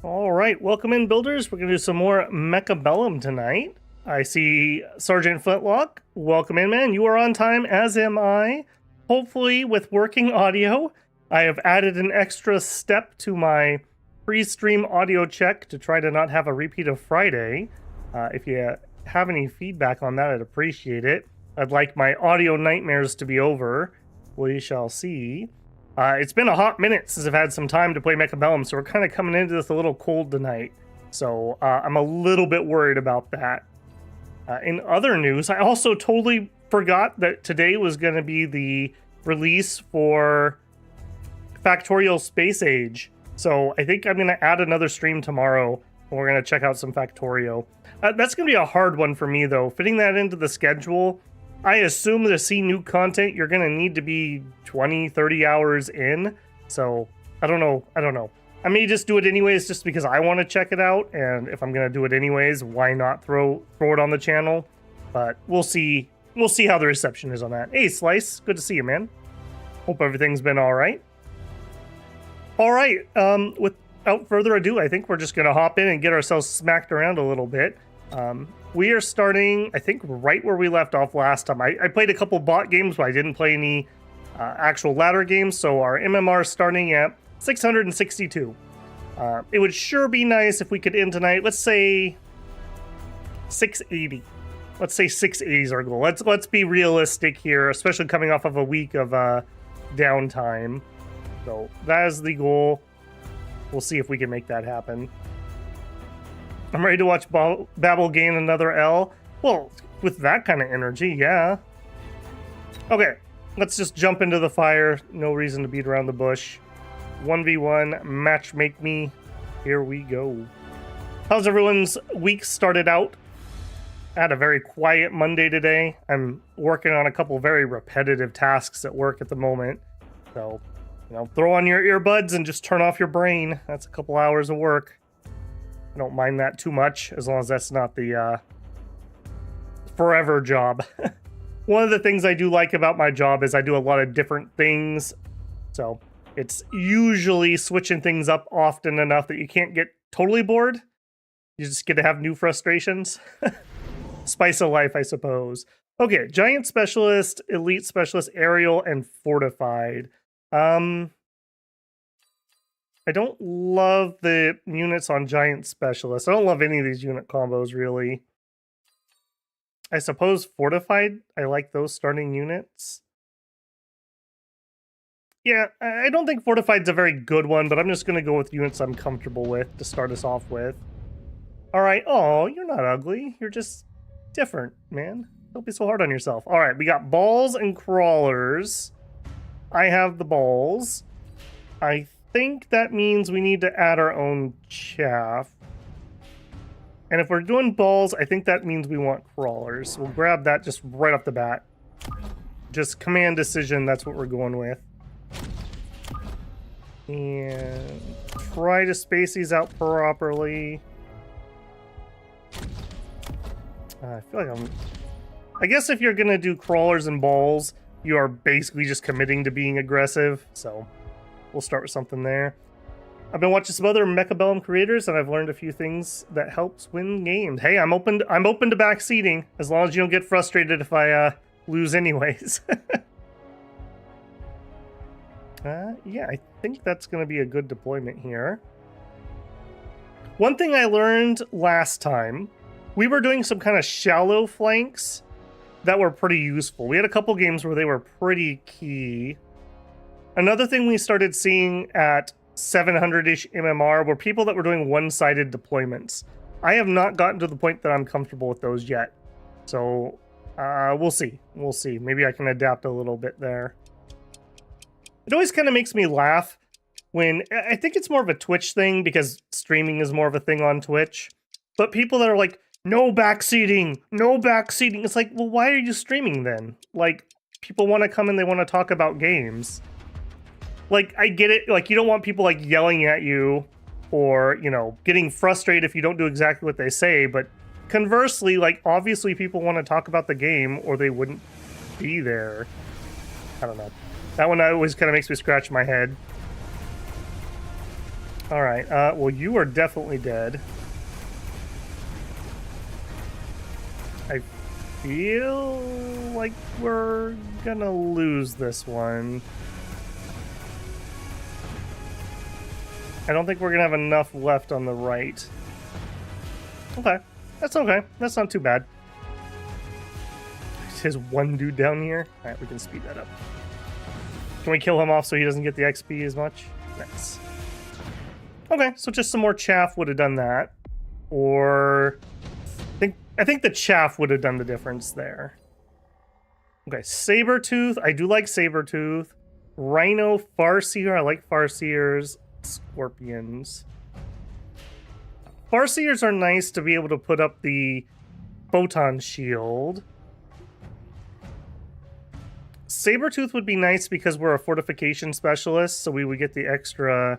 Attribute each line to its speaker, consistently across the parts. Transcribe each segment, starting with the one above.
Speaker 1: All right, welcome in, builders. We're going to do some more Mechabellum tonight. I see Sergeant Flintlock. Welcome in, man. You are on time, as am I. Hopefully, with working audio. I have added an extra step to my pre-stream audio check to try to not have a repeat of Friday. If you have any feedback on that, I'd appreciate it. I'd like my audio nightmares to be over. We shall see. It's been a hot minute since I've had some time to play Mechabellum, so we're kind of coming into this a little cold tonight. So I'm a little bit worried about that. In other news, I also totally forgot that today was going to be the release for Factorial Space Age. So I think I'm going to add another stream tomorrow, and we're going to check out some Factorio. That's going to be a hard one for me, though. Fitting that into the schedule, I assume to see new content, you're going to need to be 20, 30 hours in. So, I don't know. I may just do it anyways just because I want to check it out. And if I'm going to do it anyways, why not throw it on the channel? But we'll see. We'll see how the reception is on that. Hey, Slice. Good to see you, man. Hope everything's been all right. All right. Without further ado, I think we're just going to hop in and get ourselves smacked around a little bit. We are starting, I think, right where we left off last time. I played a couple bot games, but I didn't play any actual ladder games, so our MMR is starting at 662. It would sure be nice if we could end tonight, let's say 680. Let's say 680 is our goal. Let's be realistic here, especially coming off of a week of downtime. So that is the goal. We'll see if we can make that happen. I'm ready to watch Babel gain another L. Well, with that kind of energy, yeah. Okay, let's just jump into the fire. No reason to beat around the bush. 1v1, match make me. Here we go. How's everyone's week started out? I had a very quiet Monday today. I'm working on a couple very repetitive tasks at work at the moment. So, throw on your earbuds and just turn off your brain. That's a couple hours of work. I don't mind that too much, as long as that's not the forever job. One of the things I do like about my job is I do a lot of different things. So it's usually switching things up often enough that you can't get totally bored. You just get to have new frustrations. Spice of life, I suppose. Okay, Giant Specialist, Elite Specialist, Aerial, and Fortified. I don't love the units on Giant Specialist. I don't love any of these unit combos, really. I suppose Fortified, I like those starting units. Yeah, I don't think Fortified's a very good one, but I'm just going to go with units I'm comfortable with to start us off with. Alright, oh, you're not ugly. You're just different, man. Don't be so hard on yourself. Alright, we got balls and crawlers. I have the balls. I think that means we need to add our own chaff. And if we're doing balls, I think that means we want crawlers. We'll grab that just right off the bat. Just command decision, that's what we're going with. And try to space these out properly. I feel like I guess if you're gonna do crawlers and balls, you are basically just committing to being aggressive, so we'll start with something there. I've been watching some other Mechabellum creators, and I've learned a few things that helps win games. Hey, I'm open to backseating, as long as you don't get frustrated if I lose anyways. Yeah, I think that's going to be a good deployment here. One thing I learned last time, we were doing some kind of shallow flanks that were pretty useful. We had a couple games where they were pretty key. Another thing we started seeing at 700-ish MMR were people that were doing one-sided deployments. I have not gotten to the point that I'm comfortable with those yet. So, we'll see. We'll see. Maybe I can adapt a little bit there. It always kind of makes me laugh when... I think it's more of a Twitch thing because streaming is more of a thing on Twitch. But people that are like, no backseating, no backseating. It's like, well, why are you streaming then? Like, people want to come and they want to talk about games. Like, I get it. Like, you don't want people, like, yelling at you or, getting frustrated if you don't do exactly what they say. But conversely, like, obviously people want to talk about the game or they wouldn't be there. I don't know. That one always kind of makes me scratch my head. All right. Well, you are definitely dead. I feel like we're gonna lose this one. I don't think we're gonna have enough left on the right. Okay. That's okay. That's not too bad. There's one dude down here. All right, we can speed that up. Can we kill him off so he doesn't get the XP as much? Nice. Okay, so just some more chaff would have done that. Or I think the chaff would have done the difference there. Okay, Sabertooth. I do like Sabertooth. Rhino, Farseer. I like Farseers. Scorpions. Farseers are nice to be able to put up the photon shield. Sabertooth would be nice because we're a fortification specialist, so we would get the extra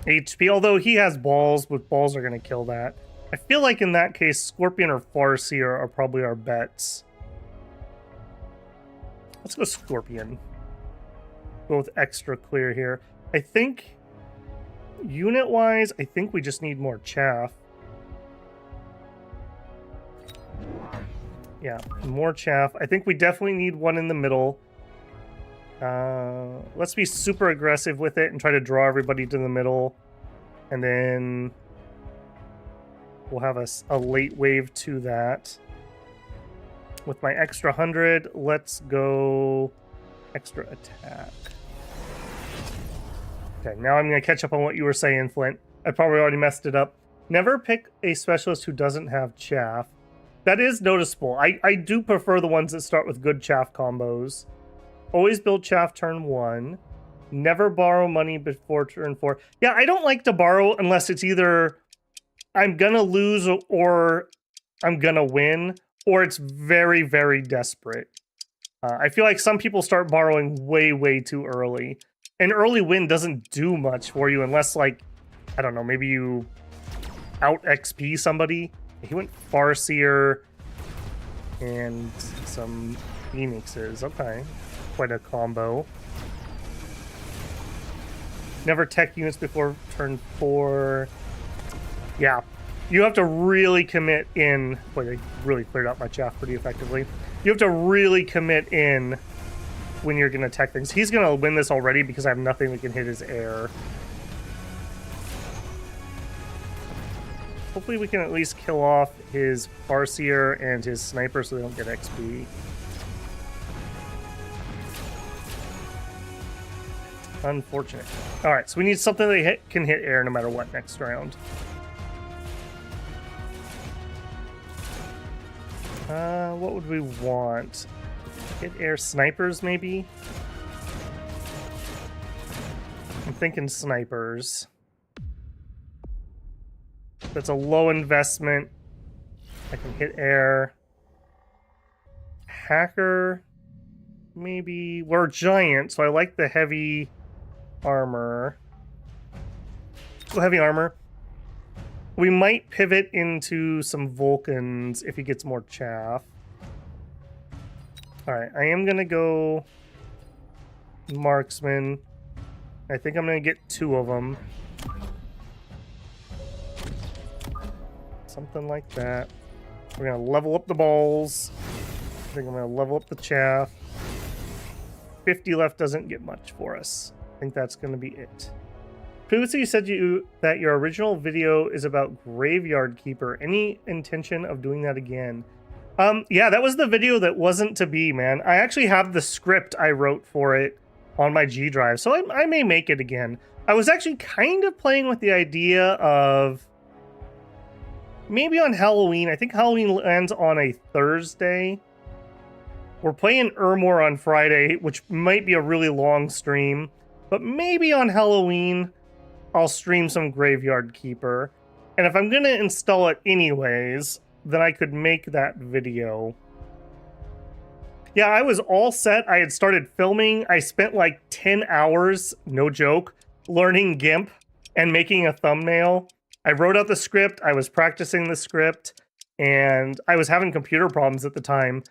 Speaker 1: HP. Although he has balls, but balls are going to kill that. I feel like in that case, Scorpion or Farseer are probably our bets. Let's go Scorpion. Go with extra clear here. I think, unit-wise, I think we just need more chaff. Yeah, more chaff. I think we definitely need one in the middle. Let's be super aggressive with it and try to draw everybody to the middle. And then we'll have a late wave to that. With my extra 100, let's go extra attack. Okay, now I'm going to catch up on what you were saying, Flint. I probably already messed it up. Never pick a specialist who doesn't have chaff. That is noticeable. I do prefer the ones that start with good chaff combos. Always build chaff turn 1. Never borrow money before turn 4. Yeah, I don't like to borrow unless it's either I'm gonna lose or I'm gonna win, or it's very, very desperate. I feel like some people start borrowing way, way too early. An early win doesn't do much for you unless, like, I don't know, maybe you out XP somebody. He went Farseer and some Phoenixes. Okay. Quite a combo. Never tech units before turn 4. Yeah. You have to really commit in. Boy, they really cleared out my chaff pretty effectively. You have to really commit in when you're going to tech things. He's going to win this already because I have nothing that can hit his air. Hopefully we can at least kill off his Farseer and his sniper so they don't get XP. Unfortunate. Alright, so we need something that can hit air no matter what next round. What would we want? Hit air snipers, maybe? I'm thinking snipers. That's a low investment. I can hit air. Hacker, maybe. We're giant, so I like the heavy armor. So heavy armor. We might pivot into some Vulcans if he gets more chaff. Alright, I am gonna go marksman. I think I'm gonna get 2 of them. Something like that. We're gonna level up the balls. I think I'm gonna level up the chaff. 50 left doesn't get much for us. I think that's gonna be it. Previously you said that your original video is about Graveyard Keeper. Any intention of doing that again? Yeah, that was the video that wasn't to be, man. I actually have the script I wrote for it on my G drive, so I may make it again. I was actually kind of playing with the idea of maybe on Halloween. I think Halloween lands on a Thursday. We're playing Ermor on Friday, which might be a really long stream, but maybe on Halloween I'll stream some Graveyard Keeper. And if I'm going to install it anyways, then I could make that video. Yeah, I was all set. I had started filming. I spent like 10 hours, no joke, learning GIMP and making a thumbnail. I wrote out the script. I was practicing the script, and I was having computer problems at the time.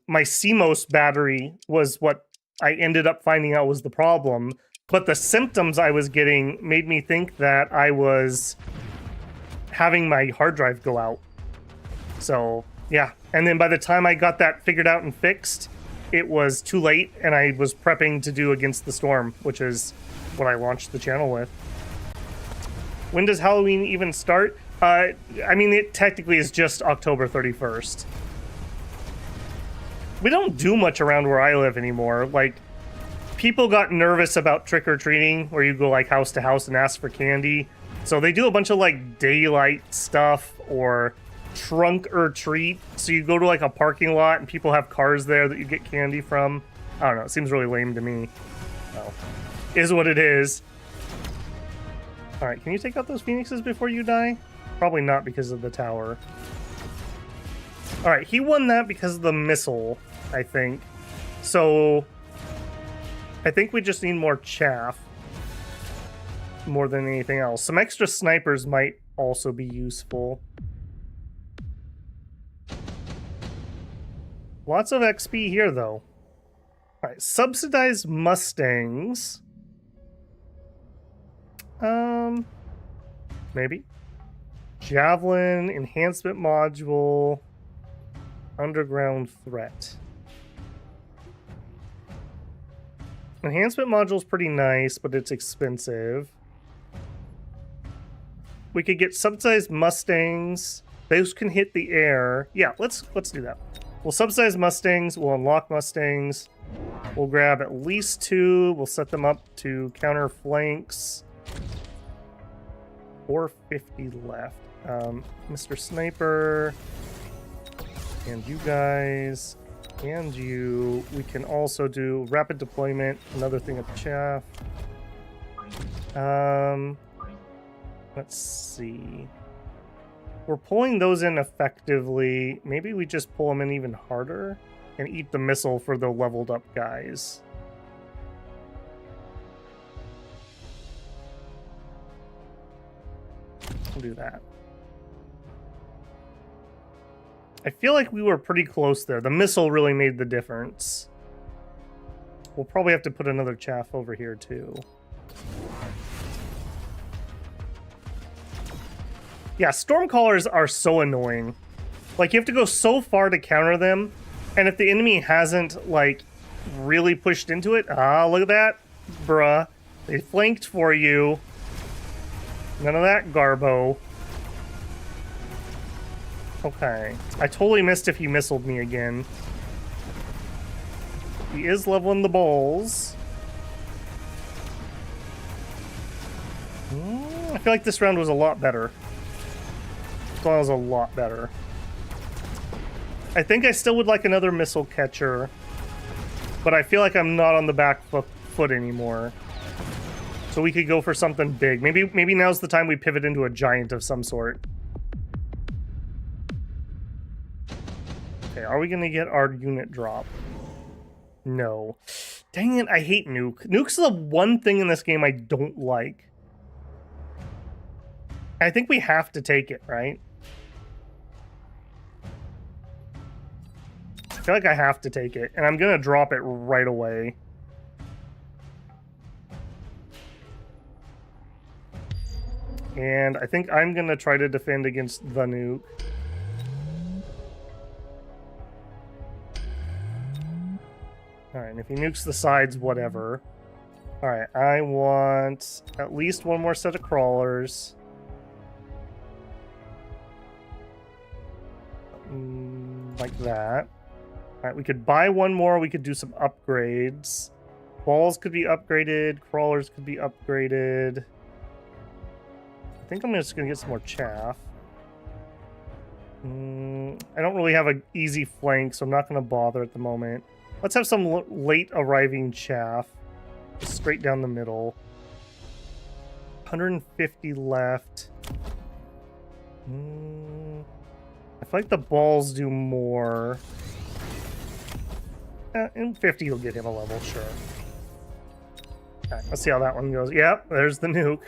Speaker 1: My CMOS battery was what I ended up finding out was the problem. But the symptoms I was getting made me think that I was having my hard drive go out. So, yeah. And then by the time I got that figured out and fixed, it was too late, and I was prepping to do Against the Storm, which is what I launched the channel with. When does Halloween even start? I mean, it technically is just October 31st. We don't do much around where I live anymore. Like, people got nervous about trick-or-treating, where you go, like, house to house and ask for candy. So they do a bunch of, like, daylight stuff, or trunk or treat. So you go to, like, a parking lot, and people have cars there that you get candy from. I don't know, it seems really lame to me. So, is what it is. Alright, can you take out those phoenixes before you die? Probably not because of the tower. Alright, he won that because of the missile, I think. So, I think we just need more chaff. More than anything else. Some extra snipers might also be useful. Lots of XP here, though. Alright, subsidized Mustangs. Maybe. Javelin, enhancement module, underground threat. Enhancement module's pretty nice, but it's expensive. We could get subsidized Mustangs. Those can hit the air. Yeah, let's do that. We'll subsidize Mustangs. We'll unlock Mustangs. We'll grab at least 2. We'll set them up to counter flanks. 450 left. Mr. Sniper. And you guys. And you. We can also do rapid deployment. Another thing of chaff. Let's see. We're pulling those in effectively. Maybe we just pull them in even harder and eat the missile for the leveled up guys. We'll do that. I feel like we were pretty close there. The missile really made the difference. We'll probably have to put another chaff over here too. Yeah, Stormcallers are so annoying. Like, you have to go so far to counter them, and if the enemy hasn't, like, really pushed into it... Ah, look at that, bruh. They flanked for you. None of that, Garbo. Okay. I totally missed if he missiled me again. He is leveling the balls. I feel like this round was a lot better. This one was a lot better. I think I still would like another missile catcher, but I feel like I'm not on the back foot anymore. So we could go for something big. Maybe now's the time we pivot into a giant of some sort. Okay, are we gonna get our unit drop? No. Dang it, I hate Nuke. Nuke's the one thing in this game I don't like. I think we have to take it, right? I feel like I have to take it, and I'm gonna drop it right away. And I think I'm gonna try to defend against the nuke. Alright, and if he nukes the sides, whatever. Alright, I want at least one more set of crawlers. Like that. Alright, we could buy one more. We could do some upgrades. Balls could be upgraded. Crawlers could be upgraded. I think I'm just going to get some more chaff. I don't really have an easy flank, so I'm not going to bother at the moment. Let's have some late arriving chaff. Just straight down the middle. 150 left. I feel like the balls do more. And 50 will get him a level, sure. Alright, let's see how that one goes. Yep, there's the nuke.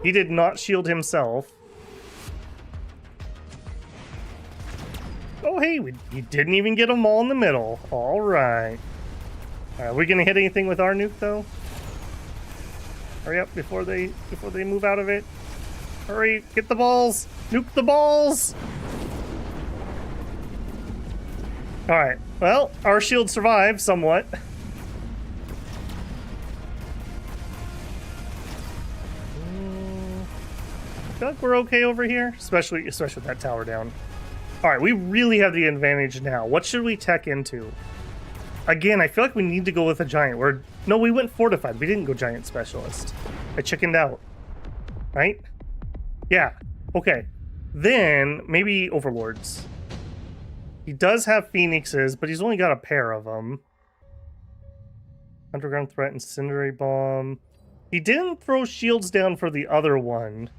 Speaker 1: He did not shield himself. Oh, hey, we didn't even get them all in the middle. All right. Are we going to hit anything with our nuke, though? Hurry up before they move out of it. Hurry, get the balls! Nuke the balls! Alright, well, our shield survived somewhat. I feel like we're okay over here, especially with that tower down. Alright, we really have the advantage now. What should we tech into? Again, I feel like we need to go with a giant. No, we went fortified. We didn't go giant specialist. I chickened out. Right? Yeah. Okay. Then, maybe overlords. He does have phoenixes, but he's only got a pair of them. Underground threat, incendiary bomb. He didn't throw shields down for the other one.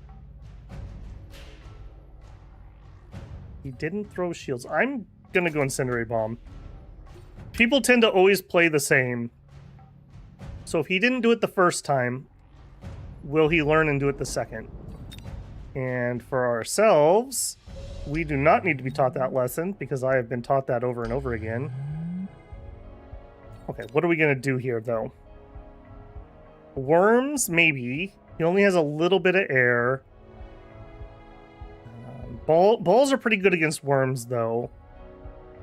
Speaker 1: He didn't throw shields. I'm gonna go incendiary bomb. People tend to always play the same. So if he didn't do it the first time, will he learn and do it the second? And for ourselves, we do not need to be taught that lesson because I have been taught that over and over again. Okay, what are we going to do here, though? Worms, maybe. He only has a little bit of air. Balls are pretty good against worms, though.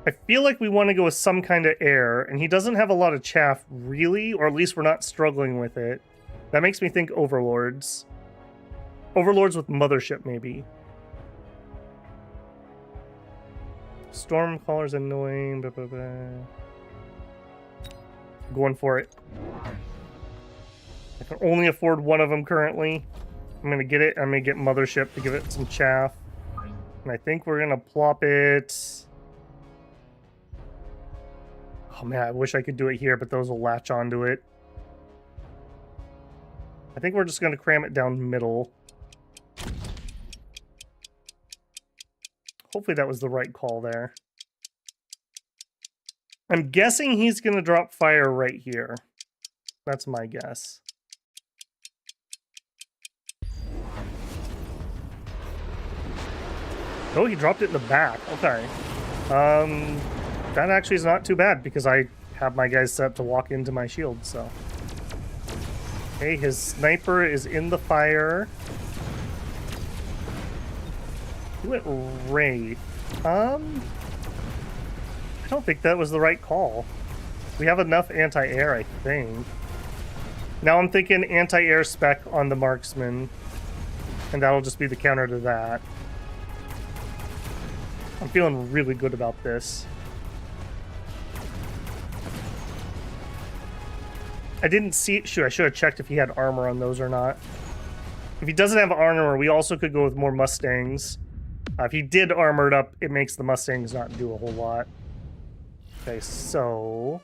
Speaker 1: I feel like we want to go with some kind of air, and he doesn't have a lot of chaff, really, or at least we're not struggling with it. That makes me think overlords. Overlords with mothership, maybe. Stormcaller's annoying. Blah, blah, blah. Going for it. I can only afford one of them currently. I'm going to get it. I'm going to get mothership to give it some chaff. And I think we're going to plop it... Oh man, I wish I could do it here, but those will latch onto it. I think we're just going to cram it down middle. Hopefully that was the right call there. I'm guessing he's going to drop fire right here. That's my guess. Oh, he dropped it in the back. Okay. That actually is not too bad because I have my guys set up to walk into my shield, so. Okay, his sniper is in the fire. He went Wraith. I don't think that was the right call. We have enough anti-air, I think. Now I'm thinking anti-air spec on the marksman. And that'll just be the counter to that. I'm feeling really good about this. I didn't see... Shoot, I should have checked if he had armor on those or not. If he doesn't have armor, we also could go with more Mustangs. If he did armor it up, it makes the Mustangs not do a whole lot. Okay, so...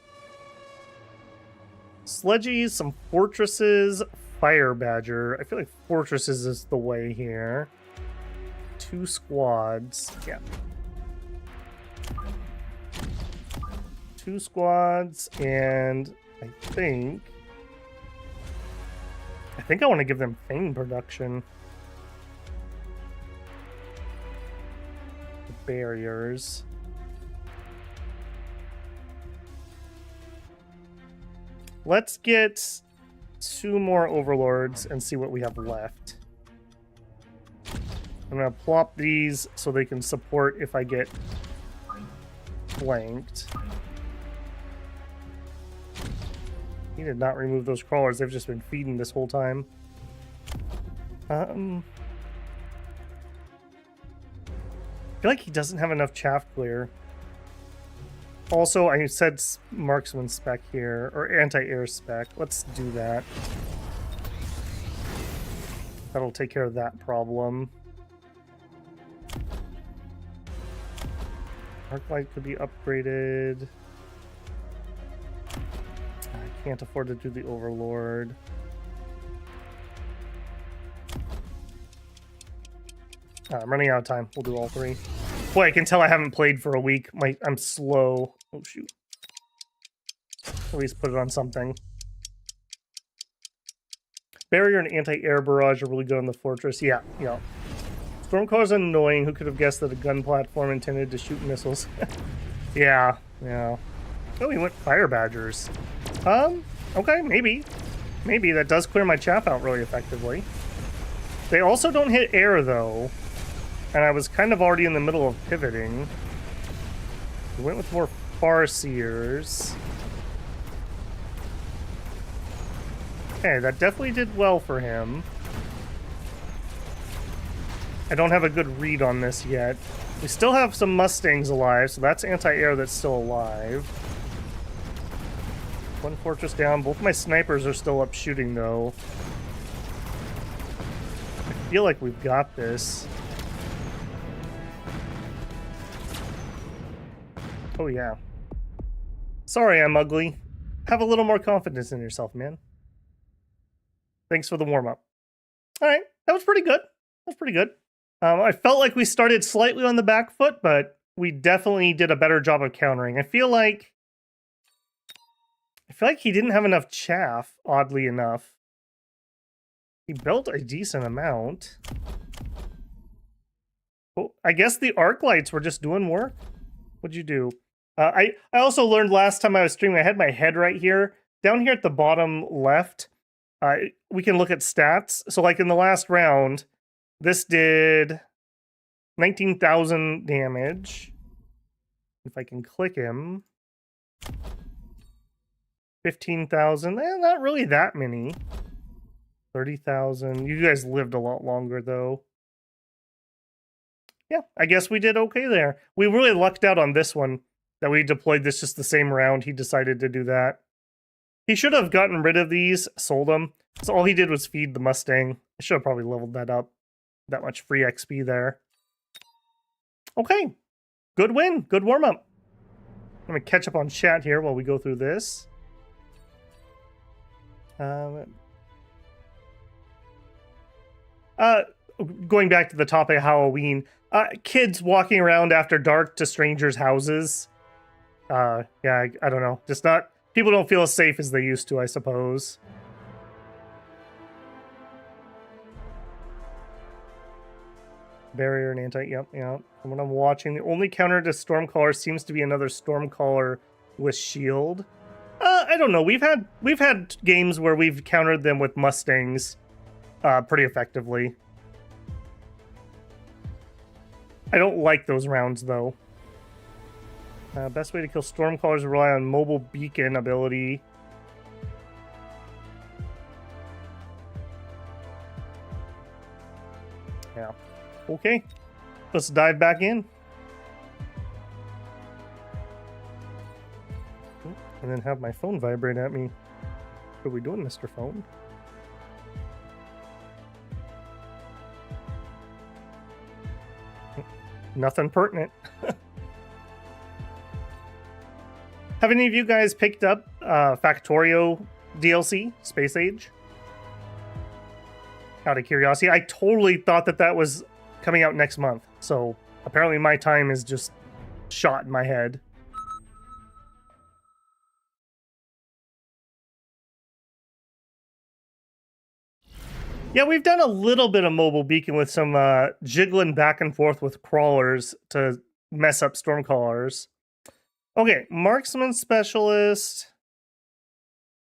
Speaker 1: Sledgies, some fortresses, Fire Badger. I feel like fortresses is the way here. 2 squads. Yeah. 2 squads, and... I think I want to give them Fang production. The barriers. Let's get 2 more overlords and see what we have left. I'm going to plop these so they can support if I get flanked. He did not remove those crawlers. They've just been feeding this whole time. I feel like he doesn't have enough chaff clear. Also, I said marksman spec here, or anti-air spec. Let's do that. That'll take care of that problem. Arclight could be upgraded. Can't afford to do the Overlord. I'm running out of time. We'll do all 3. Boy, I can tell I haven't played for a week. I'm slow. Oh, shoot. At least put it on something. Barrier and anti-air barrage are really good on the fortress. Yeah, yeah. Stormcaller's annoying. Who could have guessed that a gun platform intended to shoot missiles? Yeah, yeah. Oh, he went Fire Badgers. Okay, maybe. Maybe that does clear my chaff out really effectively. They also don't hit air, though. And I was kind of already in the middle of pivoting. We went with more Farseers. Okay, that definitely did well for him. I don't have a good read on this yet. We still have some Mustangs alive, so that's anti-air that's still alive. One fortress down. Both my snipers are still up shooting, though. I feel like we've got this. Oh, yeah. Sorry I'm ugly. Have a little more confidence in yourself, man. Thanks for the warm-up. All right, that was pretty good. That was pretty good. I felt like we started slightly on the back foot, but we definitely did a better job of countering. I feel like he didn't have enough chaff, oddly enough. He built a decent amount. Well, I guess the arc lights were just doing work. What'd you do? I also learned last time I was streaming, I had my head right here. Down here at the bottom left, we can look at stats. So like in the last round, this did 19,000 damage. If I can click him. 15,000. Not really that many. 30,000. You guys lived a lot longer, though. Yeah, I guess we did okay there. We really lucked out on this one, that we deployed this just the same round. He decided to do that. He should have gotten rid of these, sold them. So all he did was feed the Mustang. I should have probably leveled that up. That much free XP there. Okay. Good win. Good warm-up. I'm going to catch up on chat here while we go through this. Going back to the topic of Halloween, kids walking around after dark to strangers' houses. Yeah, I don't know. Just not, people don't feel as safe as they used to, I suppose. Barrier and anti, yep. From what I'm watching, the only counter to Stormcaller seems to be another Stormcaller with shield. I don't know. We've had games where we've countered them with Mustangs pretty effectively. I don't like those rounds, though. Best way to kill Stormcallers is rely on mobile beacon ability. Yeah. Okay. Let's dive back in. And then have my phone vibrate at me. What are we doing, Mr. Phone? Nothing pertinent. Have any of you guys picked up Factorio DLC, Space Age? Out of curiosity. I totally thought that was coming out next month. So apparently my time is just shot in my head. Yeah, we've done a little bit of mobile beacon with some jiggling back and forth with crawlers to mess up Stormcallers. Okay, Marksman Specialist,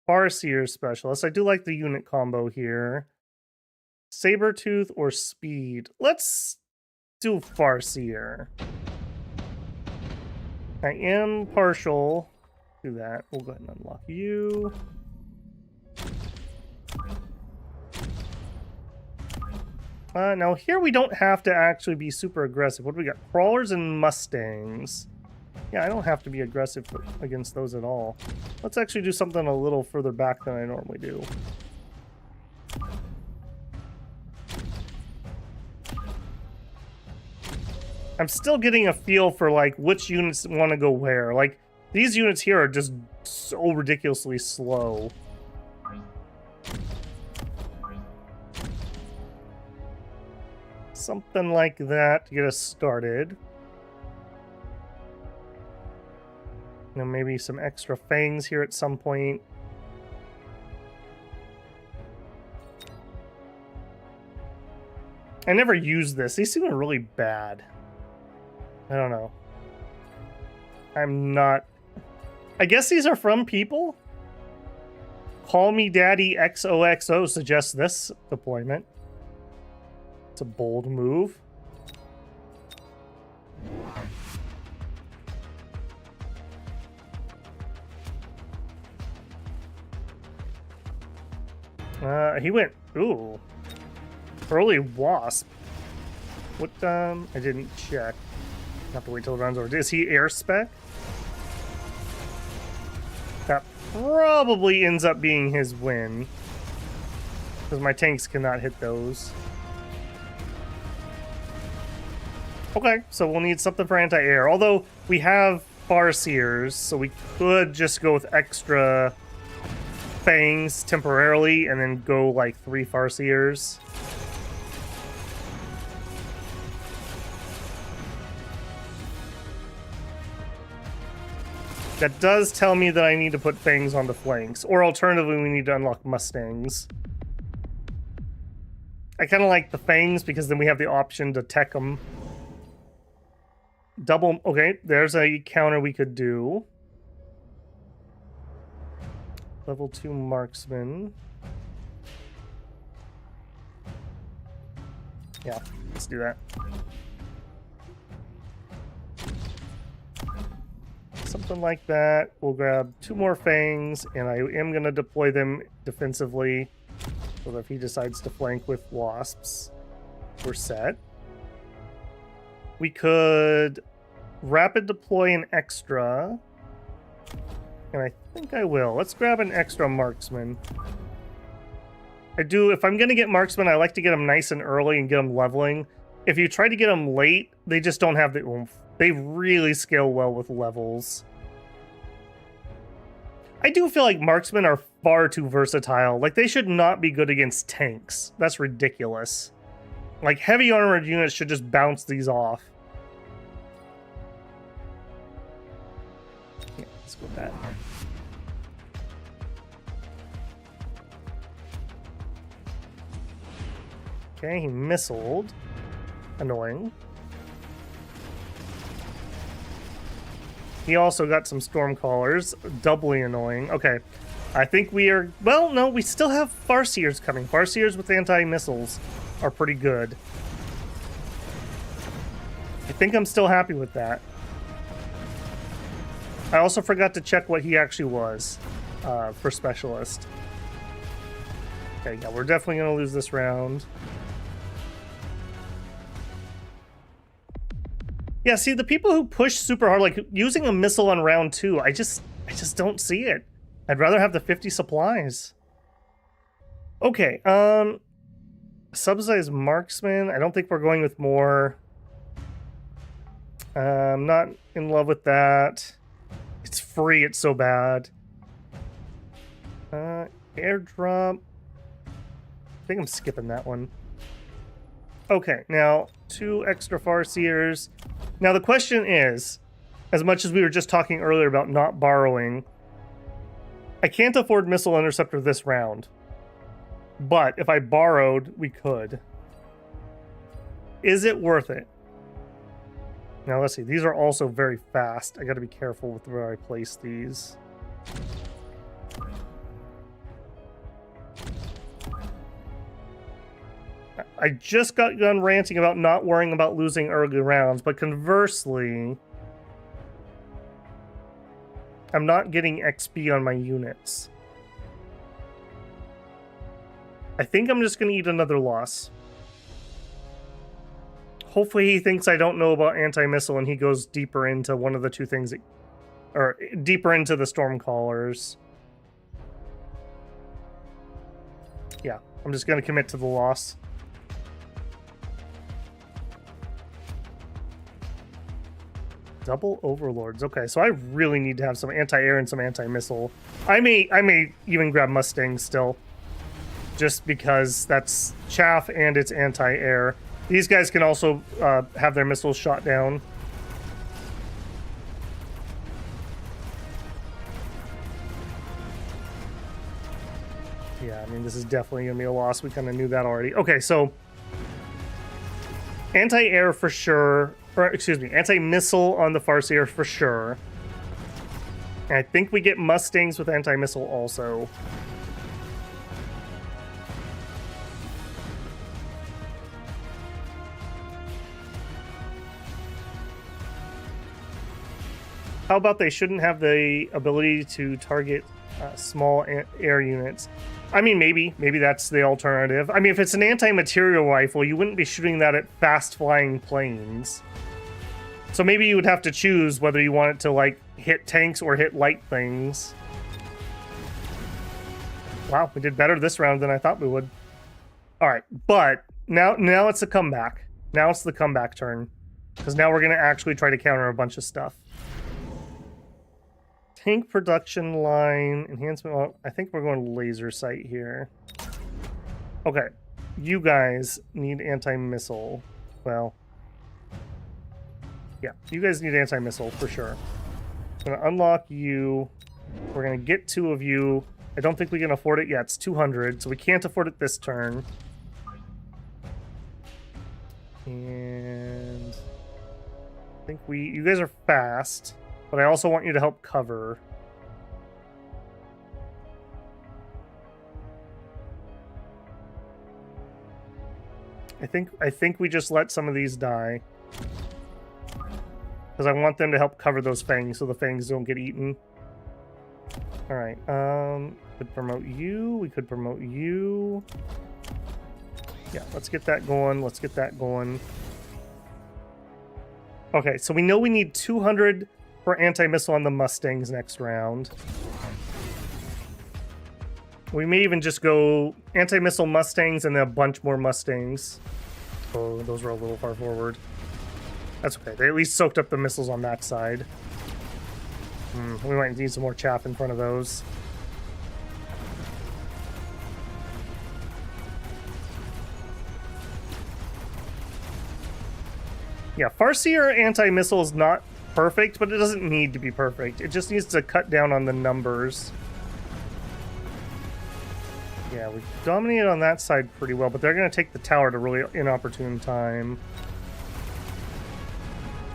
Speaker 1: Farseer Specialist. I do like the unit combo here. Sabertooth or Speed. Let's do Farseer. I am partial to that. We'll go ahead and unlock you. Now here we don't have to actually be super aggressive. What do we got? Crawlers and Mustangs. Yeah, I don't have to be aggressive against those at all. Let's actually do something a little further back than I normally do. I'm still getting a feel for like which units want to go where. Like these units here are just so ridiculously slow. Something like that to get us started. You know, maybe some extra fangs here at some point. I never used this. These seem really bad. I don't know. I'm not... I guess these are from people? Call Me Daddy XOXO suggests this deployment. It's a bold move. He went, ooh, early wasp. What, I didn't check. Have to wait till it runs over. Is he air spec? That probably ends up being his win. Because my tanks cannot hit those. Okay, so we'll need something for anti-air. Although, we have Farseers, so we could just go with extra Fangs temporarily, and then go like 3 Farseers. That does tell me that I need to put Fangs on the flanks. Or alternatively, we need to unlock Mustangs. I kind of like the Fangs because then we have the option to tech them. Double... Okay, there's a counter we could do. Level 2 marksman. Yeah, let's do that. Something like that. We'll grab 2 more Fangs, and I am going to deploy them defensively. So that if he decides to flank with Wasps, we're set. We could rapid deploy an extra. And I think I will. Let's grab an extra marksman. I do, if I'm going to get marksman, I like to get them nice and early and get them leveling. If you try to get them late, they just don't have the oomph. They really scale well with levels. I do feel like marksmen are far too versatile. Like, they should not be good against tanks. That's ridiculous. Like, heavy armored units should just bounce these off. Yeah, let's go with that. Okay, he missiled. Annoying. He also got some Stormcallers. Doubly annoying. Okay. I think we are... Well, no, we still have Farseers coming. Farseers with anti-missiles are pretty good. I think I'm still happy with that. I also forgot to check what he actually was for Specialist. Okay, yeah, we're definitely going to lose this round. Yeah, see, the people who push super hard, like using a missile on round 2, I just don't see it. I'd rather have the 50 supplies. Okay, subsidized marksman. I don't think we're going with more. I'm not in love with that. It's free, it's so bad. Airdrop. I think I'm skipping that one. Okay, now 2 extra Farseers. Now the question is, as much as we were just talking earlier about not borrowing, I can't afford Missile Interceptor this round. But if I borrowed, we could. Is it worth it? Now let's see, these are also very fast. I gotta be careful with where I place these. I just got done ranting about not worrying about losing early rounds, but conversely, I'm not getting XP on my units. I think I'm just going to eat another loss. Hopefully he thinks I don't know about anti-missile and he goes deeper into one of the 2 things, or deeper into the Stormcallers. Yeah, I'm just going to commit to the loss. Double Overlords. Okay, so I really need to have some anti-air and some anti-missile. I may even grab Mustangs still. Just because that's chaff and it's anti-air. These guys can also have their missiles shot down. Yeah, I mean, this is definitely going to be a loss. We kind of knew that already. Okay, so anti-air for sure. Or, excuse me, anti-missile on the Farseer for sure. And I think we get Mustangs with anti-missile also. How about they shouldn't have the ability to target small air units? I mean, maybe that's the alternative. I mean, if it's an anti-material rifle, you wouldn't be shooting that at fast-flying planes. So maybe you would have to choose whether you want it to, like, hit tanks or hit light things. Wow, we did better this round than I thought we would. All right, but now it's a comeback. Now it's the comeback turn. Because now we're going to actually try to counter a bunch of stuff. Tank production line, enhancement. Well, I think we're going laser sight here. Okay, you guys need anti-missile. Well, yeah, you guys need anti-missile for sure. I'm going to unlock you. We're going to get 2 of you. I don't think we can afford it yet. It's 200, so we can't afford it this turn. And I think you guys are fast. But I also want you to help cover. I think we just let some of these die. Because I want them to help cover those fangs so the fangs don't get eaten. Alright, could promote you, we could promote you. Yeah, let's get that going, let's get that going. Okay, so we know we need 200 for anti-missile on the Mustangs next round. We may even just go anti-missile Mustangs and then a bunch more Mustangs. Oh, those were a little far forward. That's okay. They at least soaked up the missiles on that side. We might need some more chaff in front of those. Yeah, Farseer anti-missile is not perfect, but it doesn't need to be perfect. It just needs to cut down on the numbers. Yeah, we dominated on that side pretty well, but they're going to take the tower at a really inopportune time.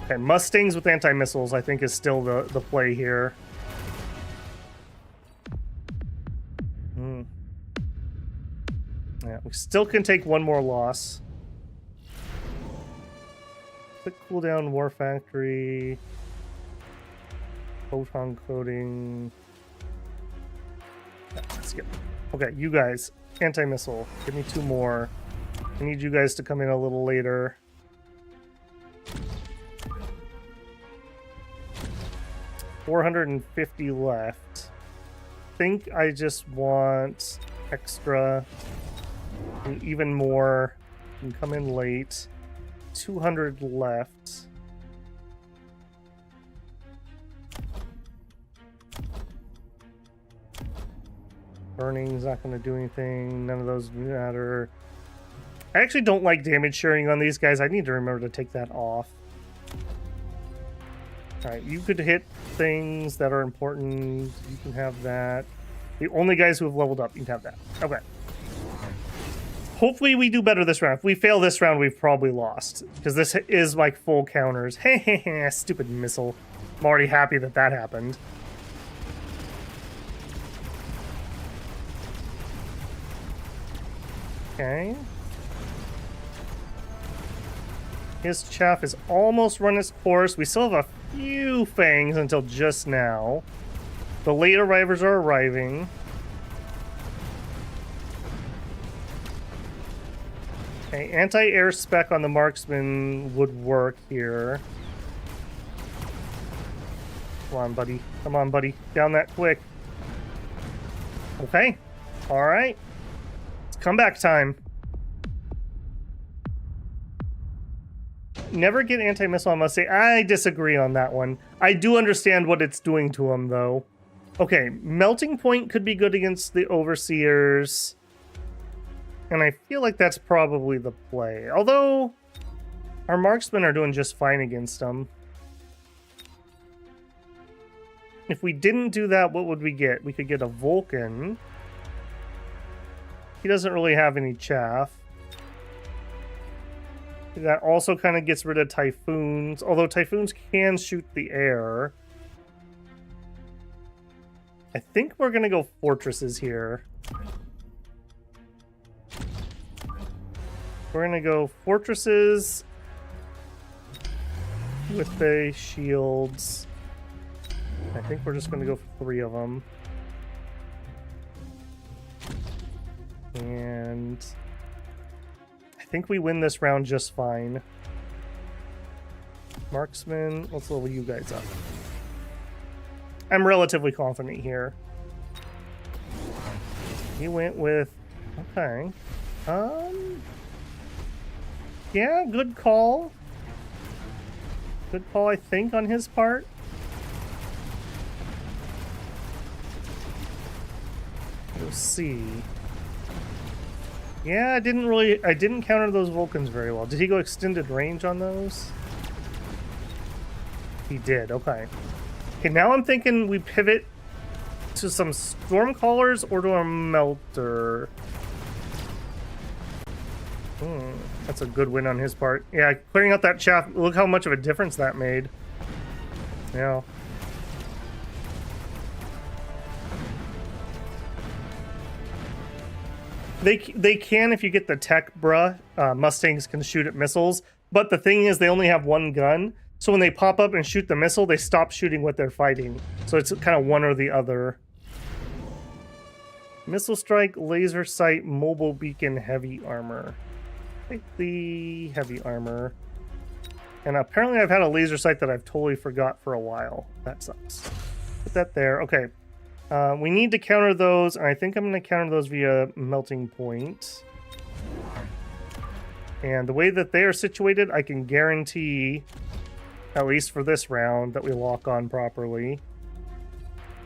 Speaker 1: Okay, Mustangs with anti-missiles, I think, is still the play here. Yeah, we still can take one more loss. Quick cooldown, War Factory, photon coating. Yeah, let's get. Okay, you guys, anti-missile. Give me 2 more. I need you guys to come in a little later. $450 left. I think I just want extra and even more. You can come in late. 200 left. Burning's not going to do anything. None of those matter. I actually don't like damage sharing on these guys. I need to remember to take that off. Alright, you could hit things that are important. You can have that. The only guys who have leveled up, you can have that. Okay. Hopefully we do better this round. If we fail this round, we've probably lost. Because this is like full counters. Hey, stupid missile. I'm already happy that that happened. Okay. His chaff is almost run its course. We still have a few fangs until just now. The late arrivers are arriving. Okay, anti-air spec on the marksman would work here. Come on, buddy. Come on, buddy. Down that quick. Okay. All right. It's comeback time. Never get anti-missile, I must say. I disagree on that one. I do understand what it's doing to him, though. Okay, melting point could be good against the overseers. And I feel like that's probably the play. Although, our marksmen are doing just fine against them. If we didn't do that, what would we get? We could get a Vulcan. He doesn't really have any chaff. That also kind of gets rid of Typhoons. Although Typhoons can shoot the air. I think we're going to go Fortresses here. We're going to go Fortresses with the shields. I think we're just going to go for 3 of them. And I think we win this round just fine. Marksman, let's level you guys up. I'm relatively confident here. He went with... Okay. Yeah, good call. Good call, I think, on his part. We'll see. Yeah, I didn't counter those Vulcans very well. Did he go extended range on those? He did, okay. Okay, now I'm thinking we pivot to some Stormcallers or to a Melter. That's a good win on his part. Yeah, clearing out that chaff, look how much of a difference that made. Yeah. They can, if you get the tech, bruh. Mustangs can shoot at missiles, but the thing is they only have one gun, so when they pop up and shoot the missile, they stop shooting what they're fighting. So it's kind of one or the other. Missile strike, laser sight, mobile beacon, heavy armor. Take the heavy armor. And apparently I've had a laser sight that I've totally forgot for a while. That sucks. Put that there. Okay. We need to counter those, and I think I'm going to counter those via melting point. And the way that they are situated, I can guarantee, at least for this round, that we lock on properly.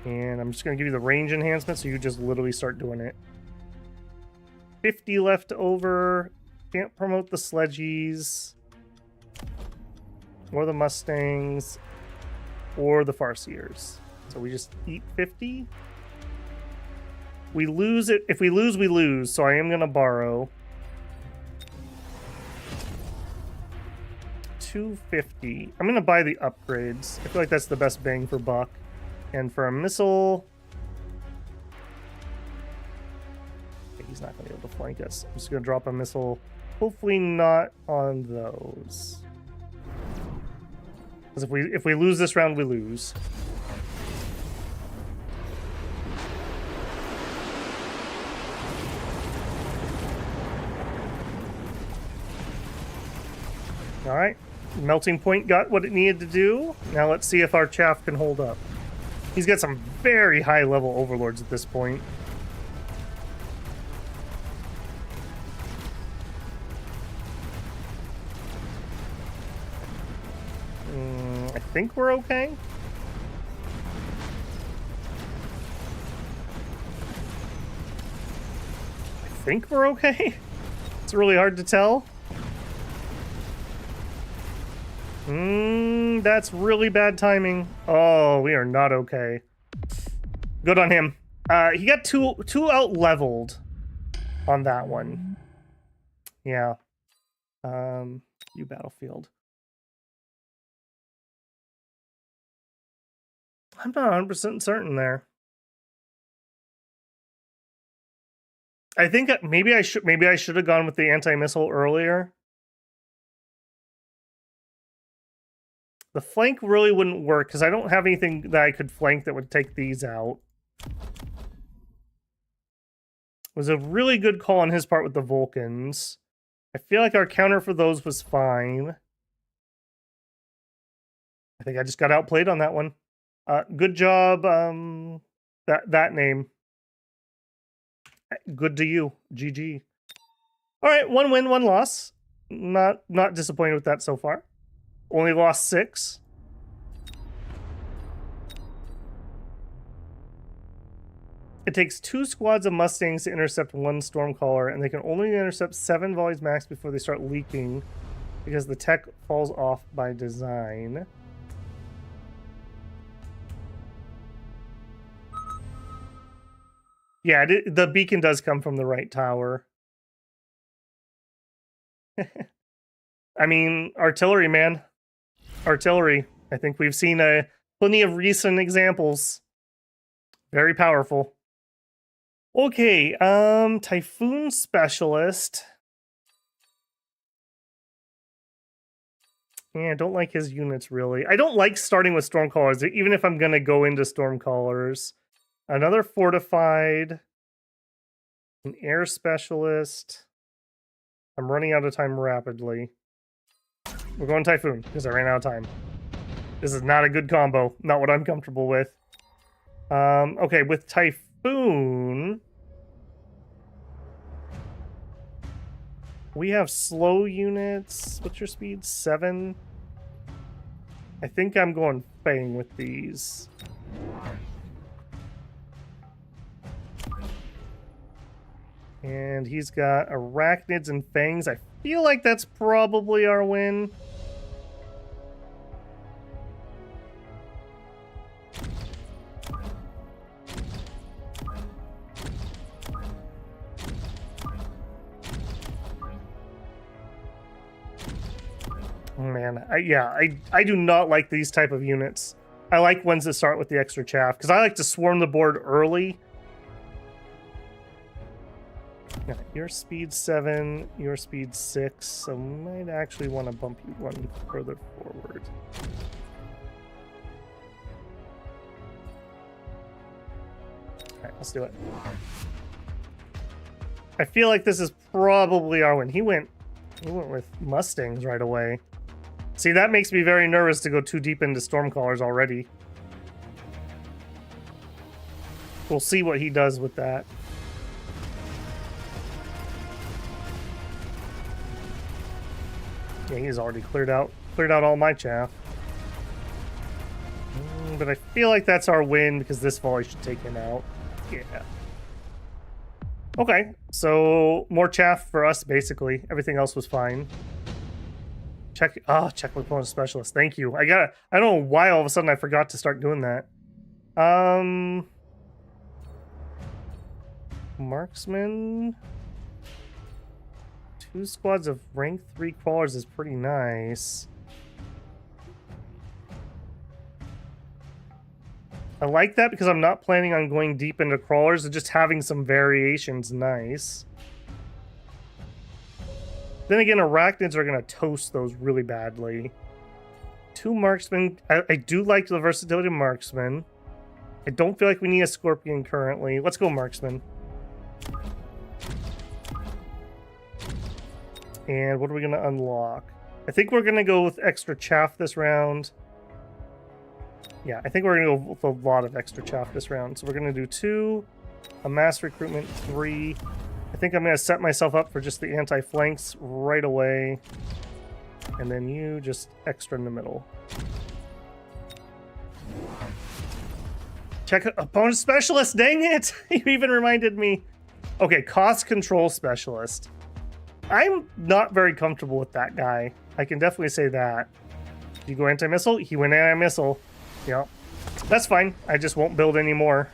Speaker 1: And I'm just going to give you the range enhancement, so you just literally start doing it. 50 left over. Can't promote the Sledgies, or the Mustangs, or the Farseers. So we just eat 50. We lose it. If we lose, we lose. So I am going to borrow 250. I'm going to buy the upgrades. I feel like that's the best bang for buck. And for a missile, okay, he's not going to be able to flank us. I'm just going to drop a missile. Hopefully not on those. Because if we lose this round, we lose. All right, melting point got what it needed to do. Now let's see if our chaff can hold up. He's got some very high level overlords at this point. I think we're okay. I think we're okay. It's really hard to tell. That's really bad timing. Oh, we are not okay. Good on him. He got two out leveled on that one. Yeah. You battlefield. I'm not 100% certain there. I think maybe I should have gone with the anti-missile earlier. The flank really wouldn't work because I don't have anything that I could flank that would take these out. It was a really good call on his part with the Vulcans. I feel like our counter for those was fine. I think I just got outplayed on that one. Good job, that name. Good to you. GG. All right, 1 win, 1 loss. Not disappointed with that so far. Only lost 6. It takes 2 squads of Mustangs to intercept 1 Stormcaller, and they can only intercept 7 volleys max before they start leaking, because the tech falls off by design. Yeah, the beacon does come from the right tower. I mean, artillery, man. Artillery. I think we've seen plenty of recent examples. Very powerful. Okay, Typhoon Specialist. Yeah, I don't like his units, really. I don't like starting with Stormcallers, even if I'm going to go into Stormcallers. Another Fortified. An Air Specialist. I'm running out of time rapidly. We're going Typhoon, because I ran out of time. This is not a good combo. Not what I'm comfortable with. Okay, with Typhoon... we have slow units. What's your speed? 7? I think I'm going Fang with these. And he's got Arachnids and Fangs. I feel like that's probably our win. Man, I do not like these type of units. I like ones that start with the extra chaff, because I like to swarm the board early. Yeah, your speed 7, your speed 6, so I might actually want to bump you one further forward. Alright, let's do it. I feel like this is probably our win. He went with Mustangs right away. See, that makes me very nervous to go too deep into Stormcallers already. We'll see what he does with that. Yeah, he's already cleared out all my chaff. But I feel like that's our win because this volley should take him out. Yeah. Okay, so more chaff for us, basically. Everything else was fine. Check opponent specialist. Thank you. I don't know why all of a sudden I forgot to start doing that. Marksman. 2 squads of rank 3 crawlers is pretty nice. I like that because I'm not planning on going deep into crawlers, and just having some variations nice. Then again, Arachnids are going to toast those really badly. 2 marksmen. I do like the versatility of marksman. I don't feel like we need a scorpion currently. Let's go marksman. And what are we going to unlock? I think we're going to go with extra chaff this round. Yeah, I think we're going to go with a lot of extra chaff this round. So we're going to do 2, a mass recruitment 3. I think I'm going to set myself up for just the anti-flanks right away. And then you just extra in the middle. Check opponent specialist, dang it! You even reminded me. Okay, cost control specialist. I'm not very comfortable with that guy. I can definitely say that. You go anti-missile? He went anti-missile. Yep. That's fine. I just won't build anymore.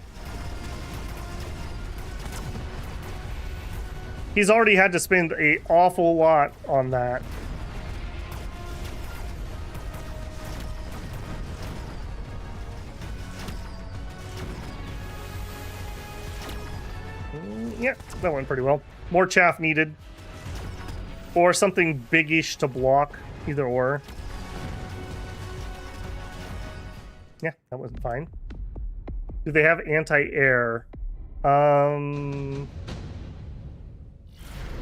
Speaker 1: He's already had to spend an awful lot on that. Yeah, that went pretty well. More chaff needed. Or something biggish to block. Either or. Yeah, that was fine. Do they have anti-air?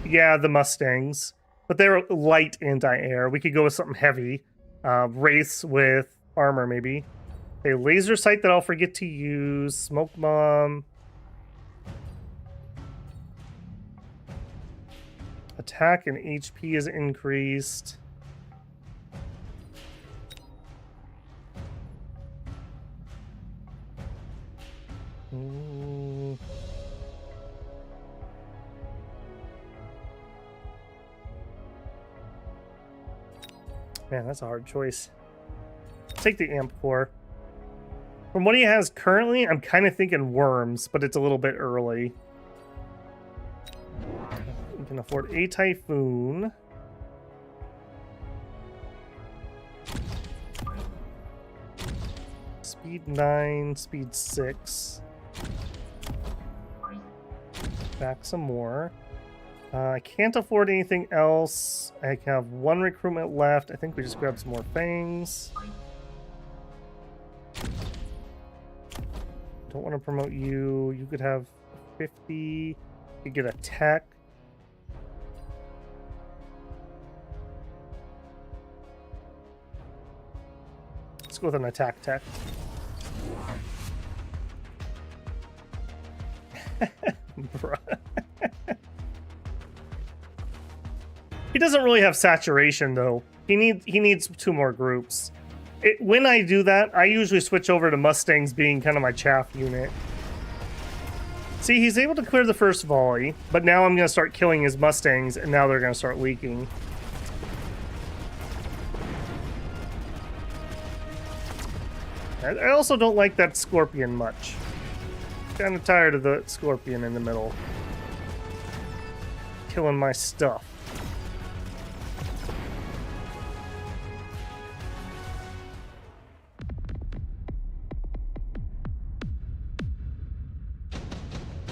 Speaker 1: Yeah, the Mustangs. But they're light anti-air. We could go with something heavy. Wraiths with armor, maybe. A laser sight that I'll forget to use. Smoke bomb. Attack and HP is increased. Man, that's a hard choice. Take the amp core. From what he has currently, I'm kind of thinking worms, but it's a little bit early. We can afford a Typhoon. Speed 9, speed 6. Back some more. I can't afford anything else. I have one recruitment left. I think we just grab some more fangs. Don't want to promote you. You could have 50. You could get a tech. Let's go with an attack tech. Bruh. He doesn't really have saturation though. He needs 2 more groups. When I do that, I usually switch over to Mustangs being kind of my chaff unit. See, he's able to clear the first volley, but now I'm going to start killing his Mustangs, and now they're going to start leaking. I also don't like that Scorpion much. Kind of tired of the Scorpion in the middle. Killing my stuff.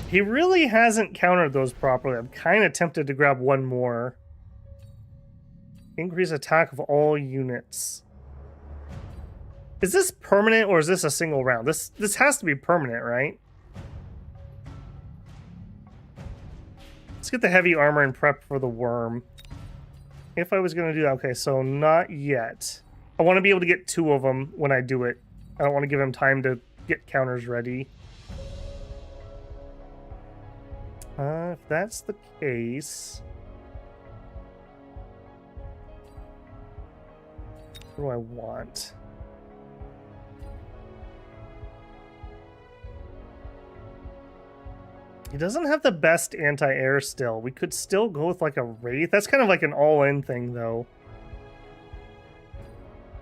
Speaker 1: He really hasn't countered those properly. I'm kind of tempted to grab one more. Increase attack of all units. Is this permanent or is this a single round? This has to be permanent, right? Let's get the heavy armor and prep for the worm. If I was going to do that. Okay, so not yet. I want to be able to get 2 of them when I do it. I don't want to give him time to get counters ready. If that's the case... What do I want? He doesn't have the best anti-air still. We could still go with like a Wraith. That's kind of like an all-in thing, though.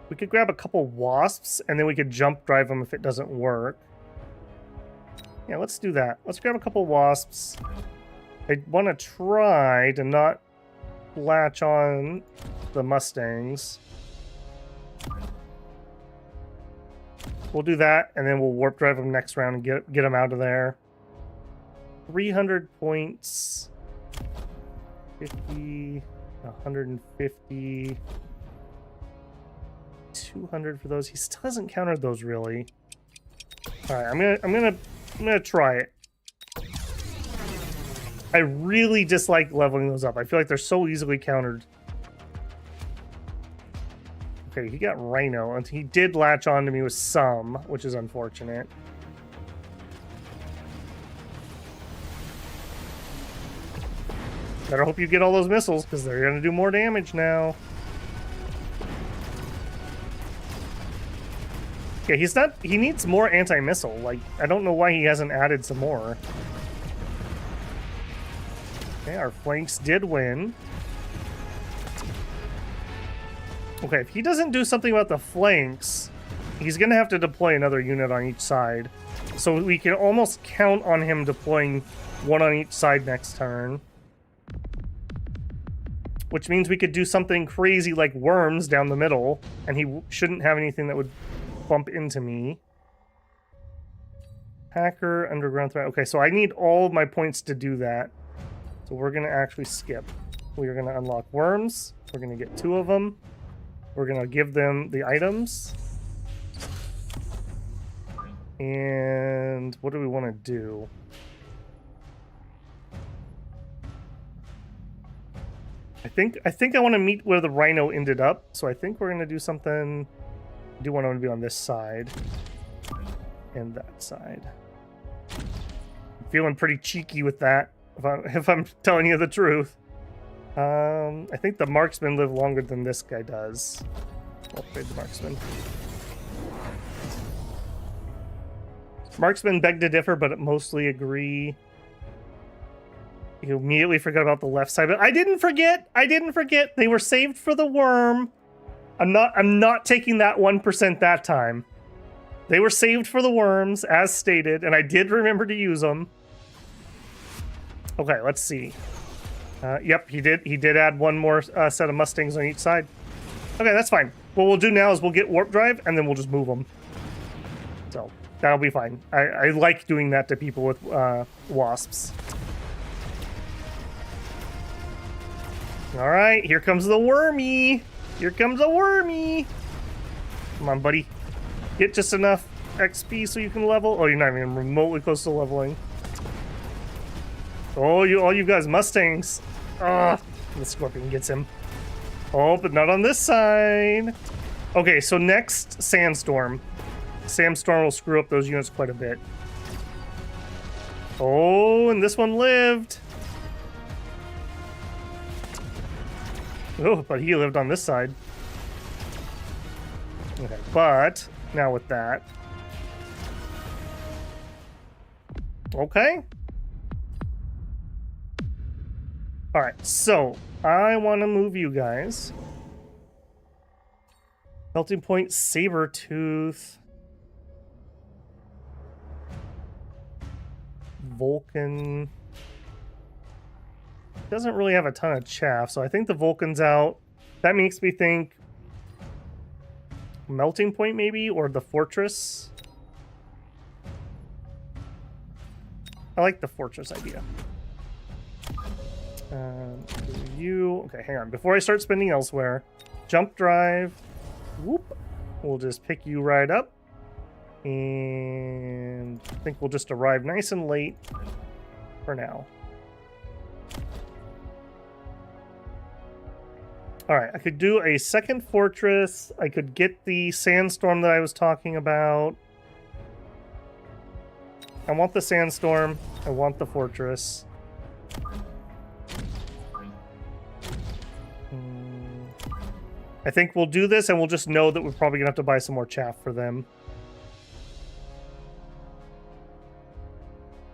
Speaker 1: We could grab a couple Wasps, and then we could jump drive them if it doesn't work. Yeah, let's do that. Let's grab a couple Wasps. I want to try to not latch on the Mustangs. We'll do that, and then we'll warp drive them next round and get them out of there. 300 points. 50, 150, 200 for those. He still hasn't countered those really. All right, I'm gonna try it. I really dislike leveling those up. I feel like they're so easily countered. Okay, he got Rhino, and he did latch on to me with some, which is unfortunate. Better hope you get all those missiles, because they're going to do more damage now. Yeah, he's not... He needs more anti-missile. Like, I don't know why he hasn't added some more. Okay, our flanks did win. Okay, if he doesn't do something about the flanks, he's going to have to deploy another unit on each side. So we can almost count on him deploying one on each side next turn. Which means we could do something crazy like worms down the middle, and he shouldn't have anything that would bump into me. Hacker, underground threat. Okay, so I need all of my points to do that. So we're going to actually skip. We are going to unlock worms. We're going to get 2 of them. We're going to give them the items. And what do we want to do? I think I want to meet where the Rhino ended up. So I think we're going to do something. I do want to be on this side. And that side. I'm feeling pretty cheeky with that, if I'm telling you the truth. I think the marksmen live longer than this guy does. I'll trade the marksman. Marksmen beg to differ, but mostly agree. You immediately forgot about the left side, but I didn't forget. I didn't forget. They were saved for the worm. I'm not taking that 1% that time. They were saved for the worms, as stated, and I did remember to use them. Okay, let's see. Yep, he did. He did add one more set of Mustangs on each side. Okay, that's fine. What we'll do now is we'll get warp drive, and then we'll just move them. So that'll be fine. I like doing that to people with wasps. All right, here comes the wormy. Here comes a wormy. Come on, buddy. Get just enough XP so you can level. Oh, you're not even remotely close to leveling. Oh, all you guys Mustangs. Ah, the Scorpion gets him. Oh, but not on this side. Okay, so next, Sandstorm. Sandstorm will screw up those units quite a bit. Oh, and this one lived. Oh, but he lived on this side. Okay, but now with that. Okay. All right, so I want to move you guys. Melting Point, Sabertooth. Vulcan. Doesn't really have a ton of chaff, so I think the Vulcan's out. That makes me think Melting Point maybe, or the Fortress. I like the Fortress idea. You, okay, hang on. Before I start spending elsewhere, jump drive. Whoop. We'll just pick you right up. And I think we'll just arrive nice and late for now. All right, I could do a second fortress. I could get the sandstorm that I was talking about. I want the sandstorm. I want the fortress. I think we'll do this and we'll just know that we're probably gonna have to buy some more chaff for them.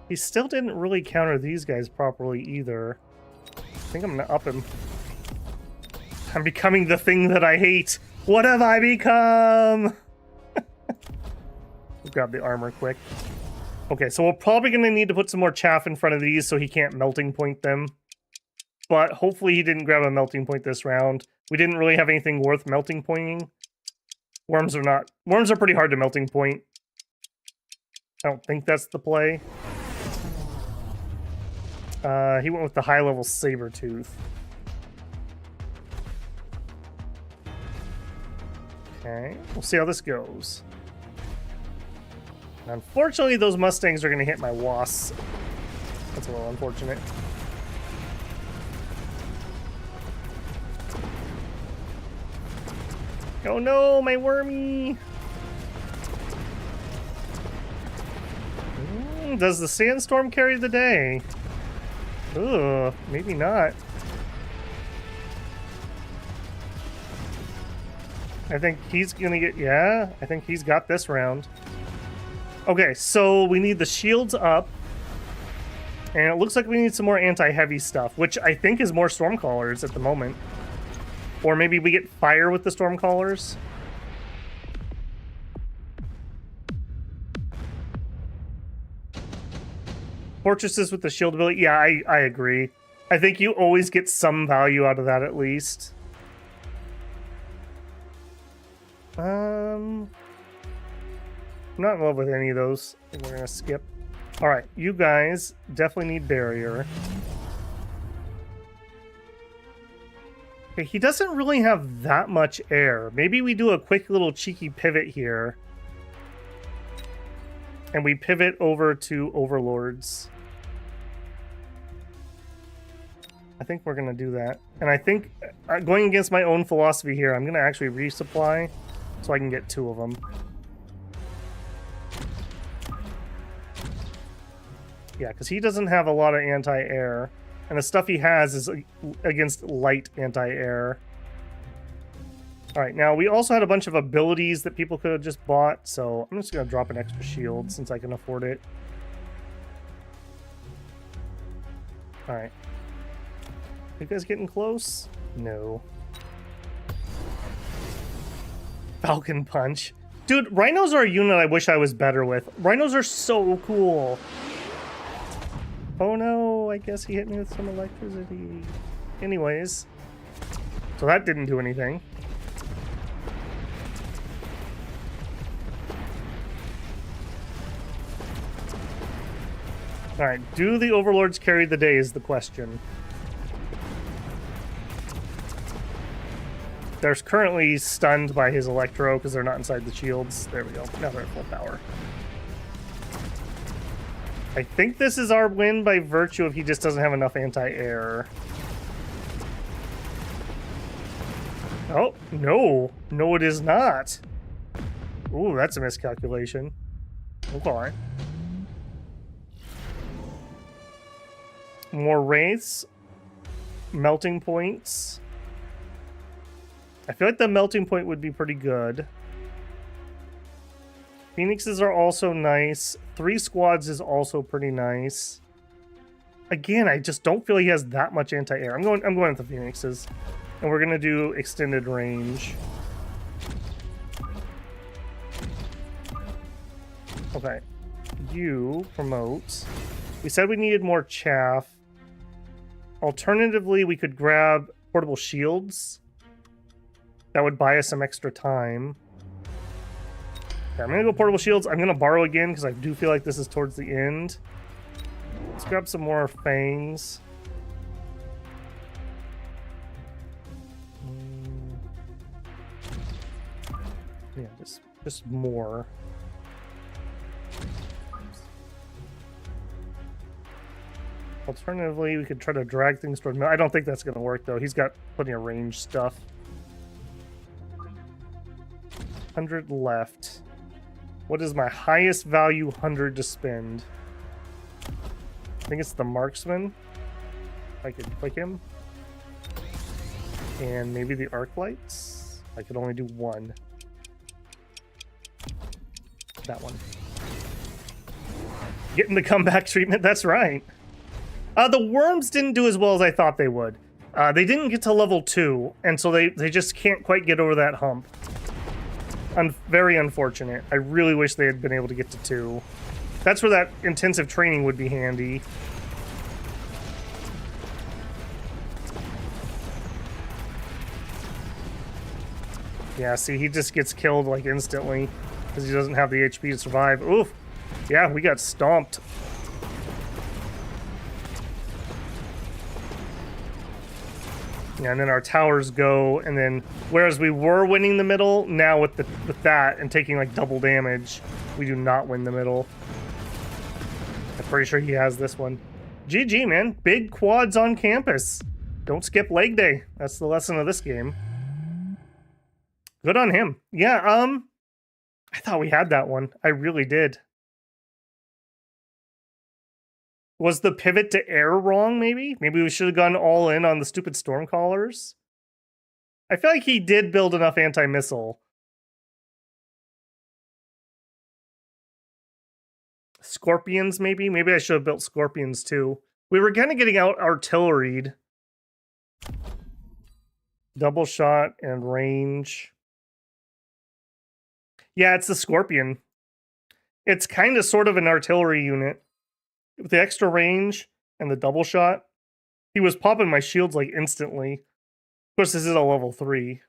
Speaker 1: He still didn't really counter these guys properly either. I think I'm gonna up him. I'm becoming the thing that I hate. What have I become? We'll grab the armor quick. Okay, so we're probably gonna need to put some more chaff in front of these so he can't melting point them. But hopefully he didn't grab a melting point this round. We didn't really have anything worth melting pointing. Worms are pretty hard to melting point. I don't think that's the play. He went with the high level Sabertooth. Okay, we'll see how this goes. Unfortunately, those Mustangs are going to hit my wasps. That's a little unfortunate. Oh no, my wormy! Does the sandstorm carry the day? Ugh, maybe not. I think he's gonna get, yeah, I think he's got this round. Okay, so we need the shields up. And it looks like we need some more anti-heavy stuff, which I think is more Stormcallers at the moment. Or maybe we get fire with the Stormcallers. Fortresses with the shield ability. Yeah, I agree. I think you always get some value out of that at least. I'm not in love with any of those. I think we're gonna skip. All right, you guys definitely need barrier. Okay, he doesn't really have that much air. Maybe we do a quick little cheeky pivot here. And we pivot over to Overlords. I think we're going to do that. And I think, going against my own philosophy here, I'm going to actually resupply so I can get 2 of them. Yeah, because he doesn't have a lot of anti-air. And the stuff he has is against light anti-air. Alright, now we also had a bunch of abilities that people could have just bought, so I'm just going to drop an extra shield since I can afford it. Alright. You guys getting close? No. Falcon Punch. Dude, rhinos are a unit I wish I was better with. Rhinos are so cool. Oh no, I guess he hit me with some electricity. Anyways. So that didn't do anything. Alright, do the Overlords carry the day is the question. They're currently stunned by his electro because they're not inside the shields. There we go. Now they're at full power. I think this is our win by virtue of he just doesn't have enough anti-air. Oh, no. No, it is not. Ooh, that's a miscalculation. Okay. More wraiths. Melting points. I feel like the melting point would be pretty good. Phoenixes are also nice. 3 squads is also pretty nice. Again, I just don't feel he has that much anti-air. I'm going with the Phoenixes. And we're gonna do extended range. Okay. You promote. We said we needed more chaff. Alternatively, we could grab portable shields. That would buy us some extra time. Okay, I'm gonna go portable shields. I'm gonna borrow again because I do feel like this is towards the end. Let's grab some more fangs. Yeah, just more. Alternatively, we could try to drag things toward me. I don't think that's going to work, though. He's got plenty of range stuff. 100 left. What is my highest value 100 to spend? I think it's the marksman. I could click him. And maybe the arc lights. I could only do one. That one. Getting the comeback treatment, that's right. The worms didn't do as well as I thought they would. They didn't get to level 2, and so they just can't quite get over that hump. Very unfortunate. I really wish they had been able to get to 2. That's where that intensive training would be handy. Yeah, see, he just gets killed like instantly because he doesn't have the HP to survive. Oof. Yeah, we got stomped. Yeah, and then our towers go, and then whereas we were winning the middle, now with that and taking like double damage, we do not win the middle. I'm pretty sure he has this one. GG, man. Big quads on campus. Don't skip leg day. That's the lesson of this game. Good on him. Yeah, I thought we had that one. I really did. Was the pivot to air wrong, maybe? Maybe we should have gone all in on the stupid Stormcallers? I feel like he did build enough anti-missile. Scorpions, maybe? Maybe I should have built Scorpions, too. We were kind of getting out artilleried. Double shot and range. Yeah, it's the Scorpion. It's kind of sort of an artillery unit. With the extra range and the double shot, he was popping my shields like instantly. Of course, this is a level 3.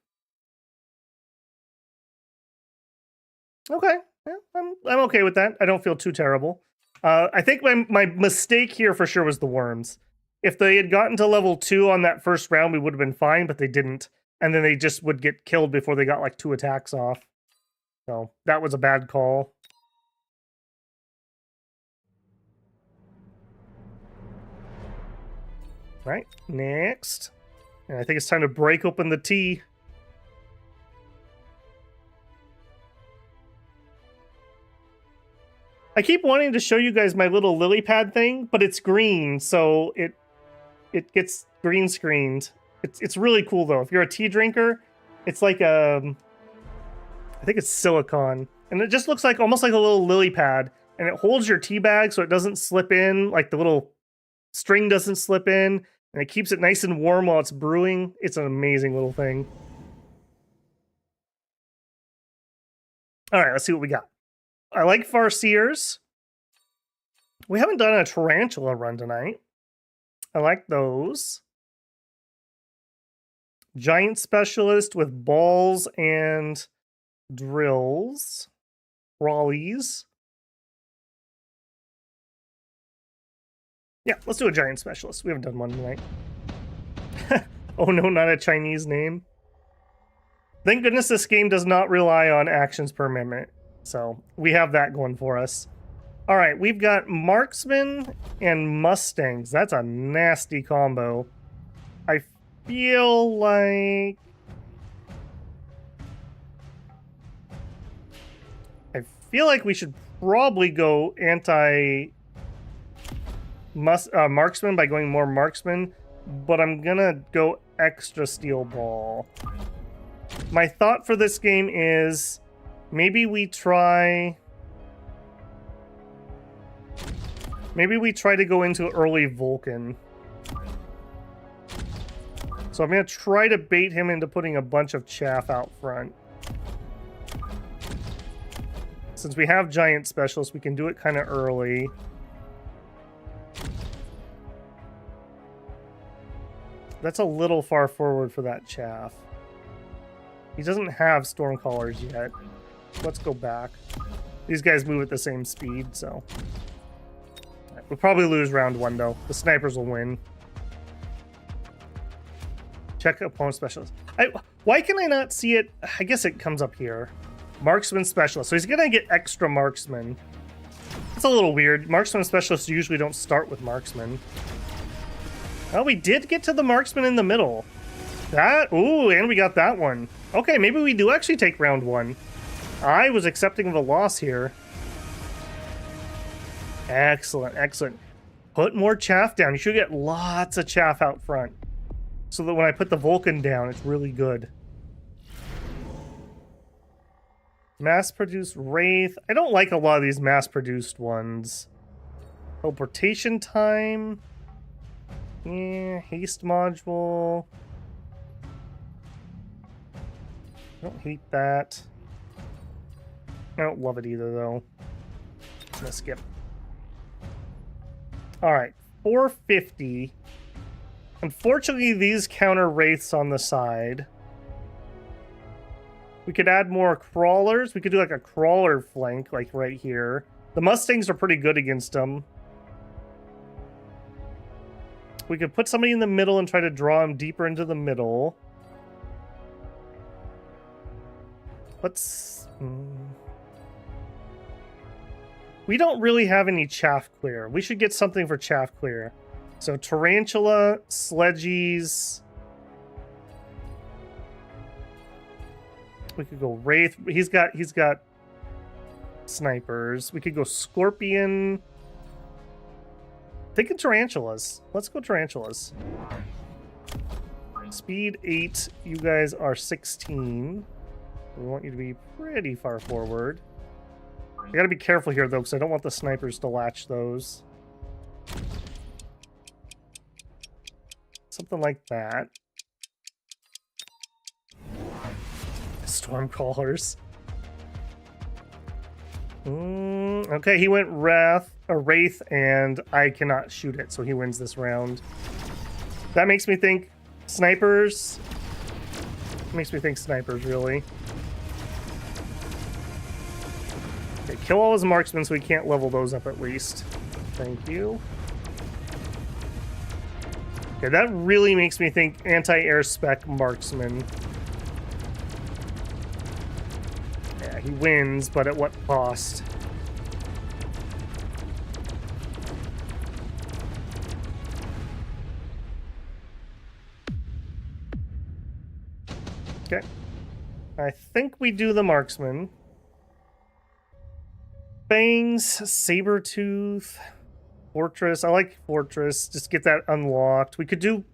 Speaker 1: Okay, yeah, I'm okay with that. I don't feel too terrible. I think my mistake here for sure was the worms. If they had gotten to level 2 on that first round, we would have been fine, but they didn't. And then they just would get killed before they got like 2 attacks off. So that was a bad call. Right, next. And I think it's time to break open the tea. I keep wanting to show you guys my little lily pad thing, but it's green, so it gets green screened. It's really cool though. If you're a tea drinker, it's like I think it's silicone, and it just looks like almost like a little lily pad, and it holds your tea bag so it doesn't slip in, like the little string doesn't slip in, and it keeps it nice and warm while it's brewing. It's an amazing little thing. All right, let's see what we got. I like Farseers. We haven't done a Tarantula run tonight. I like those. Giant Specialist with balls and drills. Raleighs. Yeah, let's do a Giant Specialist. We haven't done one tonight. Oh no, not a Chinese name. Thank goodness this game does not rely on actions per minute. So we have that going for us. All right, we've got marksmen and mustangs. That's a nasty combo. I feel like... we should probably go marksman by going more marksman, but I'm gonna go extra steel ball. My thought for this game is maybe we try to go into early Vulcan. So I'm gonna try to bait him into putting a bunch of chaff out front. Since we have giant specialists, we can do it kind of early. That's a little far forward for that chaff. He doesn't have Stormcallers yet. Let's go back. These guys move at the same speed, so... We'll probably lose round 1, though. The snipers will win. Check opponent specialist. Why can I not see it? I guess it comes up here. Marksman specialist. So he's gonna get extra marksman. It's a little weird. Marksman specialists usually don't start with marksman. Oh, we did get to the marksman in the middle. Ooh, and we got that one. Okay, maybe we do actually take round 1. I was accepting of a loss here. Excellent, excellent. Put more chaff down. You should get lots of chaff out front. So that when I put the Vulcan down, it's really good. Mass-produced Wraith. I don't like a lot of these mass-produced ones. Teleportation time. Yeah, haste module. I don't hate that. I don't love it either, though. I'm gonna skip. Alright, 450. Unfortunately, these counter Wraiths on the side. We could add more crawlers. We could do like a crawler flank, like right here. The Mustangs are pretty good against them. We could put somebody in the middle and try to draw him deeper into the middle. Let's... We don't really have any chaff clear. We should get something for chaff clear. So Tarantula, Sledgies. We could go Wraith. He's got snipers. We could go Scorpion. Thinking Tarantulas. Let's go Tarantulas. Speed 8. You guys are 16. We want you to be pretty far forward. I gotta be careful here, though, because I don't want the snipers to latch those. Something like that. Stormcallers. Okay, he went Wraith, and I cannot shoot it, so he wins this round. That makes me think snipers. Makes me think snipers, really. Okay, kill all his marksmen so we can't level those up at least. Thank you. Okay, that really makes me think anti-air spec marksman. Yeah, he wins, but at what cost? Okay. I think we do the marksman. Fangs, Sabertooth, Fortress. I like Fortress. Just get that unlocked. We could do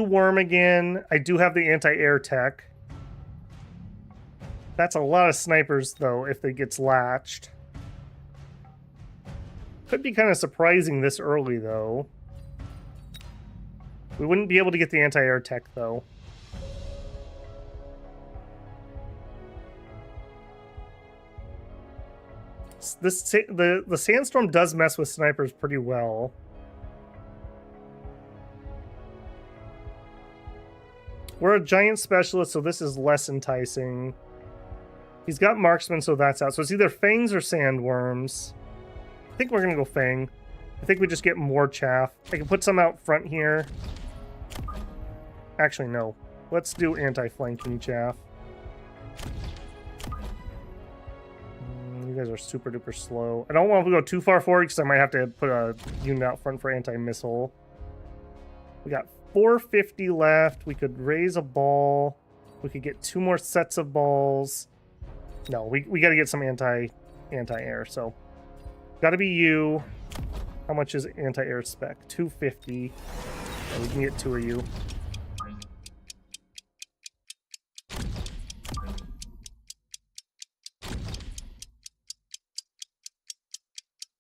Speaker 1: Worm again. I do have the anti-air tech. That's a lot of snipers, though, if it gets latched. Could be kind of surprising this early, though. We wouldn't be able to get the anti-air tech, though. The Sandstorm does mess with snipers pretty well. We're a giant specialist, so this is less enticing. He's got marksman, so that's out. So it's either fangs or sandworms. I think we're gonna go fang. I think we just get more chaff. I can put some out front here. Actually, no. Let's do anti-flanking chaff. guys are super duper slow. I don't want to go too far forward because I might have to put a unit out front for anti-missile. We got 450 left. We could raise a ball. We could get 2 more sets of balls. No, we got to get some anti-air. So, got to be you. How much is anti-air spec? 250. And we can get 2 of you.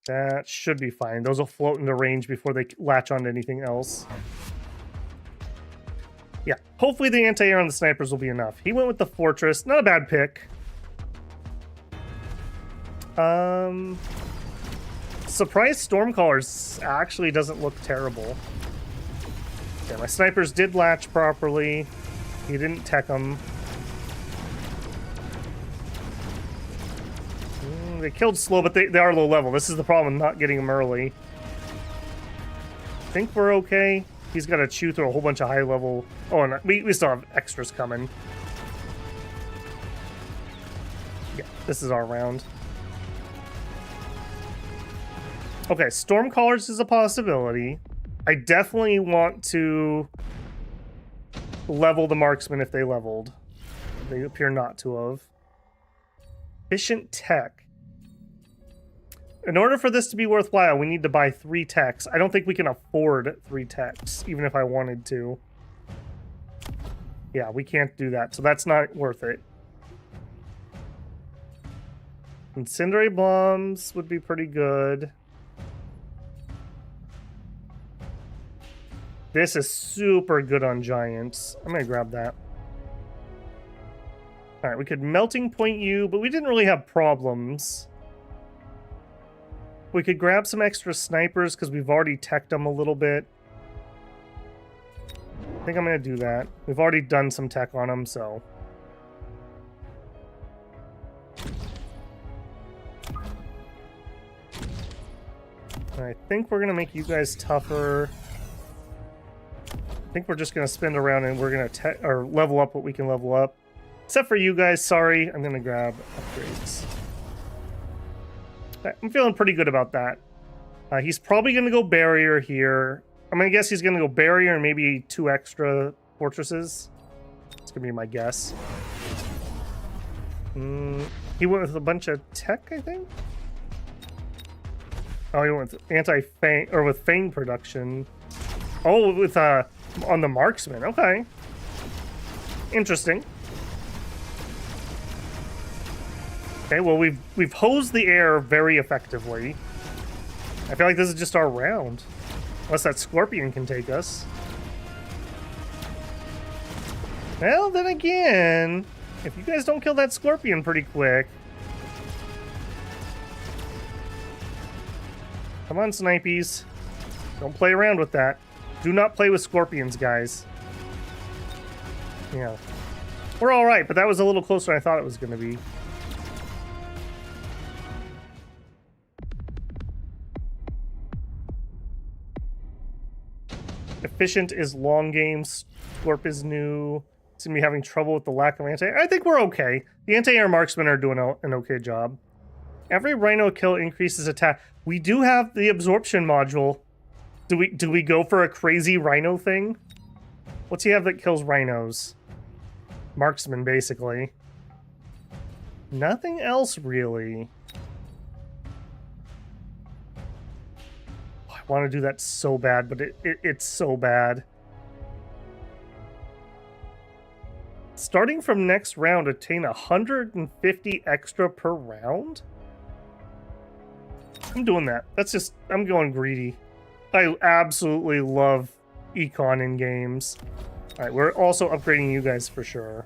Speaker 1: That should be fine. Those will float into range before they latch onto anything else. Yeah, hopefully the anti-air on the snipers will be enough. He went with the fortress. Not a bad pick. Surprise Stormcallers actually doesn't look terrible. Yeah, my snipers did latch properly. He didn't tech them. They killed slow, but they are low level. This is the problem, not getting them early. I think we're okay. He's got to chew through a whole bunch of high level... Oh, and we still have extras coming. Yeah, this is our round. Okay, Stormcallers is a possibility. I definitely want to level the marksmen if they leveled. They appear not to have. Efficient tech. In order for this to be worthwhile, we need to buy 3 techs. I don't think we can afford 3 techs, even if I wanted to. Yeah, we can't do that, so that's not worth it. Incendiary bombs would be pretty good. This is super good on giants. I'm gonna grab that. All right, we could melting point you, but we didn't really have problems. We could grab some extra snipers because we've already teched them a little bit. I think I'm going to do that. We've already done some tech on them, so... I think we're going to make you guys tougher. I think we're just going to spin around and we're going to level up what we can level up. Except for you guys, sorry. I'm going to grab upgrades. I'm feeling pretty good about that. He's probably going to go barrier here. I'm going to guess he's going to go barrier and maybe 2 extra fortresses. It's going to be my guess. He went with a bunch of tech, I think? Oh, he went with anti-feint, or with feint production. Oh, with, on the marksman. Okay. Interesting. Okay, well, we've hosed the air very effectively. I feel like this is just our round. Unless that scorpion can take us. Well, then again, if you guys don't kill that scorpion pretty quick... Come on, snipies. Don't play around with that. Do not play with scorpions, guys. Yeah. We're alright, but that was a little closer than I thought it was going to be. Efficient is long game. Scorp is new. Seem to be having trouble with the lack of anti-air. I think we're okay. The anti-air marksmen are doing an okay job. Every rhino kill increases attack. We do have the absorption module. Do we go for a crazy rhino thing? What's he have that kills rhinos? Marksman, basically. Nothing else, really. I want to do that so bad, but it's so bad. Starting from next round, attain 150 extra per round? I'm doing that. That's just... I'm going greedy. I absolutely love econ in games. Alright, we're also upgrading you guys for sure.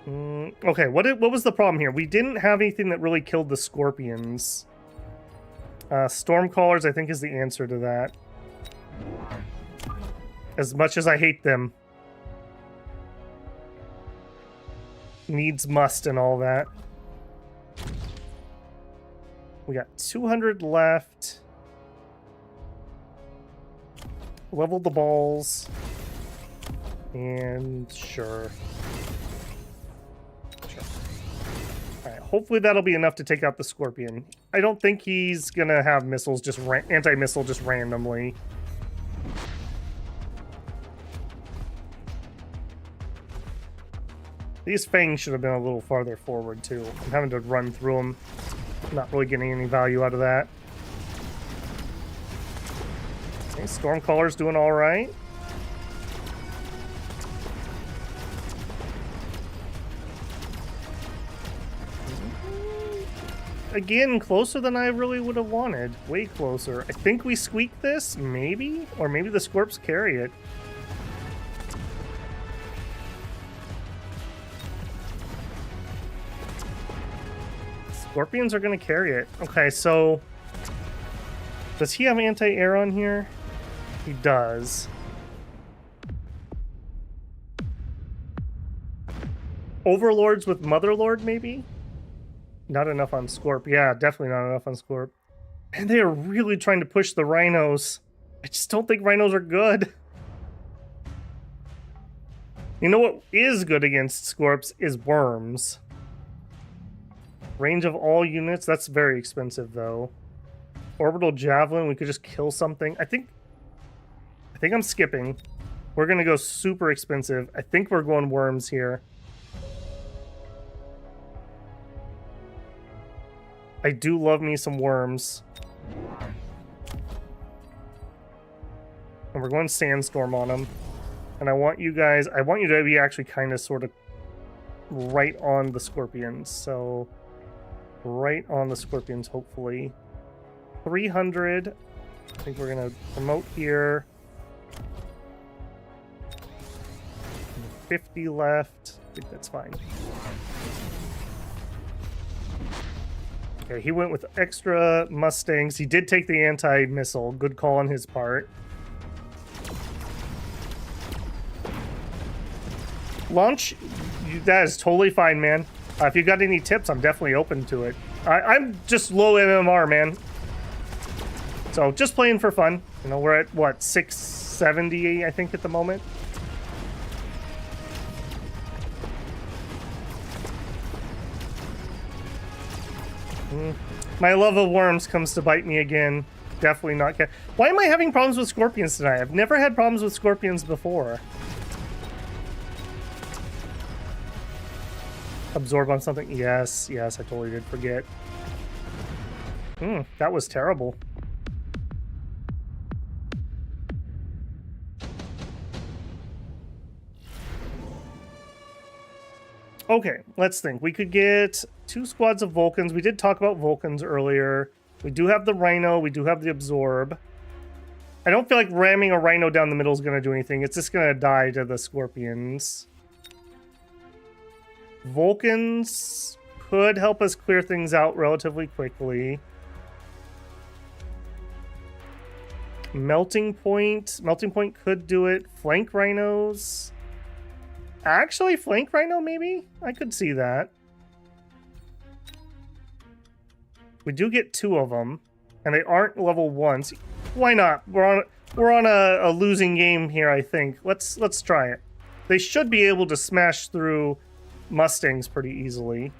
Speaker 1: Okay, what was the problem here? We didn't have anything that really killed the scorpions. Stormcallers, I think, is the answer to that. As much as I hate them. Needs must and all that. We got 200 left. Leveled the balls. And sure. Hopefully that'll be enough to take out the Scorpion. I don't think he's gonna have missiles, just anti-missile just randomly. These fangs should have been a little farther forward too. I'm having to run through them. Not really getting any value out of that. Okay, Stormcaller's doing all right. Again, closer than I really would have wanted. Way closer. I think we squeak this, maybe? Or maybe the Scorps carry it. Scorpions are going to carry it. Okay, so... does he have anti-air on here? He does. Overlords with Motherlord, maybe? Not enough on Scorp. Yeah, definitely not enough on Scorp. And they are really trying to push the Rhinos. I just don't think Rhinos are good. You know what is good against Scorps is Worms. Range of all units. That's very expensive, though. Orbital Javelin. We could just kill something. I think I'm skipping. We're going to go super expensive. I think we're going Worms here. I do love me some Worms. And we're going Sandstorm on them. And I want you to be actually kind of sort of right on the Scorpions. So, right on the Scorpions, hopefully. 300. I think we're going to promote here. 50 left. I think that's fine. Okay, he went with extra Mustangs. He did take the anti-missile. Good call on his part. Launch, that is totally fine, man. If you got any tips, I'm definitely open to it. I'm just low MMR, man. So just playing for fun. You know, we're at, what, 670, I think, at the moment. My love of Worms comes to bite me again. Definitely not. Why am I having problems with Scorpions tonight? I've never had problems with Scorpions before. Absorb on something? Yes, I totally did forget. That was terrible. Okay, let's think. We could get 2 squads of Vulcans. We did talk about Vulcans earlier. We do have the Rhino. We do have the Absorb. I don't feel like ramming a Rhino down the middle is going to do anything. It's just going to die to the Scorpions. Vulcans could help us clear things out relatively quickly. Melting Point. Melting Point could do it. Flank Rhinos. Actually, Flank Rhino, maybe? I could see that. We do get 2 of them, and they aren't level 1s. Why not? We're on a losing game here, I think. Let's try it. They should be able to smash through Mustangs pretty easily.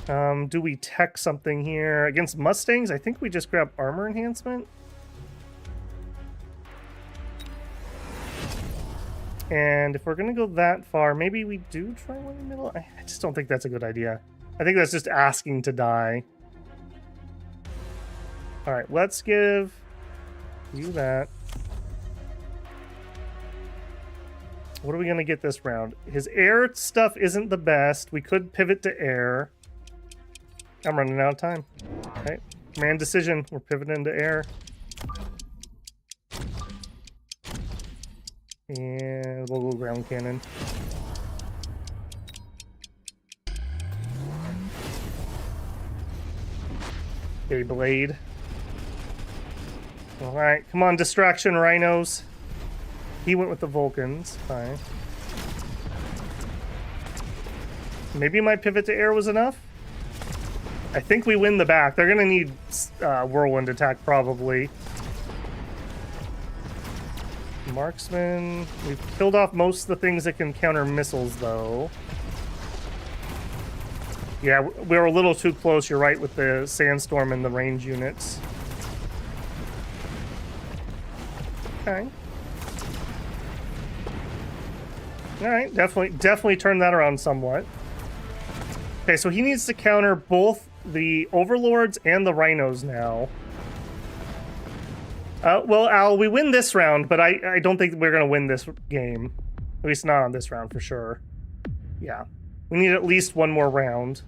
Speaker 1: Do we tech something here? Against Mustangs, I think we just grab armor enhancement. And if we're going to go that far, maybe we do try one in the middle? I just don't think that's a good idea. I think that's just asking to die. Alright, let's give you that. What are we going to get this round? His air stuff isn't the best. We could pivot to air. I'm running out of time. Okay, command decision. We're pivoting to air. And we'll go ground cannon. Blade. Alright, come on, distraction Rhinos. He went with the Vulcans. Fine. Maybe my pivot to air was enough? I think we win the back. They're gonna need whirlwind attack, probably. Marksman. We've killed off most of the things that can counter missiles, though. Yeah, we're a little too close, you're right, with the sandstorm and the range units. Okay. Alright, definitely turn that around somewhat. Okay, so he needs to counter both the overlords and the rhinos now. Well, Al, we win this round, but I don't think we're going to win this game. At least not on this round, for sure. Yeah. We need at least one more round.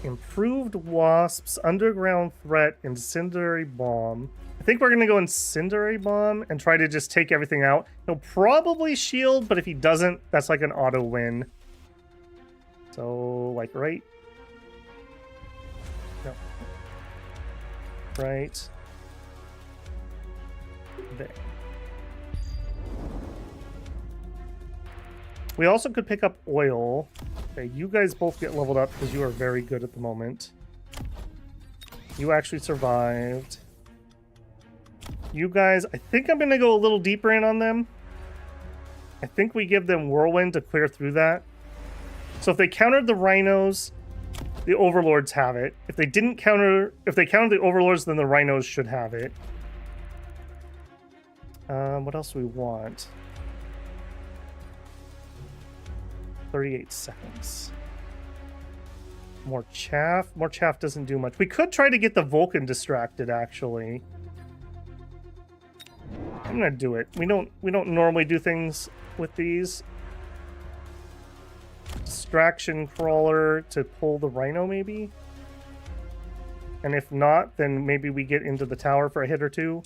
Speaker 1: Improved wasps, underground threat, incendiary bomb. I think we're going to go incendiary bomb and try to just take everything out. He'll probably shield, but if he doesn't, that's like an auto win. So, like, right... No. Right there. We also could pick up oil. Okay, you guys both get leveled up because you are very good at the moment. You actually survived. You guys, I think I'm going to go a little deeper in on them. I think we give them Whirlwind to clear through that. So if they countered the rhinos, the overlords have it. If they countered the overlords, then the rhinos should have it. What else do we want? 38 seconds. More chaff. More chaff doesn't do much. We could try to get the Vulcan distracted, actually. I'm gonna do it. We don't normally do things with these. Distraction crawler to pull the rhino, maybe? And if not, then maybe we get into the tower for a hit or two.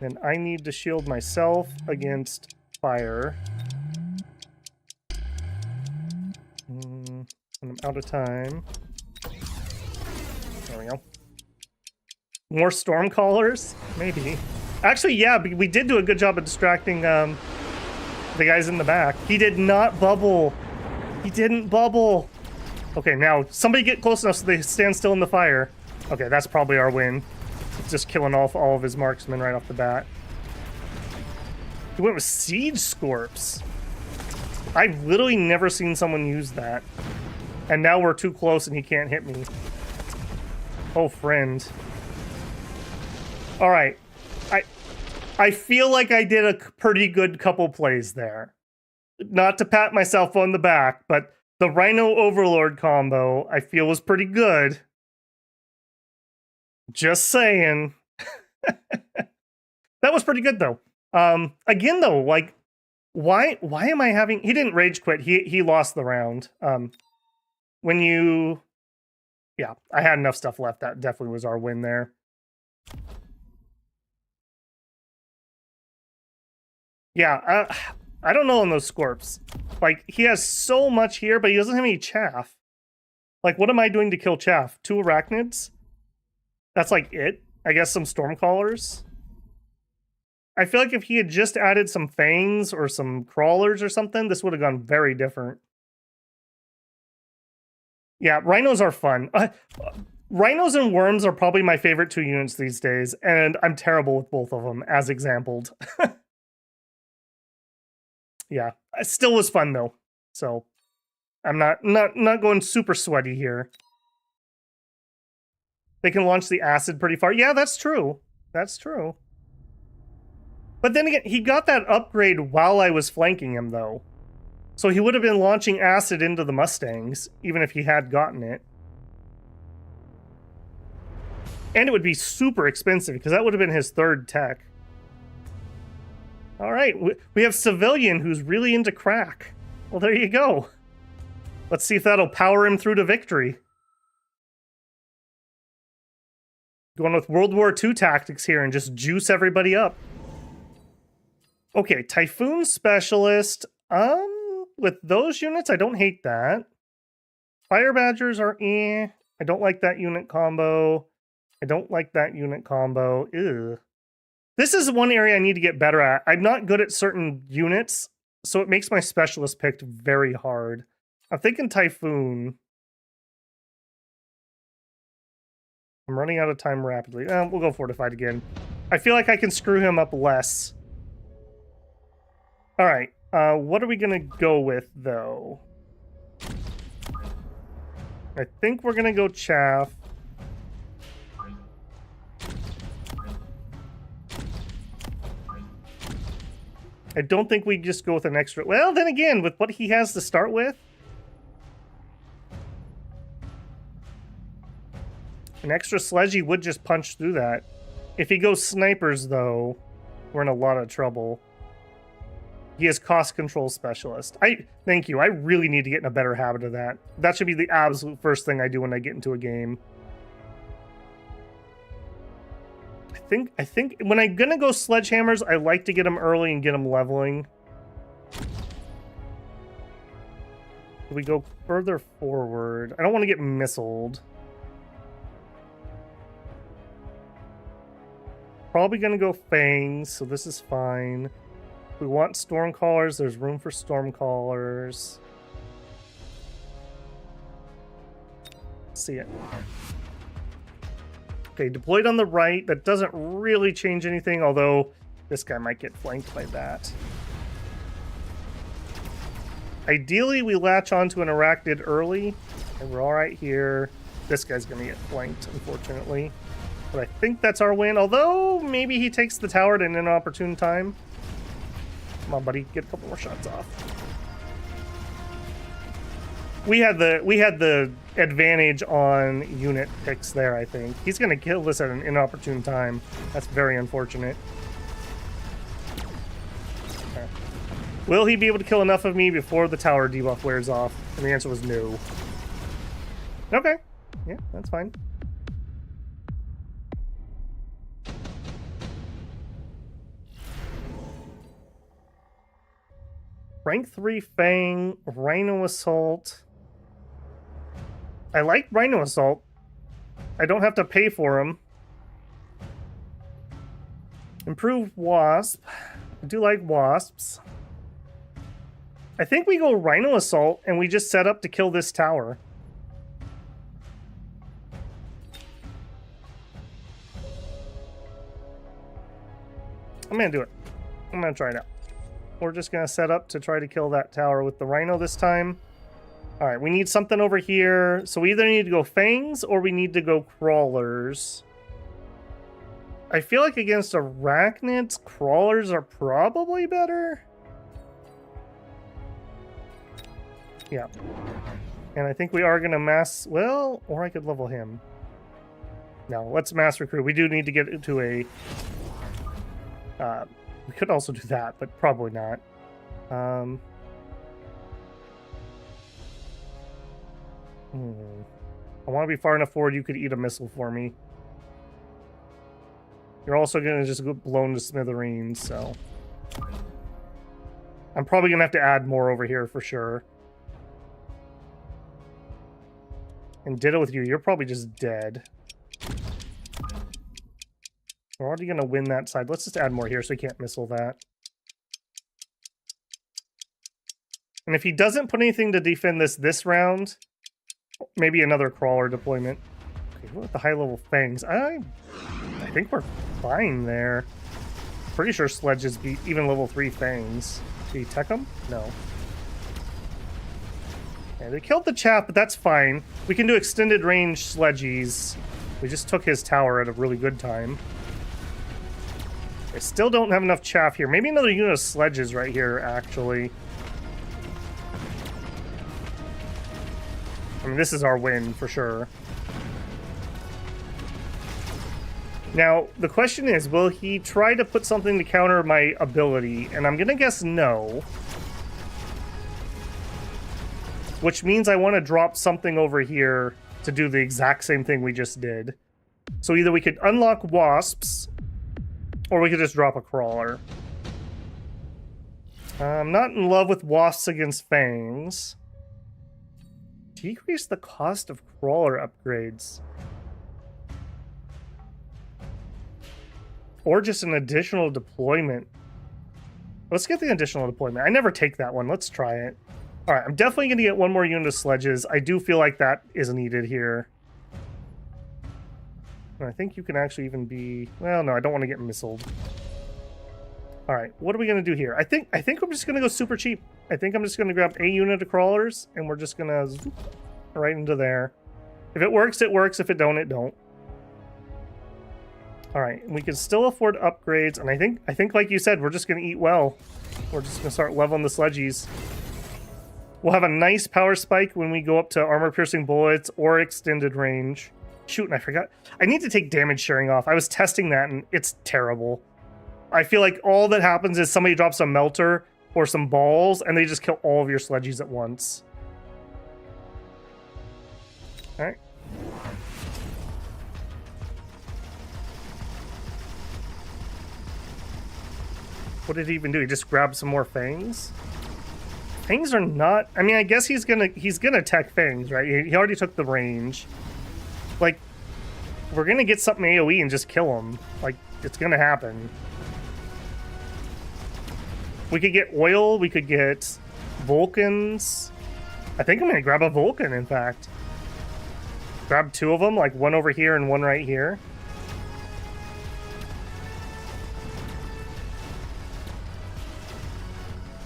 Speaker 1: Then I need to shield myself against fire. And I'm out of time. There we go. More storm callers? Maybe. Actually, yeah, we did do a good job of distracting the guys in the back. He did not bubble. He didn't bubble. Okay, now somebody get close enough so they stand still in the fire. Okay, that's probably our win. Just killing off all of his marksmen right off the bat. He went with Siege Scorps. I've literally never seen someone use that. And now we're too close and he can't hit me. Oh, friend. Alright. I feel like I did a pretty good couple plays there. Not to pat myself on the back, but the Rhino Overlord combo I feel was pretty good. Just saying. That was pretty good though. Again though, like, why am I having... He didn't rage quit. He lost the round. When you... Yeah, I had enough stuff left. That definitely was our win there. Yeah, I don't know on those Scorps. Like, he has so much here, but he doesn't have any chaff. Like, what am I doing to kill chaff? 2 arachnids? That's like it? I guess some stormcallers? I feel like if he had just added some fangs or some crawlers or something, this would have gone very different. Yeah, rhinos are fun. Rhinos and worms are probably my favorite 2 units these days, and I'm terrible with both of them, as exampled. Yeah, it still was fun though. So I'm not going super sweaty here. They can launch the acid pretty far. Yeah, that's true. That's true. But then again, he got that upgrade while I was flanking him though. So he would have been launching acid into the Mustangs, even if he had gotten it. And it would be super expensive, because that would have been his 3rd tech. Alright, we have Civilian who's really into crack. Well, there you go. Let's see if that'll power him through to victory. Going with World War II tactics here and just juice everybody up. Okay, Typhoon Specialist. With those units, I don't hate that. Fire Badgers are eh. I don't like that unit combo. I don't like that unit combo. Ew. This is one area I need to get better at. I'm not good at certain units, so it makes my specialist pick very hard. I'm thinking Typhoon. I'm running out of time rapidly. We'll go fortified again. I feel like I can screw him up less. All right. What are we going to go with, though? I think we're going to go chaff. I don't think we just go with an extra... Well, then again, with what he has to start with... An extra sledge, he would just punch through that. If he goes snipers, though, we're in a lot of trouble. He is cost control specialist. Thank you. I really need to get in a better habit of that. That should be the absolute first thing I do when I get into a game. I think when I'm gonna go sledgehammers, I like to get them early and get them leveling. We go further forward. I don't want to get missiled. Probably gonna go fangs, so this is fine. We want stormcallers. There's room for stormcallers. See it. Okay, deployed on the right. That doesn't really change anything, although this guy might get flanked by that. Ideally, we latch onto an arachnid early, and we're all right here. This guy's going to get flanked, unfortunately. But I think that's our win, although maybe he takes the tower at an inopportune time. Come on, buddy. Get a couple more shots off. We had the advantage on unit picks there, I think. He's going to kill this at an inopportune time. That's very unfortunate. Okay. Will he be able to kill enough of me before the tower debuff wears off? And the answer was no. Okay. Yeah, that's fine. Rank 3 Fang, Rhino Assault. I like Rhino Assault. I don't have to pay for him. Improved Wasp. I do like Wasps. I think we go Rhino Assault and we just set up to kill this tower. I'm gonna do it. I'm gonna try it out. We're just gonna set up to try to kill that tower with the Rhino this time. All right, we need something over here. So we either need to go fangs or we need to go crawlers. I feel like against arachnids, crawlers are probably better. Yeah. And I think we are going to mass... Well, or I could level him. No, let's mass recruit. We do need to get into a... we could also do that, but probably not. I want to be far enough forward you could eat a missile for me. You're also going to just get blown to smithereens, so... I'm probably going to have to add more over here for sure. And ditto with you. You're probably just dead. We're already going to win that side. Let's just add more here so he can't missile that. And if he doesn't put anything to defend this round, maybe another crawler deployment. Okay, what with the high-level fangs? I think we're fine there. Pretty sure sledges beat even level 3 fangs. Did he tech them? No. Okay, they killed the chap, but that's fine. We can do extended range sledgies. We just took his tower at a really good time. I still don't have enough chaff here. Maybe another unit of sledges right here, actually. I mean, this is our win for sure. Now, the question is, will he try to put something to counter my ability? And I'm gonna guess no. Which means I want to drop something over here to do the exact same thing we just did. So either we could unlock wasps, or we could just drop a crawler. I'm not in love with wasps against fangs. Decrease the cost of crawler upgrades. Or just an additional deployment. Let's get the additional deployment. I never take that one. Let's try it. All right, I'm definitely going to get one more unit of sledges. I do feel like that is needed here. And I think you can actually even be... Well, no, I don't want to get missiled. Alright, what are we going to do here? I think I'm just going to go super cheap. I think I'm just going to grab a unit of crawlers, and we're just going to zoop right into there. If it works, it works. If it don't, it don't. Alright, we can still afford upgrades, and I think like you said, we're just going to eat well. We're just going to start leveling the sledgies. We'll have a nice power spike when we go up to armor-piercing bullets or extended range. Shoot, and I forgot. I need to take damage sharing off. I was testing that, and it's terrible. I feel like all that happens is somebody drops a melter or some balls, and they just kill all of your sledgies at once. Alright. What did he even do? He just grabbed some more fangs? Fangs are not... I mean, I guess he's gonna tech fangs, right? He already took the range. Like, we're gonna get something AoE and just kill him. Like, it's gonna happen. We could get oil, we could get Vulcans. I think I'm gonna grab a Vulcan, in fact. Grab two of them, like one over here and one right here.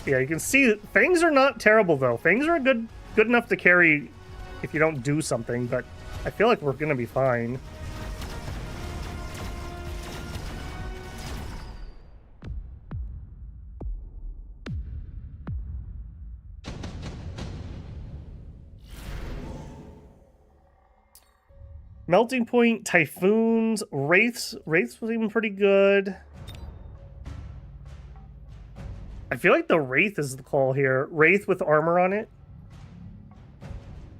Speaker 1: Yeah, you can see fangs are not terrible though. Fangs are good enough to carry if you don't do something, but I feel like we're gonna be fine. Melting Point, Typhoons, Wraiths. Wraiths was even pretty good. I feel like the Wraith is the call here. Wraith with armor on it.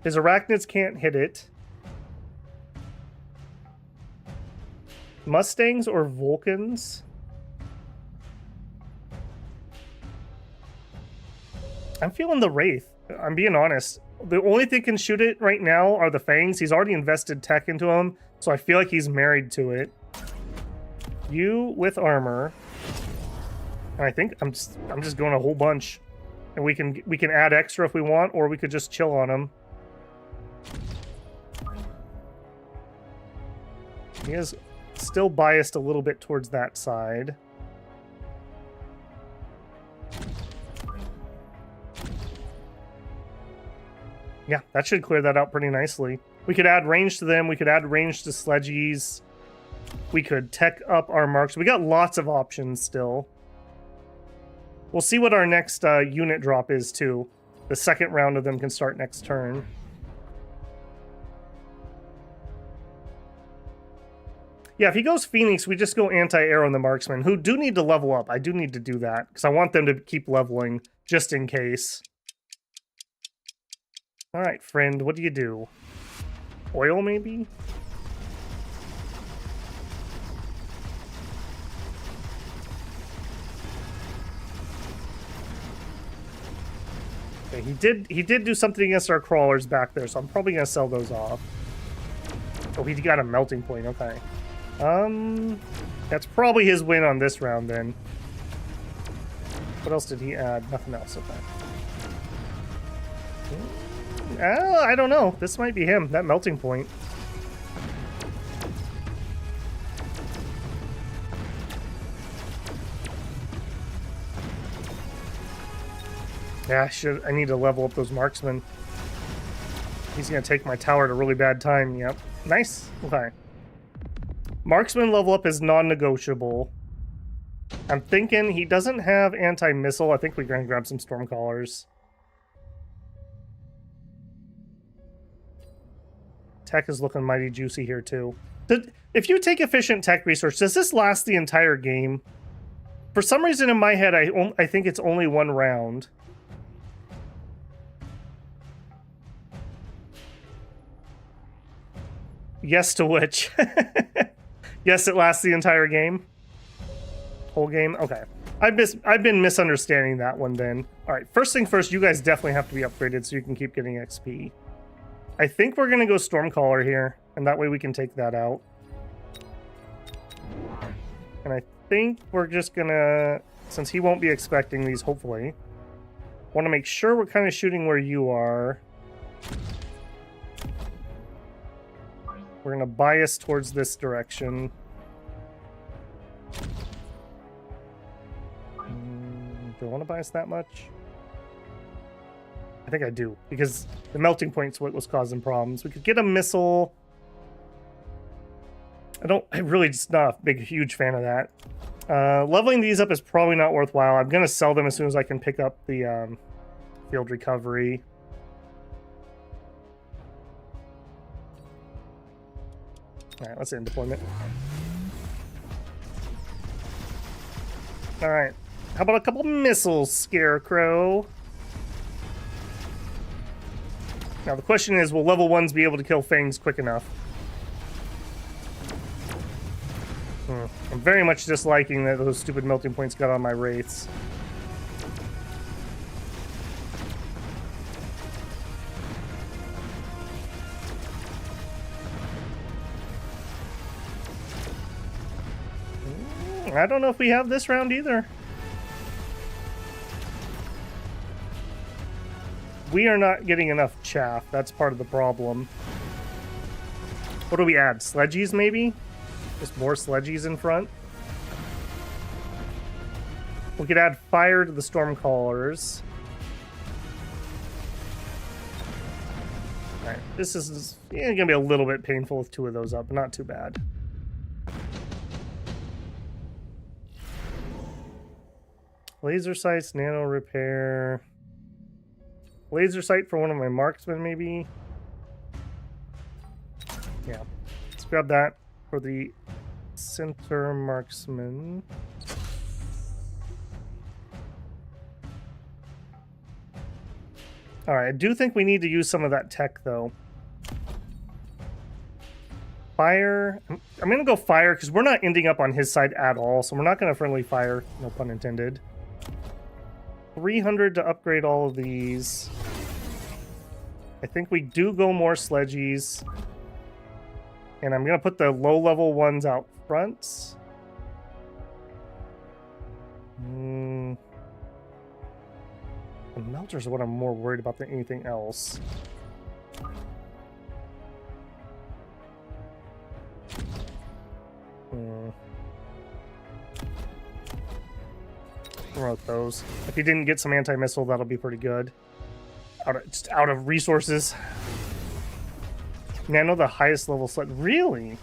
Speaker 1: His arachnids can't hit it. Mustangs or Vulcans? I'm feeling the Wraith. I'm being honest. The only thing can shoot it right now are the fangs. He's already invested tech into them, so I feel like he's married to it. You with armor. And I think I'm just going a whole bunch. And we can add extra if we want, or we could just chill on him. He is still biased a little bit towards that side. Yeah, that should clear that out pretty nicely. We could add range to them. We could add range to sledgies. We could tech up our marks. We got lots of options still. We'll see what our next unit drop is, too. The second round of them can start next turn. Yeah, if he goes Phoenix, we just go anti-air on the marksman, who do need to level up. I do need to do that, because I want them to keep leveling, just in case. Alright, friend, what do you do? Oil, maybe? Okay, he did do something against our crawlers back there, so I'm probably gonna sell those off. Oh, he got a melting point, okay. That's probably his win on this round, then. What else did he add? Nothing else, okay. I don't know. This might be him, that melting point. Yeah, I need to level up those marksmen. He's gonna take my tower at a really bad time. Yep. Nice. Okay. Marksman level up is non-negotiable. I'm thinking he doesn't have anti-missile. I think we're gonna grab some Stormcallers. Tech is looking mighty juicy here, too. If you take efficient tech research, does this last the entire game? For some reason in my head, I think it's only one round. Yes to which? Yes, it lasts the entire game? Whole game? Okay. I've been misunderstanding that one then. Alright, first thing first, you guys definitely have to be upgraded so you can keep getting XP. I think we're gonna go Stormcaller here, and that way we can take that out. And I think we're just gonna, since he won't be expecting these, hopefully, want to make sure we're kind of shooting where you are. We're going to bias towards this direction. Do I want to bias that much? I think I do, because the melting point's what was causing problems. We could get a missile. I'm really just not a big, huge fan of that. Leveling these up is probably not worthwhile. I'm going to sell them as soon as I can pick up the field recovery. All right, let's end deployment. All right, how about a couple missiles, Scarecrow? Now the question is, will level 1s be able to kill Fangs quick enough? I'm very much disliking that those stupid melting points got on my wraiths. I don't know if we have this round either. We are not getting enough chaff. That's part of the problem. What do we add? Sledgies, maybe? Just more sledgies in front? We could add fire to the Stormcallers. Alright, this is going to be a little bit painful with 2 of those up, but not too bad. Laser sights, nano repair. Laser sight for one of my marksmen, maybe? Yeah. Let's grab that for the center marksman. Alright, I do think we need to use some of that tech, though. Fire. I'm going to go fire, because we're not ending up on his side at all, so we're not going to friendly fire. No pun intended. 300 to upgrade all of these. I think we do go more sledgies. And I'm going to put the low-level ones out front. The melters are what I'm more worried about than anything else. Promote those. If he didn't get some anti-missile, that'll be pretty good. Just out of resources. Nano, the highest level sled. Really?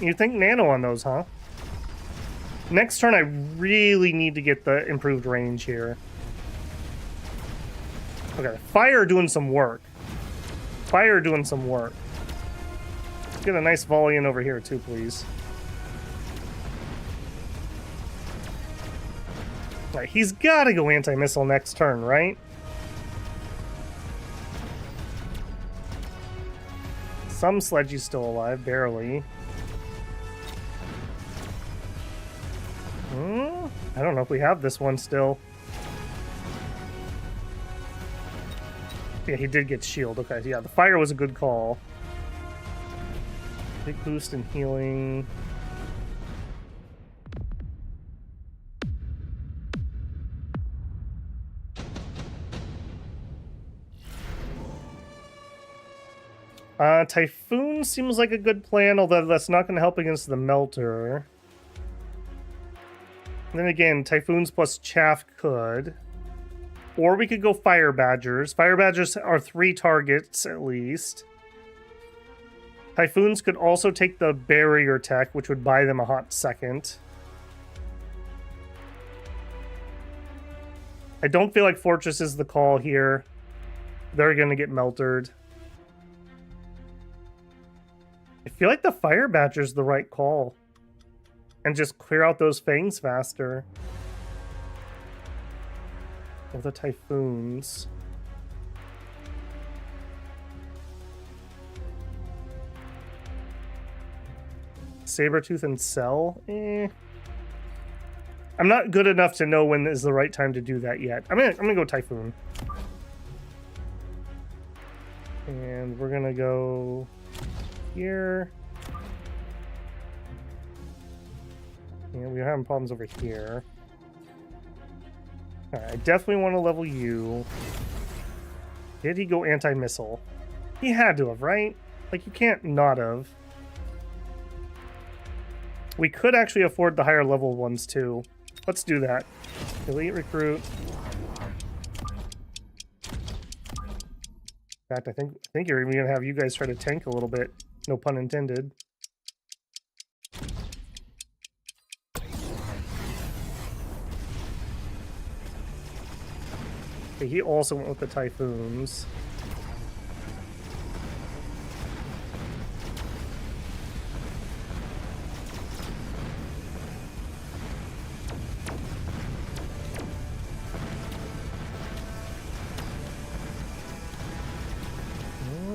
Speaker 1: You think nano on those, huh? Next turn, I really need to get the improved range here. Okay, fire doing some work. Fire doing some work. Let's get a nice volley in over here, too, please. Right, he's got to go anti-missile next turn, right? Some sledgy's still alive, barely. I don't know if we have this one still. Yeah, he did get shield. Okay, yeah, the fire was a good call. Big boost in healing. Typhoon seems like a good plan, although that's not going to help against the melter. And then again, Typhoons plus Chaff could. Or we could go Fire Badgers. Fire Badgers are 3 targets, at least. Typhoons could also take the barrier tech, which would buy them a hot second. I don't feel like Fortress is the call here. They're going to get meltered. I feel like the Fire Badger's the right call. And just clear out those Fangs faster. Or the Typhoons. Sabretooth and Cell? I'm not good enough to know when is the right time to do that yet. I'm gonna go Typhoon. And we're gonna go here. Yeah, we're having problems over here. Alright, I definitely want to level you. Did he go anti-missile? He had to have, right? Like, you can't not have. We could actually afford the higher level ones, too. Let's do that. Elite recruit. In fact, I think you're even going to have you guys try to tank a little bit. No pun intended. Okay, he also went with the Typhoons.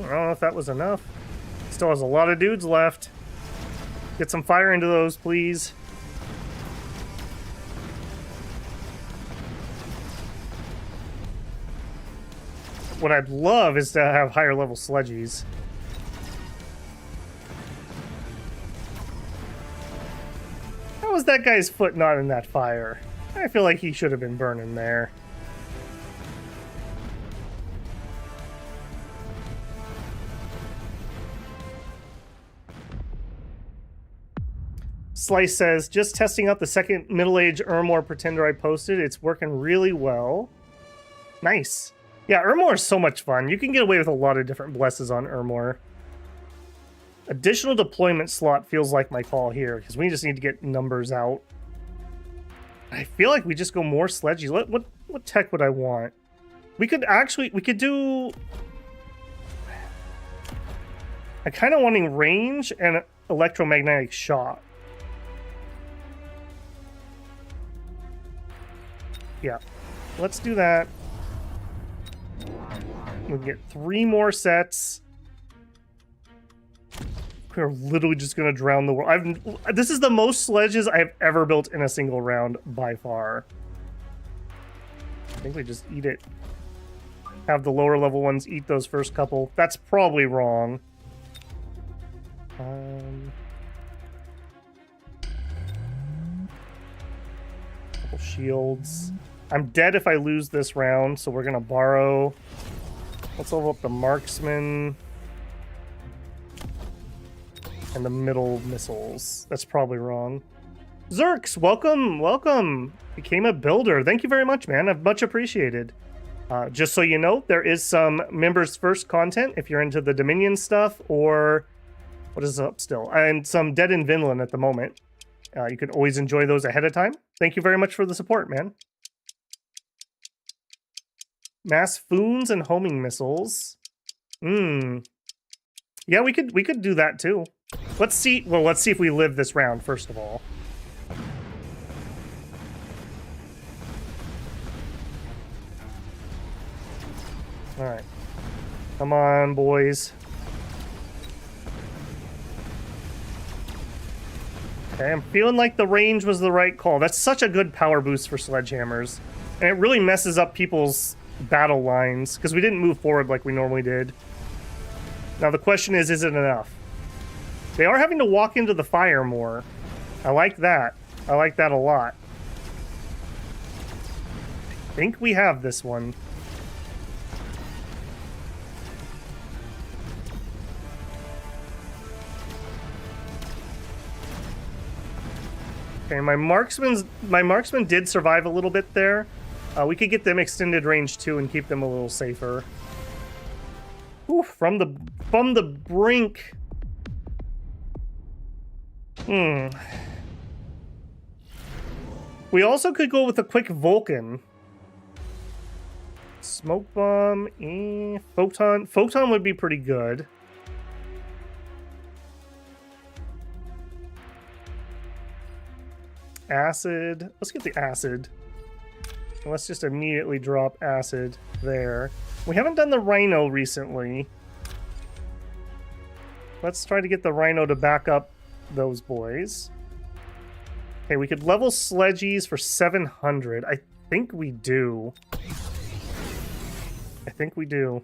Speaker 1: I don't know if that was enough. Still has a lot of dudes left. Get some fire into those, please. What I'd love is to have higher level sledgies. How was that guy's foot not in that fire? I feel like he should have been burning there. Slice says, just testing out the second middle-aged Ermor Pretender I posted. It's working really well. Nice. Yeah, Ermor is so much fun. You can get away with a lot of different blesses on Ermor. Additional deployment slot feels like my call here, because we just need to get numbers out. I feel like we just go more sledgy. What tech would I want? We could do... I'm kind of wanting range and electromagnetic shock. Yeah, let's do that. We'll get 3 more sets. We're literally just going to drown the world. This is the most sledges I've ever built in a single round, by far. I think we just eat it. Have the lower level ones eat those first couple. That's probably wrong. Couple shields. I'm dead if I lose this round, so we're going to borrow. Let's level up the marksman. And the middle missiles. That's probably wrong. Zerks, welcome, welcome. Became a builder. Thank you very much, man. I've much appreciated. Just so you know, there is some members first content if you're into the Dominion stuff, or what is up still? And some Dead in Vinland at the moment. You can always enjoy those ahead of time. Thank you very much for the support, man. Mass Foons and homing missiles. Yeah, we could do that too. Let's see. Well, let's see if we live this round first of all. All right, come on, boys. Okay, I'm feeling like the range was the right call. That's such a good power boost for sledgehammers, and it really messes up people's battle lines because we didn't move forward like we normally did. Now the question is it enough? They are having to walk into the fire more. I like that. I like that a lot. I think we have this one. Okay, my marksman did survive a little bit there. We could get them extended range too and keep them a little safer. Ooh, from the brink. We also could go with a quick Vulcan. Smoke bomb, photon. Photon would be pretty good. Acid. Let's get the acid. Let's just immediately drop acid there. We haven't done the Rhino recently. Let's try to get the Rhino to back up those boys. Okay, we could level sledgies for 700. I think we do. I think we do.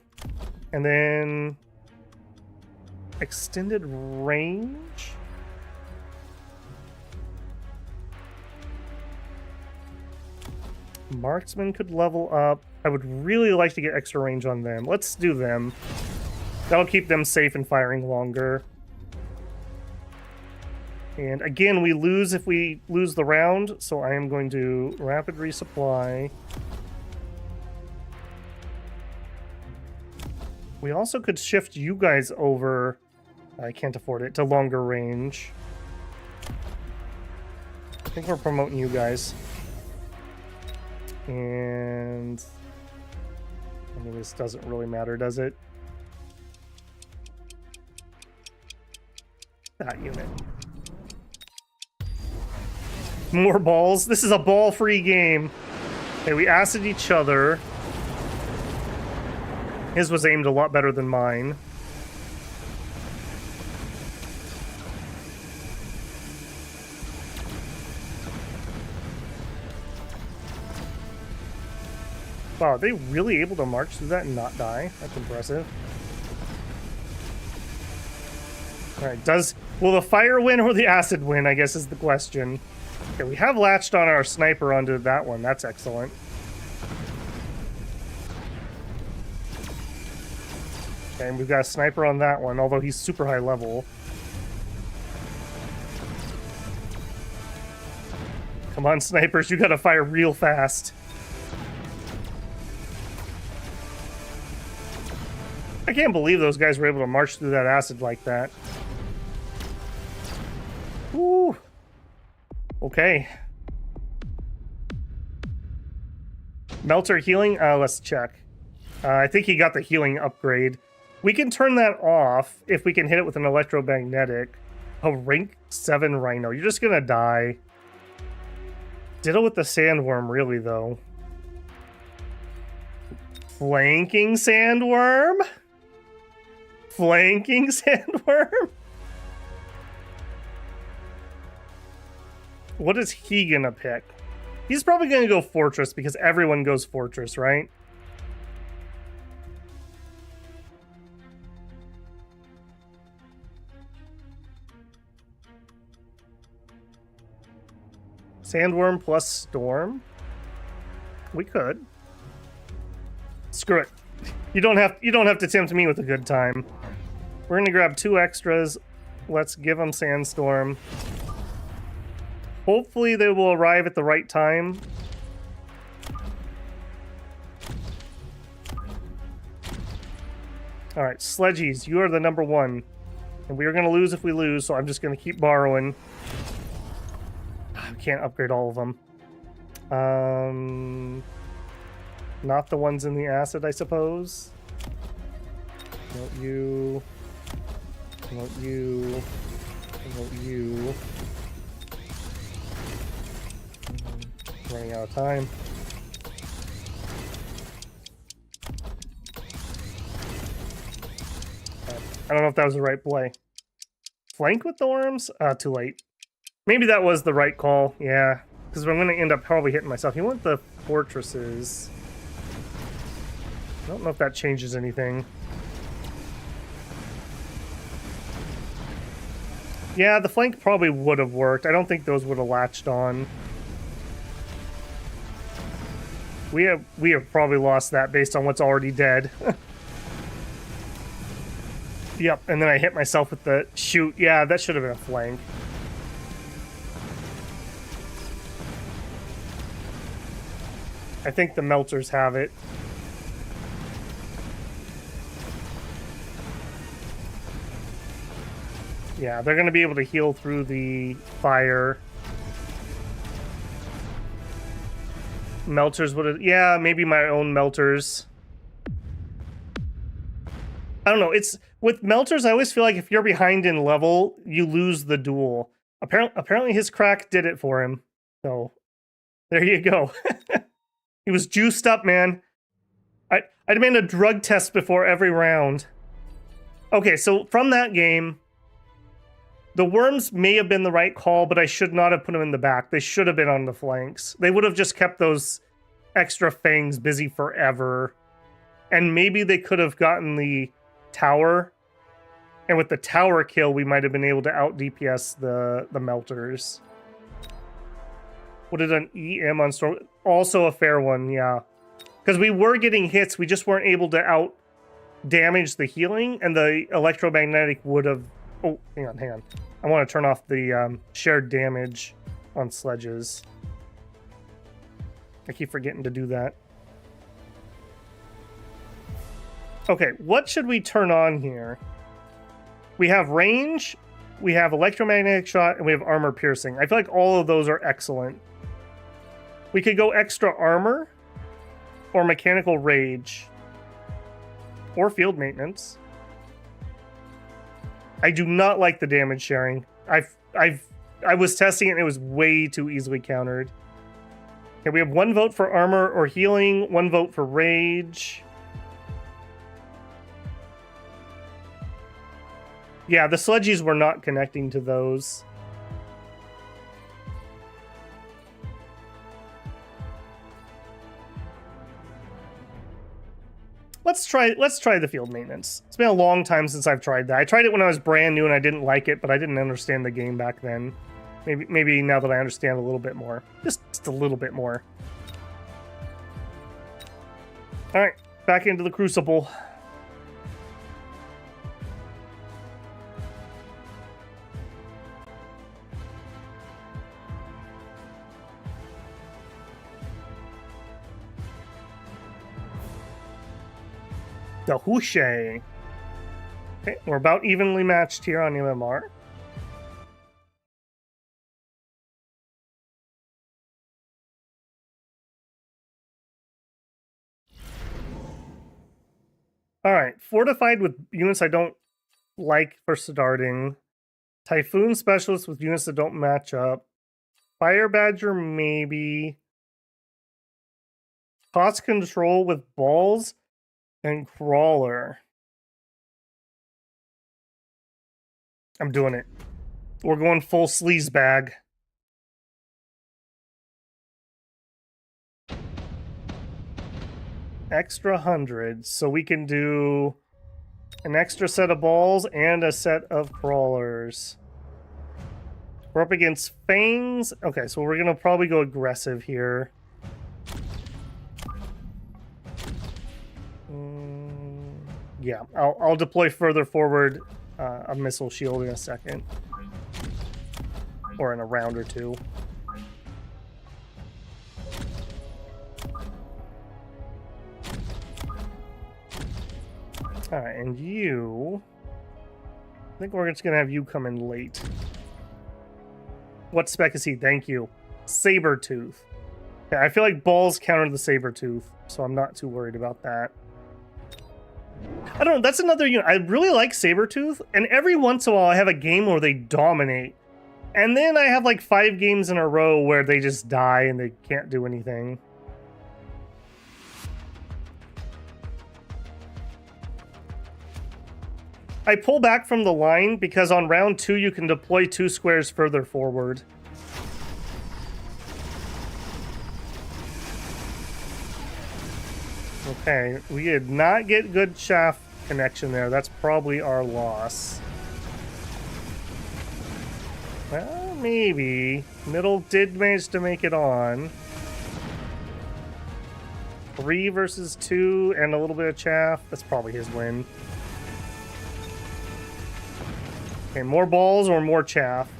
Speaker 1: And then extended range? Marksman could level up. I would really like to get extra range on them. Let's do them. That'll keep them safe and firing longer. And again, we lose if we lose the round, so I am going to rapid resupply. We also could shift you guys over, I can't afford it, to longer range. I think we're promoting you guys. And I mean, this doesn't really matter, does it? That unit. More balls. This is a ball-free game. Okay, we acid each other. His was aimed a lot better than mine. Wow, are they really able to march through that and not die? That's impressive. Alright, will the fire win or the acid win, I guess is the question. Okay, we have latched on our sniper onto that one. That's excellent. Okay, and we've got a sniper on that one, although he's super high level. Come on, snipers, you gotta fire real fast. I can't believe those guys were able to march through that acid like that. Woo! Okay. Melter healing? Let's check. I think he got the healing upgrade. We can turn that off if we can hit it with an electromagnetic. A rank 7 Rhino. You're just gonna die. Ditto with the sandworm, really, though. Flanking sandworm? Flanking sandworm? What is he gonna pick? He's probably gonna go fortress because everyone goes fortress, right? Sandworm plus storm? We could. Screw it. You don't have to tempt me with a good time. We're gonna grab 2 extras. Let's give them sandstorm. Hopefully they will arrive at the right time. Alright, sledgies, you are the number 1. And we are going to lose if we lose, so I'm just going to keep borrowing. I can't upgrade all of them. Not the ones in the acid, I suppose. Not you. Not you. Not you. Running out of time. I don't know if that was the right play. Flank with the worms? Too late. Maybe that was the right call. Yeah, because I'm going to end up probably hitting myself. You want the fortresses. I don't know if that changes anything. Yeah, the flank probably would have worked. I don't think those would have latched on. We have probably lost that based on what's already dead. Yep, and then I hit myself with the shoot. Yeah, that should have been a flank. I think the melters have it. Yeah, they're going to be able to heal through the fire. Melters would have... Yeah, maybe my own melters. I don't know. It's... With melters, I always feel like if you're behind in level, you lose the duel. Apparently his crack did it for him. So, there you go. He was juiced up, man. I demand a drug test before every round. Okay, so from that game, the worms may have been the right call, but I should not have put them in the back. They should have been on the flanks. They would have just kept those extra fangs busy forever. And maybe they could have gotten the tower, and with the tower kill we might have been able to out DPS the melters. Would have done EM on storm, also a fair one, yeah, because we were getting hits, we just weren't able to out damaged the healing, and the electromagnetic would have... Oh, hang on. I want to turn off the shared damage on sledges. I keep forgetting to do that. Okay, what should we turn on here? We have range, we have electromagnetic shot, and we have armor piercing. I feel like all of those are excellent. We could go extra armor, or mechanical rage, or field maintenance. I do not like the damage sharing. I was testing it and it was way too easily countered. Okay, we have 1 vote for armor or healing, 1 vote for rage. Yeah, the sledgies were not connecting to those. Let's try the field maintenance. It's been a long time since I've tried that. I tried it when I was brand new and I didn't like it, but I didn't understand the game back then. Maybe now that I understand a little bit more. Just a little bit more. Alright, back into the crucible. The Hushay. Okay, we're about evenly matched here on MMR. Alright, fortified with units I don't like for starting. Typhoon specialist with units that don't match up. Fire Badger, maybe. Cost control with balls and crawler. I'm doing it. We're going full sleaze bag. Extra 100, so we can do an extra set of balls and a set of crawlers. We're up against fangs. Okay, so we're gonna probably go aggressive here. Yeah, I'll deploy further forward a missile shield in a second. Or in a round or two. Alright, and you... I think we're just gonna have you come in late. What spec is he? Thank you. Sabertooth. Yeah, I feel like balls counter the Sabertooth, so I'm not too worried about that. I don't know, that's another unit. I really like Sabertooth, and every once in a while I have a game where they dominate. And then I have like 5 games in a row where they just die and they can't do anything. I pull back from the line because on round 2 you can deploy 2 squares further forward. Okay, we did not get good shaft connection there. That's probably our loss. Well, maybe. Middle did manage to make it on. 3 versus 2 and a little bit of chaff. That's probably his win. Okay, more balls or more chaff?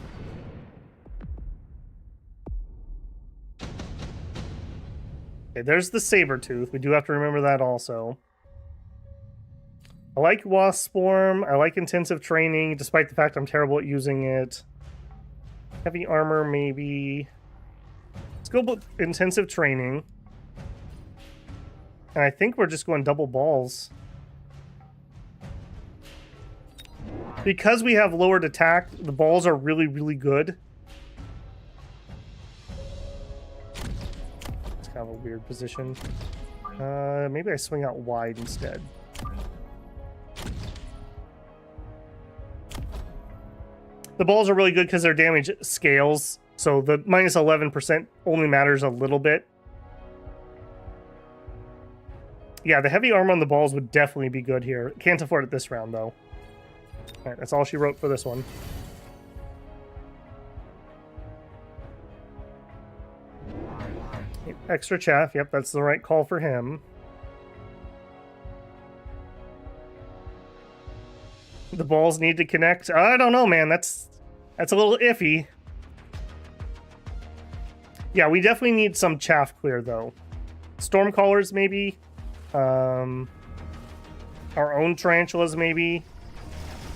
Speaker 1: Okay, there's the Sabertooth. We do have to remember that also. I like Wasp Swarm. I like intensive training, despite the fact I'm terrible at using it. Heavy armor, maybe. Let's go with intensive training. And I think we're just going double balls. Because we have lowered attack, the balls are really, really good. It's kind of a weird position. Maybe I swing out wide instead. The balls are really good because their damage scales, so the minus 11% only matters a little bit. Yeah, the heavy armor on the balls would definitely be good here. Can't afford it this round, though. Alright, that's all she wrote for this one. Extra chaff, yep, that's the right call for him. The balls need to connect. I don't know, man. That's a little iffy. Yeah, we definitely need some chaff clear, though. Stormcallers, maybe. Our own tarantulas, maybe.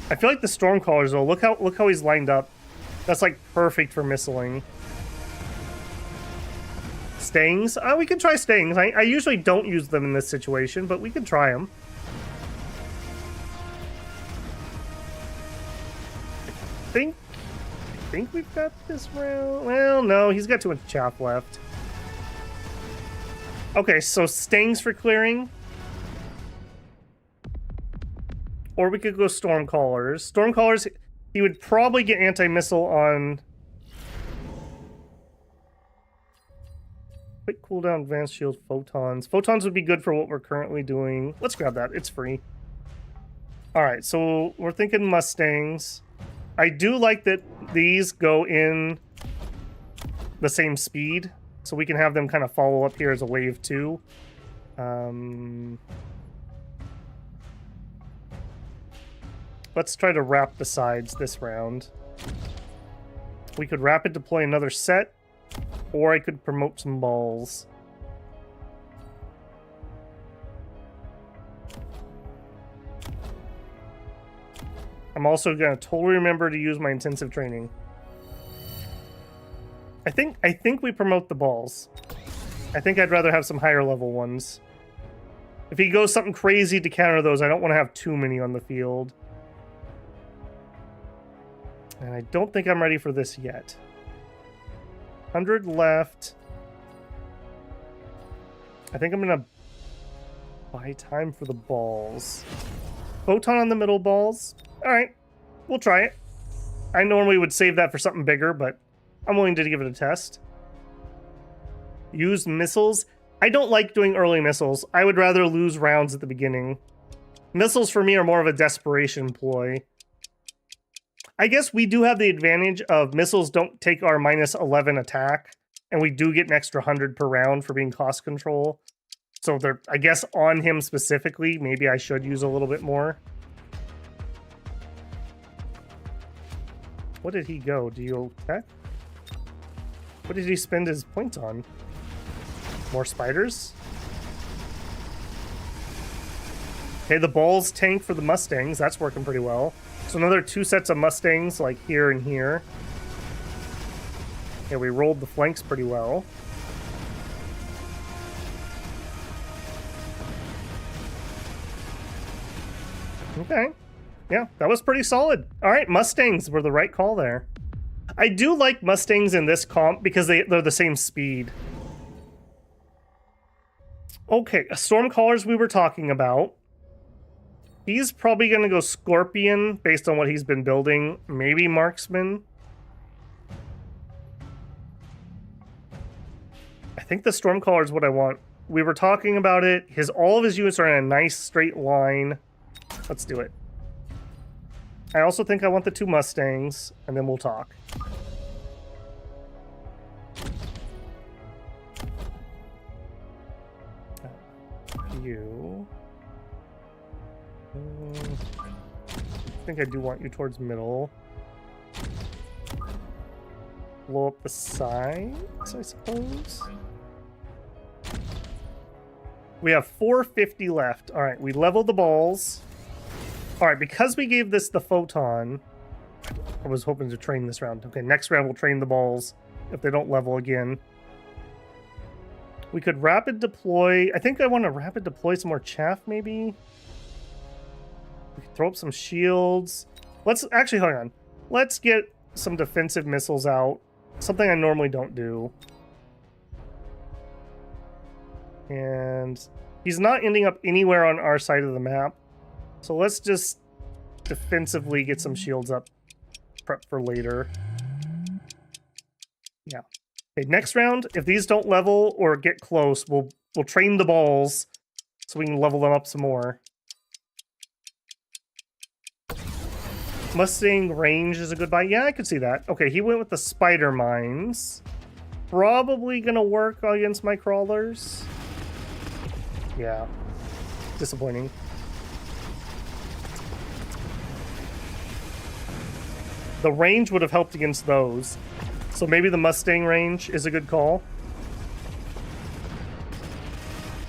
Speaker 1: I feel like the Stormcallers, though. Look how he's lined up. That's like perfect for missiling. Stings? We could try stings. I usually don't use them in this situation, but we could try them. I think we've got this round. Well, no, he's got too much chaff left. Okay, so stings for clearing. Or we could go Stormcallers. Stormcallers, he would probably get anti-missile on... Quick cooldown, advanced shield, photons. Photons would be good for what we're currently doing. Let's grab that. It's free. Alright, so we're thinking Mustangs. I do like that these go in the same speed, so we can have them kind of follow up here as a wave 2. Let's try to wrap the sides this round. We could rapid deploy another set, or I could promote some balls. I'm also gonna totally remember to use my intensive training. I think we promote the balls. I think I'd rather have some higher level ones. If he goes something crazy to counter those, I don't want to have too many on the field. And I don't think I'm ready for this yet. 100 left. I think I'm gonna buy time for the balls. Photon on the middle balls. Alright, we'll try it. I normally would save that for something bigger, but I'm willing to give it a test. Use missiles. I don't like doing early missiles. I would rather lose rounds at the beginning. Missiles for me are more of a desperation ploy. I guess we do have the advantage of missiles don't take our minus 11 attack, and we do get an extra 100 per round for being cost control. So they're, I guess on him specifically, maybe I should use a little bit more. What did he go? Geotech? What did he spend his points on? More spiders? Okay, the balls tank for the Mustangs. That's working pretty well. So another 2 sets of Mustangs, like here and here. Yeah, we rolled the flanks pretty well. Okay. Yeah, that was pretty solid. All right, Mustangs were the right call there. I do like Mustangs in this comp because they're the same speed. Okay, Stormcallers we were talking about. He's probably going to go Scorpion based on what he's been building. Maybe Marksman. I think the Stormcaller is what I want. We were talking about it. All of his units are in a nice straight line. Let's do it. I also think I want the 2 Mustangs, and then we'll talk. You. I think I do want you towards middle. Blow up the sides, I suppose. We have 450 left. All right, we leveled the balls. All right, because we gave this the photon, I was hoping to train this round. Okay, next round we'll train the balls if they don't level again. We could rapid deploy. I think I want to rapid deploy some more chaff, maybe. We could throw up some shields. Let's actually, hold on. Let's get some defensive missiles out. Something I normally don't do. And he's not ending up anywhere on our side of the map. So let's just defensively get some shields up. Prep for later. Yeah. Okay, next round, if these don't level or get close, we'll train the balls so we can level them up some more. Mustang range is a good buy. Yeah, I could see that. Okay, he went with the spider mines. Probably gonna work against my crawlers. Yeah. Disappointing. The range would have helped against those. So maybe the Mustang range is a good call.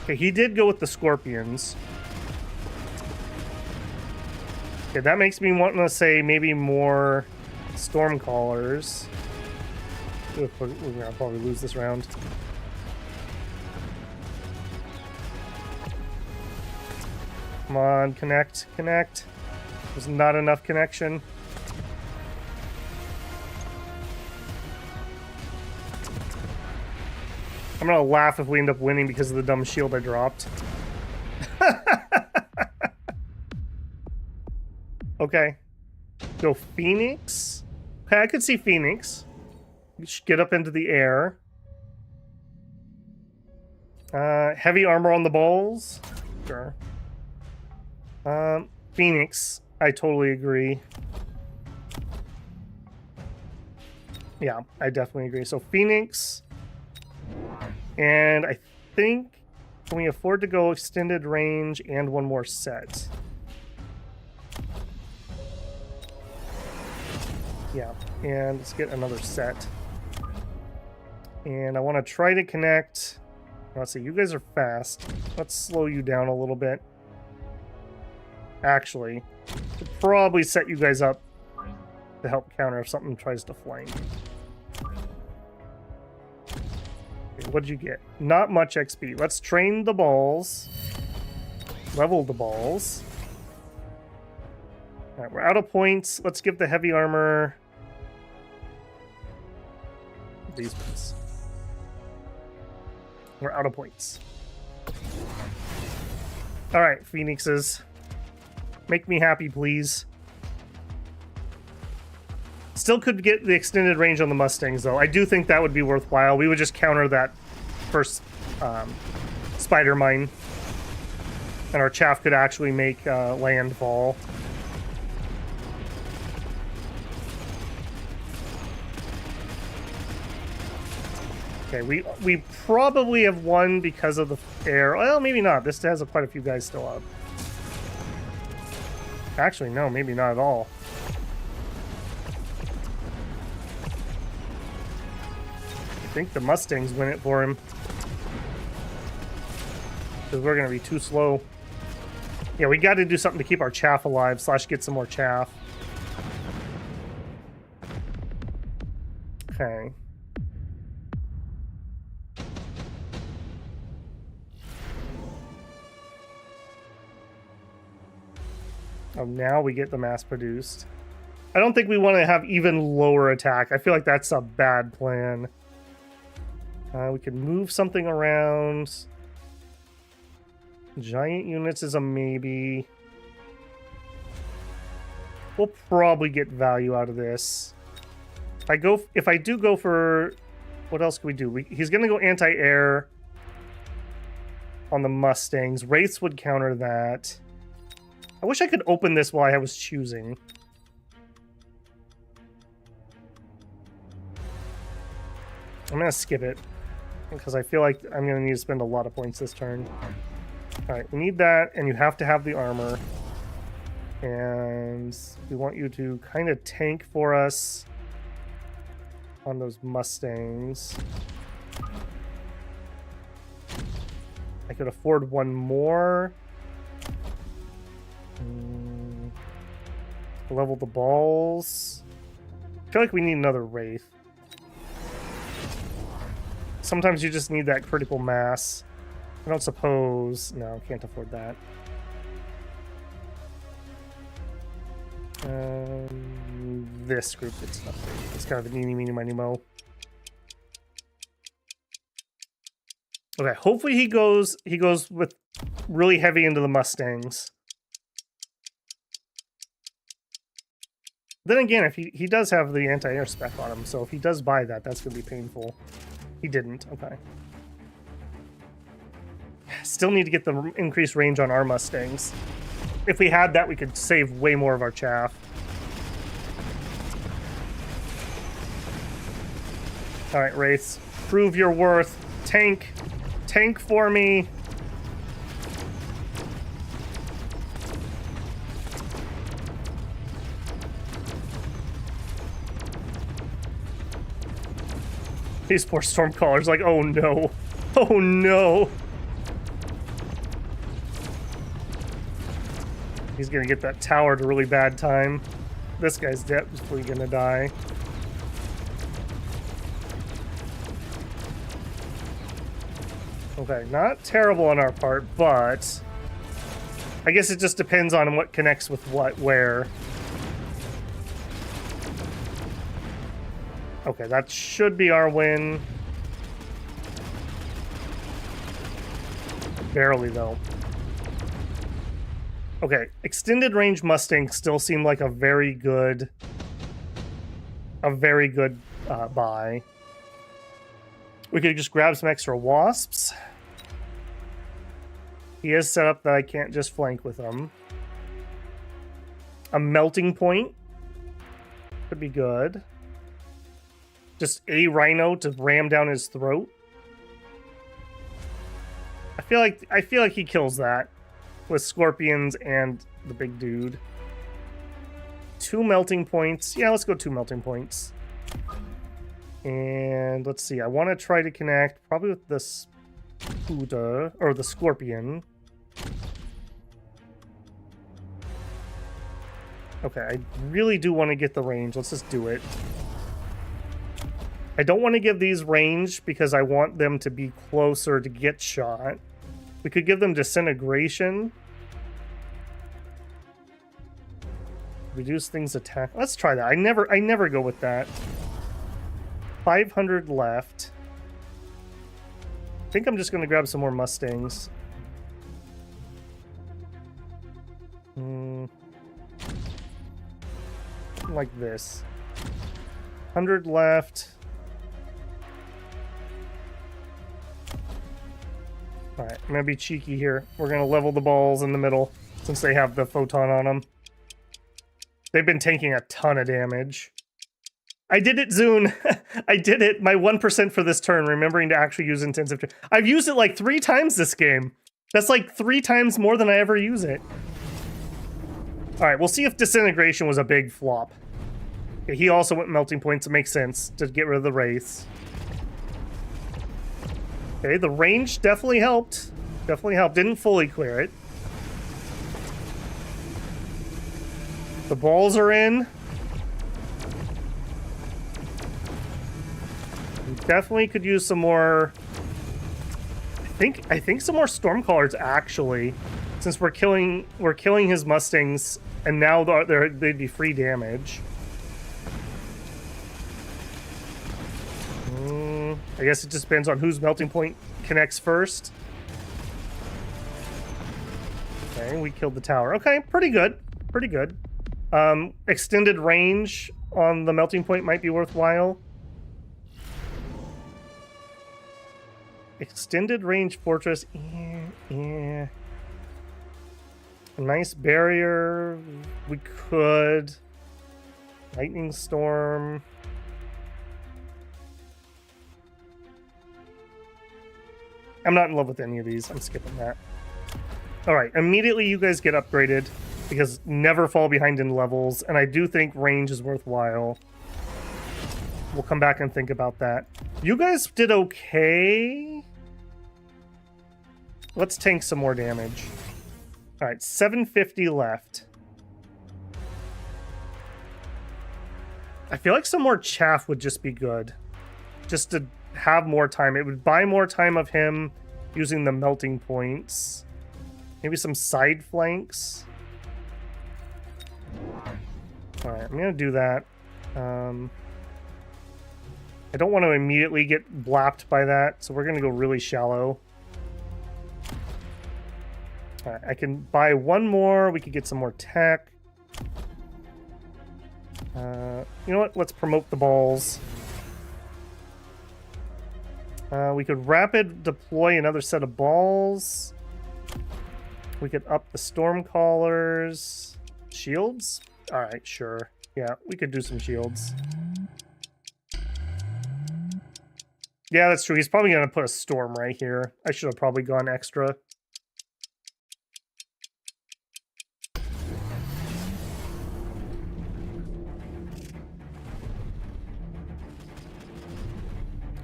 Speaker 1: Okay, he did go with the Scorpions. Okay, that makes me want to say maybe more Stormcallers. We're gonna probably lose this round. Come on, connect, connect. There's not enough connection. I'm gonna laugh if we end up winning because of the dumb shield I dropped. Okay. Go Phoenix. Okay, I could see Phoenix. You should get up into the air. Heavy armor on the balls. Sure. Phoenix. I totally agree. Yeah, I definitely agree. So Phoenix. And I think, can we afford to go extended range and one more set? Yeah, and let's get another set. And I want to try to connect. Let's see, you guys are fast. Let's slow you down a little bit. Actually, to probably set you guys up to help counter if something tries to flank. Okay, what'd you get? Not much XP. Let's train the balls. Level the balls. Alright, we're out of points. Let's give the heavy armor these ones. We're out of points. Alright, Phoenixes. Make me happy, please. Still could get the extended range on the Mustangs, though. I do think that would be worthwhile. We would just counter that first spider mine. And our chaff could actually make landfall. Okay, we probably have won because of the air. Well, maybe not. This has quite a few guys still up. Actually, no, maybe not at all. I think the Mustangs win it for him. Because we're going to be too slow. Yeah, we got to do something to keep our chaff alive, / get some more chaff. Okay. Oh, now we get the mass-produced. I don't think we want to have even lower attack. I feel like that's a bad plan. We can move something around. Giant units is a maybe. We'll probably get value out of this. If I do go for... What else can we do? He's going to go anti-air on the Mustangs. Wraiths would counter that. I wish I could open this while I was choosing. I'm going to skip it. Because I feel like I'm going to need to spend a lot of points this turn. Alright, we need that, and you have to have the armor. And we want you to kind of tank for us on those Mustangs. I could afford one more. Level the balls. I feel like we need another Wraith. Sometimes you just need that critical mass. I don't suppose... No, can't afford that. This group gets upgraded. It's kind of an eeny, meeny, miny, mo. Okay, hopefully he goes with really heavy into the Mustangs. Then again, if he does have the anti-air spec on him, so if he does buy that, that's going to be painful. He didn't. Okay. Still need to get the increased range on our Mustangs. If we had that, we could save way more of our chaff. Alright, Wraiths. Prove your worth. Tank. Tank for me. These poor Stormcallers, like, oh no. Oh no. He's gonna get that tower at a really bad time. This guy's definitely gonna die. Okay, not terrible on our part, but I guess it just depends on what connects with what, where. Okay, that should be our win. Barely, though. Okay, extended range Mustangs still seem like a very good buy. We could just grab some extra wasps. He is set up that I can't just flank with him. A melting point could be good. Just a rhino to ram down his throat. I feel like he kills that with scorpions and the big dude. 2 melting points. Yeah, let's go 2 melting points. And let's see. I want to try to connect probably with this Buddha or the scorpion. Okay, I really do want to get the range. Let's just do it. I don't want to give these range because I want them to be closer to get shot. We could give them disintegration. Reduce things attack. Let's try that. I never go with that. 500 left. I think I'm just going to grab some more Mustangs. Like this. 100 left. Alright, I'm going to be cheeky here. We're going to level the balls in the middle since they have the photon on them. They've been taking a ton of damage. I did it, Zune. I did it. My 1% for this turn, remembering to actually use intensive. I've used it like 3 times this game. That's like 3 times more than I ever use it. Alright, we'll see if disintegration was a big flop. Okay, he also went melting points. It makes sense to get rid of the wraiths. Okay, the range definitely helped. Definitely helped. Didn't fully clear it. The balls are in. We definitely could use some more. I think some more Stormcallers actually, since we're killing his Mustangs, and now they'd be free damage. I guess it just depends on whose melting point connects first. Okay, we killed the tower. Okay, pretty good. Pretty good. Extended range on the melting point might be worthwhile. Extended range fortress. A nice barrier. We could. Lightning storm. I'm not in love with any of these. I'm skipping that. Alright, immediately you guys get upgraded because never fall behind in levels, and I do think range is worthwhile. We'll come back and think about that. You guys did okay. Let's tank some more damage. Alright, 750 left. I feel like some more chaff would just be good. Just to have more time. It would buy more time of him using the melting points. Maybe some side flanks. Alright, I'm gonna do that. I don't want to immediately get blapped by that, so we're gonna go really shallow. Alright, I can buy one more. We could get some more tech. You know what? Let's promote the balls. We could rapid deploy another set of balls. We could up the Stormcallers. Shields? Alright, sure. Yeah, we could do some shields. Yeah, that's true. He's probably going to put a storm right here. I should have probably gone extra.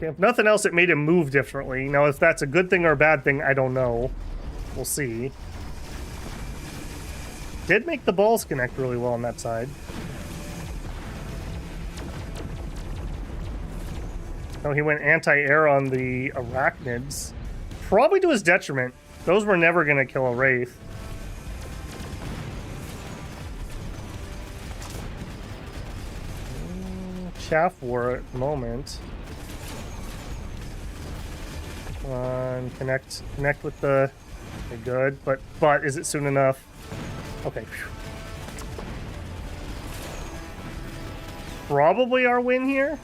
Speaker 1: Okay, if nothing else, it made him move differently. Now, if that's a good thing or a bad thing, I don't know. We'll see. Did make the balls connect really well on that side. Oh, he went anti-air on the arachnids. Probably to his detriment. Those were never going to kill a wraith. Chaff war at the moment. Come on, connect with the... Okay, good, but is it soon enough? Okay. Probably our win here.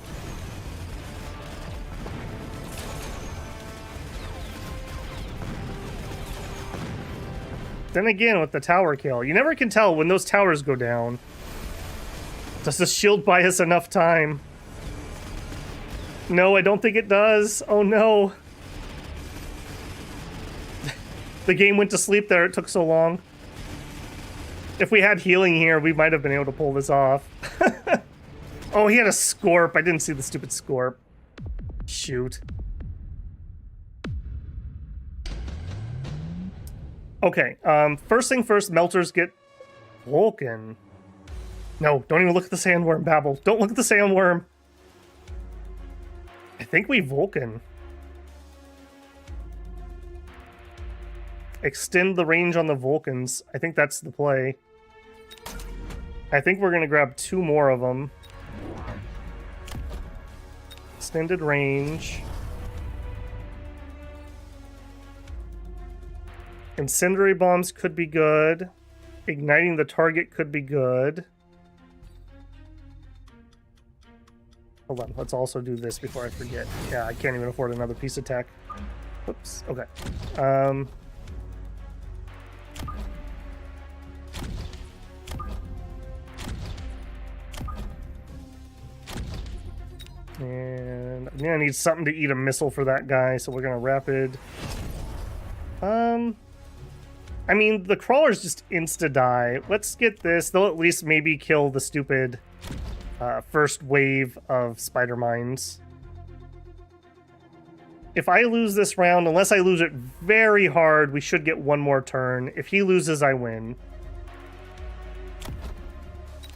Speaker 1: Then again, with the tower kill, you never can tell when those towers go down. Does the shield buy us enough time? No, I don't think it does. Oh no. The game went to sleep there. It took so long. If we had healing here, we might have been able to pull this off. Oh, he had a Scorp. I didn't see the stupid Scorp. Shoot. Okay, first thing first, melters get Vulcan. No, don't even look at the sandworm, Babel. Don't look at the sandworm. I think we Vulcan. Extend the range on the Vulcans. I think that's the play. I think we're going to grab 2 more of them. Extended range. Incendiary bombs could be good. Igniting the target could be good. Hold on, let's also do this before I forget. Yeah, I can't even afford another piece of tech. Oops, okay. And I'm gonna need something to eat a missile for that guy, so we're gonna rapid. I mean, the crawlers just insta-die. Let's get this. They'll at least maybe kill the stupid first wave of spider mines. If I lose this round, unless I lose it very hard, we should get 1 more turn. If he loses, I win.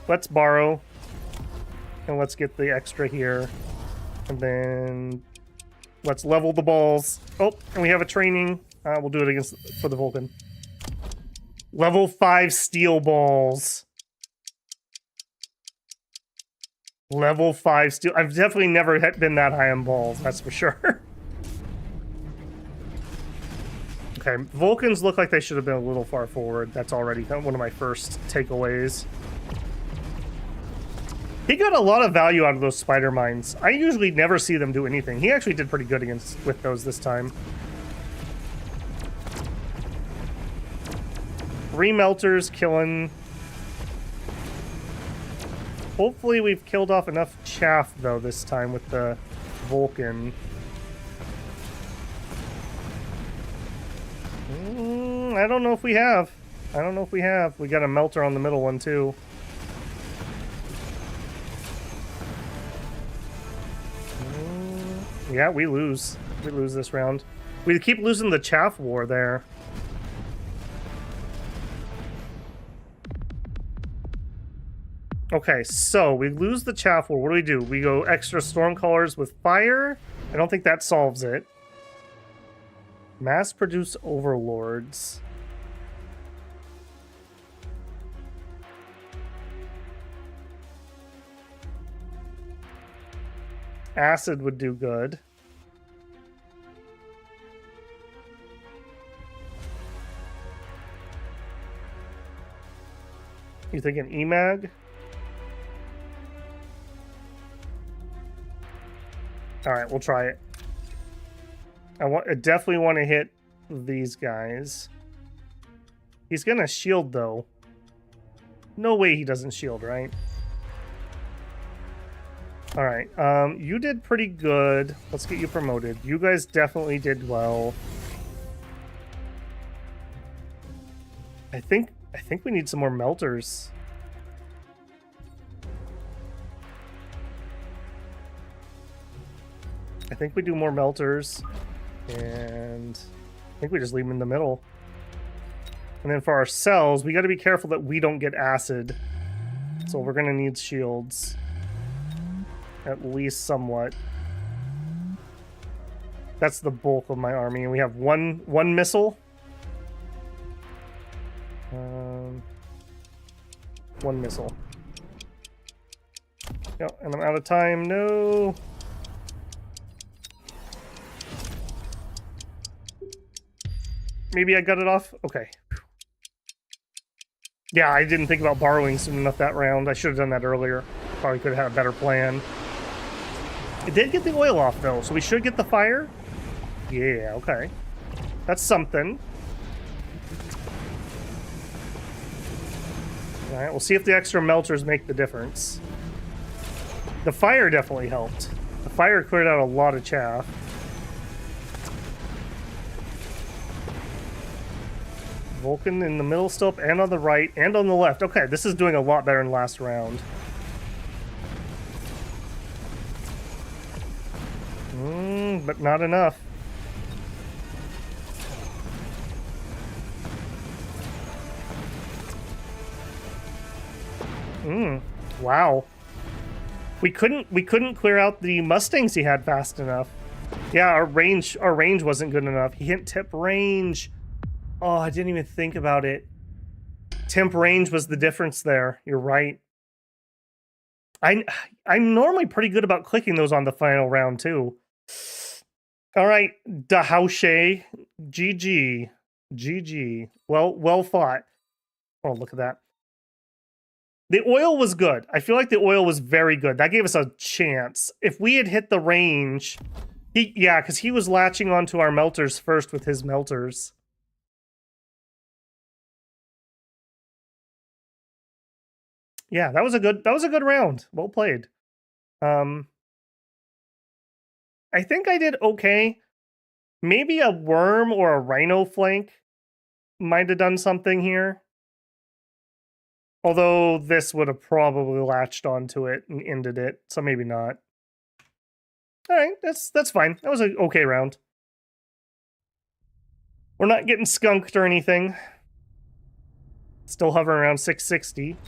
Speaker 1: Let's borrow. And let's get the extra here. And then let's level the balls. Oh, and we have a training. We'll do it for the Vulcan. Level 5 steel balls. Level 5 steel. I've definitely never been that high on balls, that's for sure. Okay, Vulcans look like they should have been a little far forward. That's already one of my first takeaways. He got a lot of value out of those spider mines. I usually never see them do anything. He actually did pretty good with those this time. 3 melters killing. Hopefully we've killed off enough chaff, though, this time with the Vulcan. I don't know if we have. I don't know if we have. We got a melter on the middle one, too. Yeah, we lose. We lose this round. We keep losing the chaff war there. Okay, so we lose the chaff war. What do? We go extra stormcallers with fire. I don't think that solves it. Mass produce overlords. Acid would do good. You think an EMAG? All right, we'll try it. I definitely want to hit these guys. He's gonna shield though. No way he doesn't shield, right? All right, you did pretty good. Let's get you promoted. You guys definitely did well. I think we need some more melters. I think we do more melters, and I think we just leave them in the middle. And then for our cells, we got to be careful that we don't get acid. So we're going to need shields. At least somewhat. That's the bulk of my army. And we have one missile. One missile. Yep, and I'm out of time. No. Maybe I got it off? Okay. Yeah, I didn't think about borrowing soon enough that round. I should have done that earlier. Probably could have had a better plan. It did get the oil off, though, so we should get the fire? Yeah, okay. That's something. Alright, we'll see if the extra melters make the difference. The fire definitely helped. The fire cleared out a lot of chaff. Vulcan in the middle still, and on the right, and on the left. Okay, this is doing a lot better than last round. But not enough. Wow. We couldn't clear out the Mustangs he had fast enough. Yeah, our range wasn't good enough. He hit tip range. Oh, I didn't even think about it. Temp range was the difference there. You're right. I'm normally pretty good about clicking those on the final round, too. All right, DEVOUR. GG. GG. Well fought. Oh, look at that. The oil was good. I feel like the oil was very good. That gave us a chance. If we had hit the range... Yeah, because he was latching onto our melters first with his melters. Yeah, that was a good round. Well played. I think I did okay. Maybe a worm or a rhino flank might have done something here. Although this would have probably latched onto it and ended it, so maybe not. Alright, that's fine. That was an okay round. We're not getting skunked or anything. Still hovering around 660.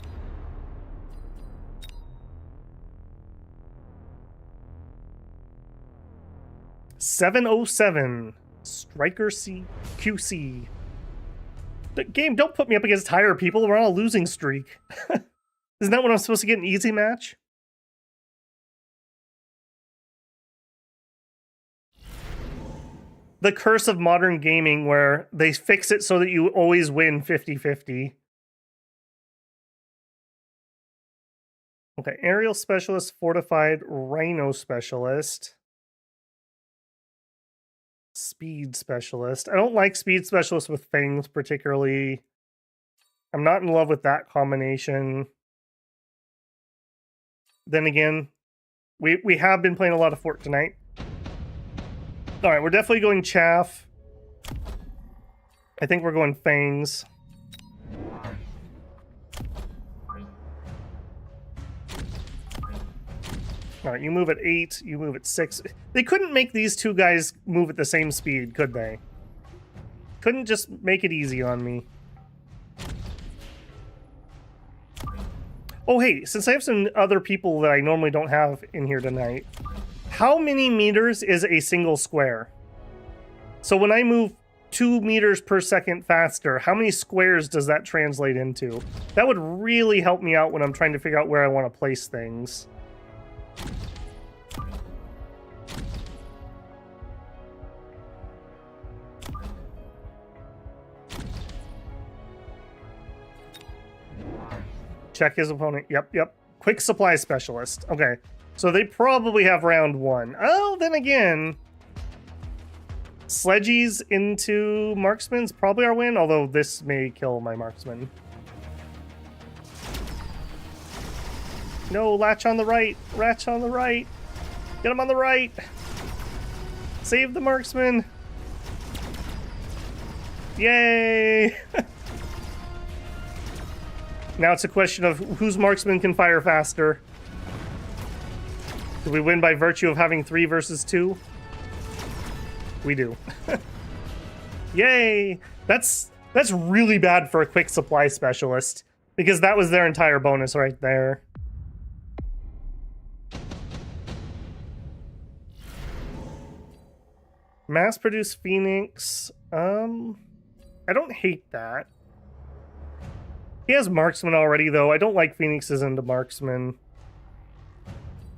Speaker 1: .707 Striker QC. The game, don't put me up against higher people. We're on a losing streak. Isn't that when I'm supposed to get an easy match? The curse of modern gaming where they fix it so that you always win 50-50. Okay, aerial specialist, fortified, rhino specialist. Speed specialist. I don't like speed specialist with fangs particularly. I'm not in love with that combination. Then again, we have been playing a lot of Fort tonight. Alright, we're definitely going chaff. I think we're going fangs. Alright, you move at 8, you move at 6. They couldn't make these two guys move at the same speed, could they? Couldn't just make it easy on me. Oh hey, since I have some other people that I normally don't have in here tonight, how many meters is a single square? So when I move 2 meters per second faster, how many squares does that translate into? That would really help me out when I'm trying to figure out where I want to place things. Check his opponent. Yep. Quick supply specialist. Okay. So they probably have round 1. Oh, then again, sledgies into marksman's probably our win, although this may kill my marksman. No, latch on the right. Latch on the right. Get him on the right. Save the marksman. Yay! Now it's a question of whose marksman can fire faster. Do we win by virtue of having 3 versus 2? We do. Yay! That's really bad for a quick supply specialist, because that was their entire bonus right there. Mass-produced Phoenix. I don't hate that. He has Marksman already, though. I don't like Phoenixes into Marksman.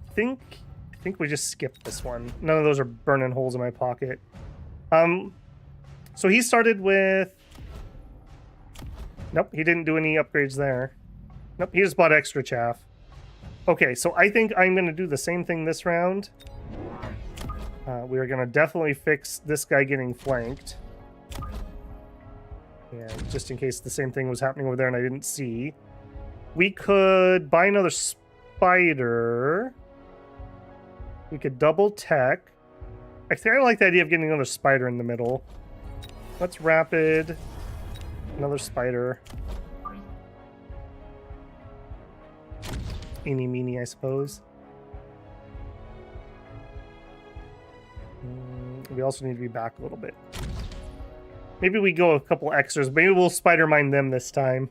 Speaker 1: I think we just skipped this one. None of those are burning holes in my pocket. So he started with... Nope, he didn't do any upgrades there. Nope, he just bought extra chaff. Okay, so I think I'm going to do the same thing this round. We are going to definitely fix this guy getting flanked. Yeah, just in case the same thing was happening over there and I didn't see. We could buy another spider. We could double tech. I think I like the idea of getting another spider in the middle. Let's rapid. Another spider. Eeny meeny, I suppose. We also need to be back a little bit. Maybe we go a couple extras. Maybe we'll spider mine them this time.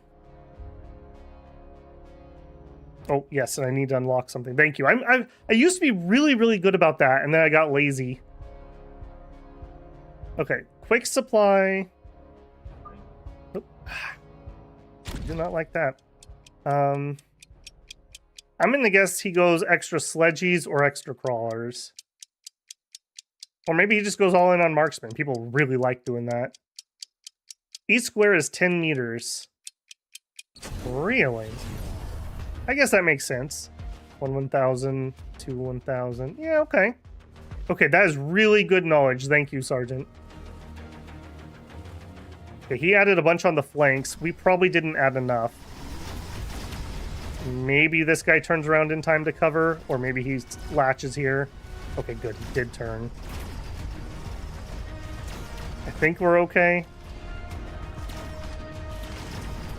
Speaker 1: Oh, yes, and I need to unlock something. Thank you. I used to be really, really good about that, and then I got lazy. Okay, quick supply. Oop. Do not like that. I'm gonna guess he goes extra sledgies or extra crawlers. Or maybe he just goes all in on marksman. People really like doing that. Each square is 10 meters. Really? I guess that makes sense. 1,000, 1,000. Yeah, okay. Okay, that is really good knowledge. Thank you, Sergeant. Okay, he added a bunch on the flanks. We probably didn't add enough. Maybe this guy turns around in time to cover, or maybe he latches here. Okay, good. He did turn. I think we're okay.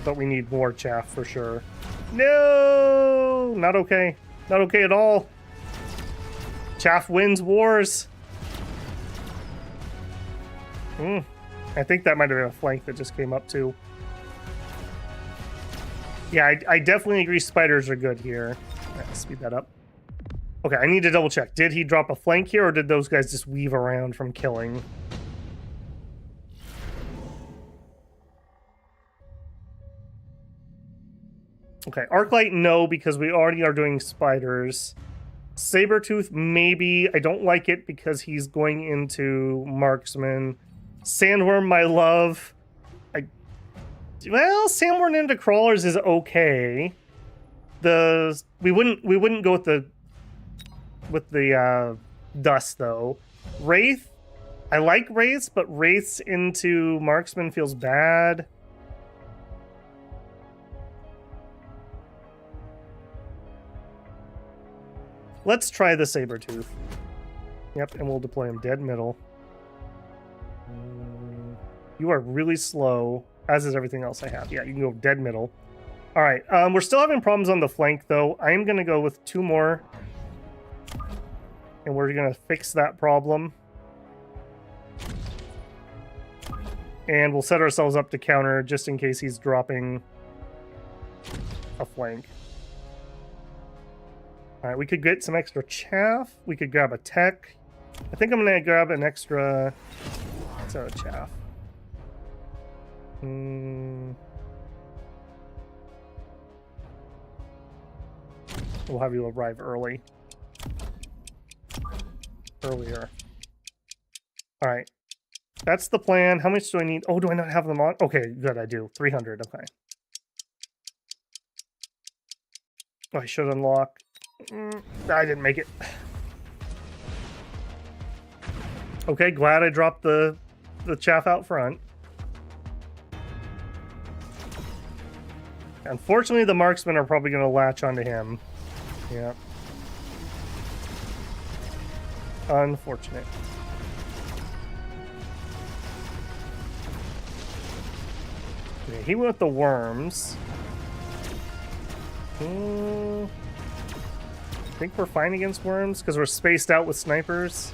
Speaker 1: But we need more chaff for sure. No! Not okay. Not okay at all. Chaff wins wars. I think that might have been a flank that just came up too. Yeah, I definitely agree spiders are good here. Let's speed that up. Okay, I need to double check. Did he drop a flank here, or did those guys just weave around from killing? Okay, Arclight, no, because we already are doing spiders. Sabertooth, maybe. I don't like it because he's going into marksman. Sandworm, my love. Well, Sandworm into crawlers is okay. We wouldn't go with the dust though. Wraith, I like Wraiths, but Wraiths into marksman feels bad. Let's try the Sabertooth. Yep, and we'll deploy him dead middle. You are really slow, as is everything else I have. Yeah, you can go dead middle. All right, we're still having problems on the flank, though. I am going to go with 2 more. And we're going to fix that problem. And we'll set ourselves up to counter just in case he's dropping a flank. All right, we could get some extra chaff. We could grab a tech. I think I'm going to grab an extra set of chaff. We'll have you arrive early. Earlier. All right. That's the plan. How much do I need? Oh, do I not have them on? Okay, good, I do. 300, okay. Oh, I should unlock. I didn't make it. Okay, glad I dropped the chaff out front. Unfortunately, the marksmen are probably going to latch onto him. Yeah. Unfortunate. Okay, he went with the worms. I think we're fine against worms because we're spaced out with snipers.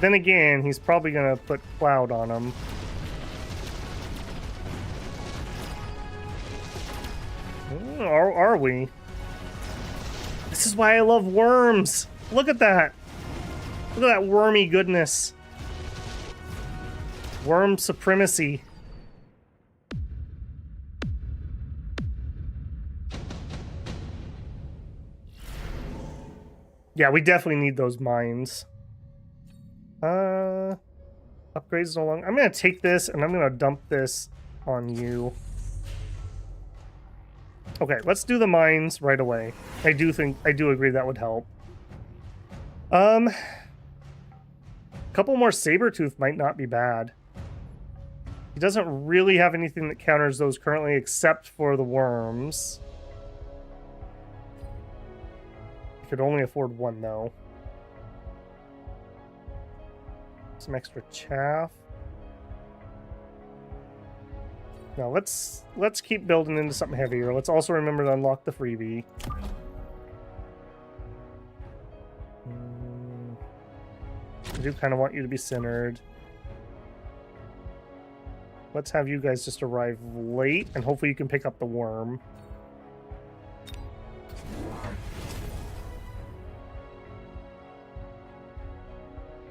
Speaker 1: Then again, he's probably gonna put Cloud on him. Are we? This is why I love worms. Look at that. Look at that wormy goodness. Worm supremacy. Yeah, we definitely need those mines. Upgrades no longer. I'm gonna take this and I'm gonna dump this on you. Okay, let's do the mines right away. I do agree that would help. A couple more Sabertooth might not be bad. He doesn't really have anything that counters those currently except for the worms. I could only afford one though. Some extra chaff. Now let's keep building into something heavier. Let's also remember to unlock the freebie. I do kind of want you to be centered. Let's have you guys just arrive late, and hopefully you can pick up the worm.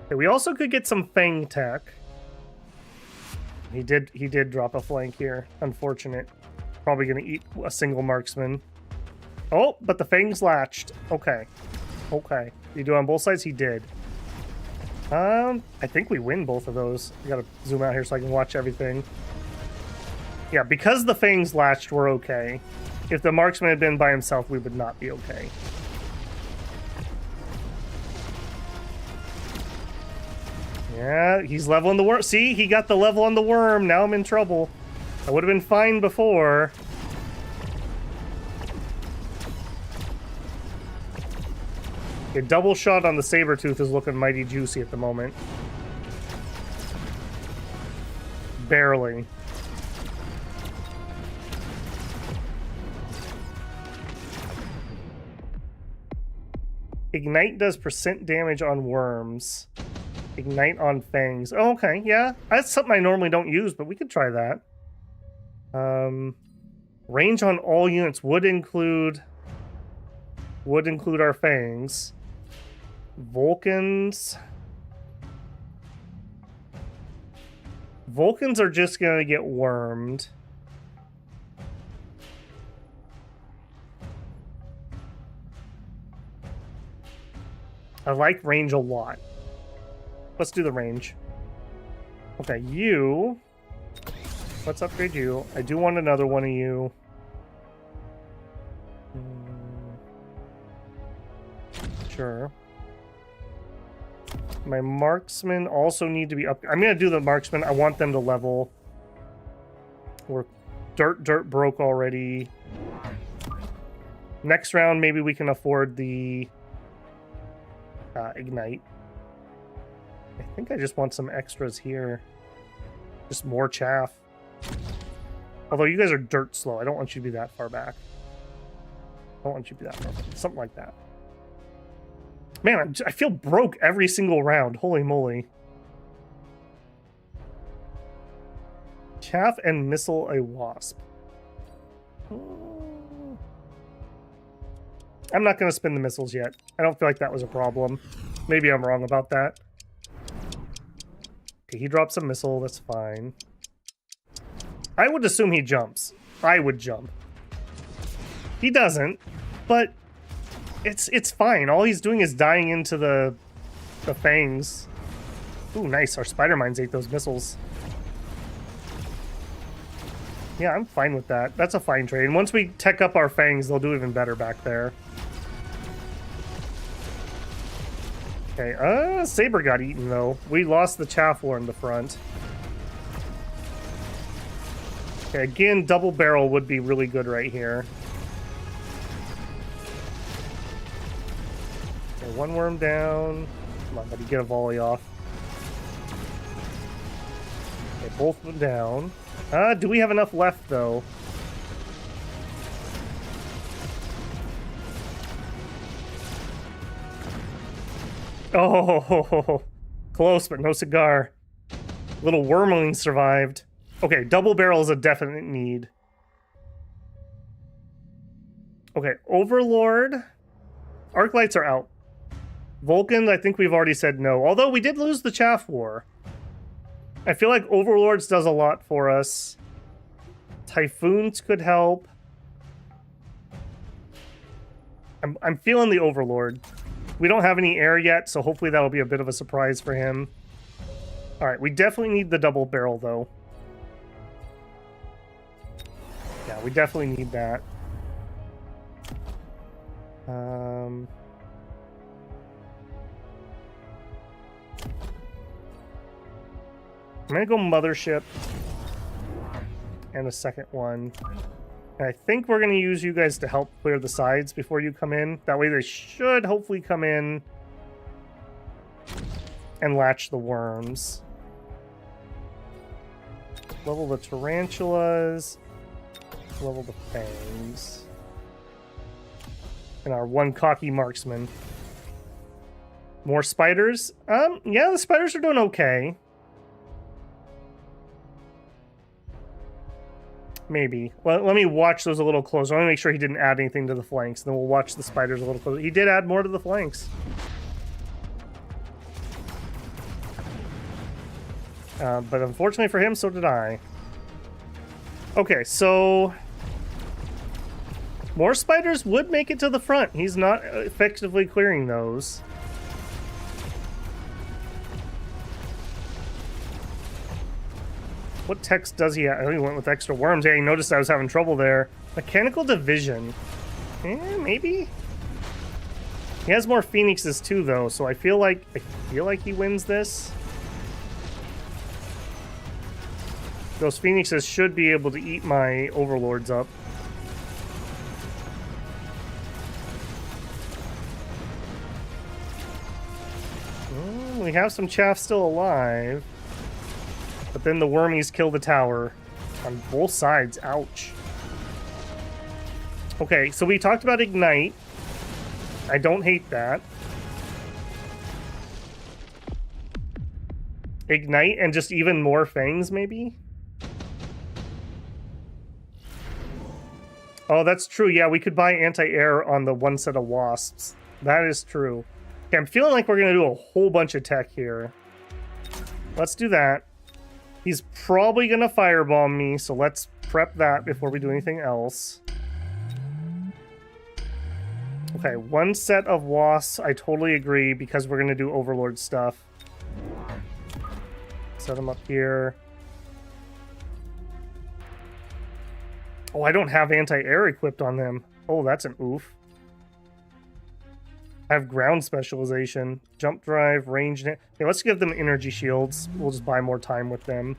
Speaker 1: Okay, we also could get some Fang tech. He did drop a flank here. Unfortunate. Probably gonna eat a single marksman. Oh, but the Fang's latched. Okay. Okay. Did he do it on both sides? He did. I think we win both of those. I gotta zoom out here so I can watch everything. Yeah, because the Fang's latched, we're okay. If the marksman had been by himself, we would not be okay. Yeah, he's leveling the worm. See, he got the level on the worm. Now I'm in trouble. I would have been fine before. A double shot on the Sabertooth is looking mighty juicy at the moment. Barely. Ignite does % damage on worms. Ignite on fangs. Oh, okay, yeah. That's something I normally don't use, but we could try that. Range on all units would include our fangs. Vulcans are just gonna get wormed. I like range a lot. Let's do the range. Okay, you. Let's upgrade you. I do want another one of you. Sure. My marksmen also need to be up. I'm gonna do the marksmen. I want them to level. We're dirt broke already. Next round, maybe we can afford the ignite. I think I just want some extras here. Just more chaff. Although you guys are dirt slow. I don't want you to be that far back. I don't want you to be that far back. Something like that. Man, I feel broke every single round. Holy moly. Chaff and missile a wasp. I'm not going to spin the missiles yet. I don't feel like that was a problem. Maybe I'm wrong about that. Okay, he drops a missile. That's fine. I would assume he jumps. I would jump. He doesn't, but it's fine. All he's doing is dying into the fangs. Ooh, nice. Our spider mines ate those missiles. Yeah, I'm fine with that. That's a fine trade. And once we tech up our fangs, they'll do even better back there. Okay, Saber got eaten, though. We lost the chaff war in the front. Okay, again, double barrel would be really good right here. Okay, one worm down. Come on, buddy, get a volley off. Okay, both of them down. Do we have enough left, though? Oh, Close, but no cigar. Little wormling survived. Okay, double barrel is a definite need. Okay, Overlord. Arc lights are out. Vulcans, I think we've already said no. Although we did lose the Chaff War. I feel like Overlords does a lot for us. Typhoons could help. I'm feeling the Overlord. We don't have any air yet, so hopefully that'll be a bit of a surprise for him. Alright, we definitely need the double barrel, though. Yeah, we definitely need that. I'm gonna go Mothership. And a second one. And I think we're gonna use you guys to help clear the sides before you come in. That way they should hopefully come in and latch the worms. Level the tarantulas. Level the fangs. And our one cocky marksman. More spiders? Yeah, the spiders are doing okay. Maybe. Well, let me watch those a little closer. I want to make sure he didn't add anything to the flanks. Then we'll watch the spiders a little closer. He did add more to the flanks. But unfortunately for him, so did I. Okay, so... more spiders would make it to the front. He's not effectively clearing those. What text does he have? Oh, he went with extra worms. Yeah, he noticed I was having trouble there. Mechanical division. Maybe? He has more phoenixes too, though, so I feel like he wins this. Those phoenixes should be able to eat my overlords up. We have some chaff still alive. But then the wormies kill the tower on both sides. Ouch. Okay, so we talked about Ignite. I don't hate that. Ignite and just even more fangs, maybe? Oh, that's true. Yeah, we could buy anti-air on the one set of wasps. That is true. Okay, I'm feeling like we're going to do a whole bunch of tech here. Let's do that. He's probably going to firebomb me, so let's prep that before we do anything else. Okay, one set of wasps, I totally agree, because we're going to do Overlord stuff. Set them up here. Oh, I don't have anti-air equipped on them. Oh, that's an oof. I have ground specialization, jump drive, range. Okay, let's give them energy shields. We'll just buy more time with them.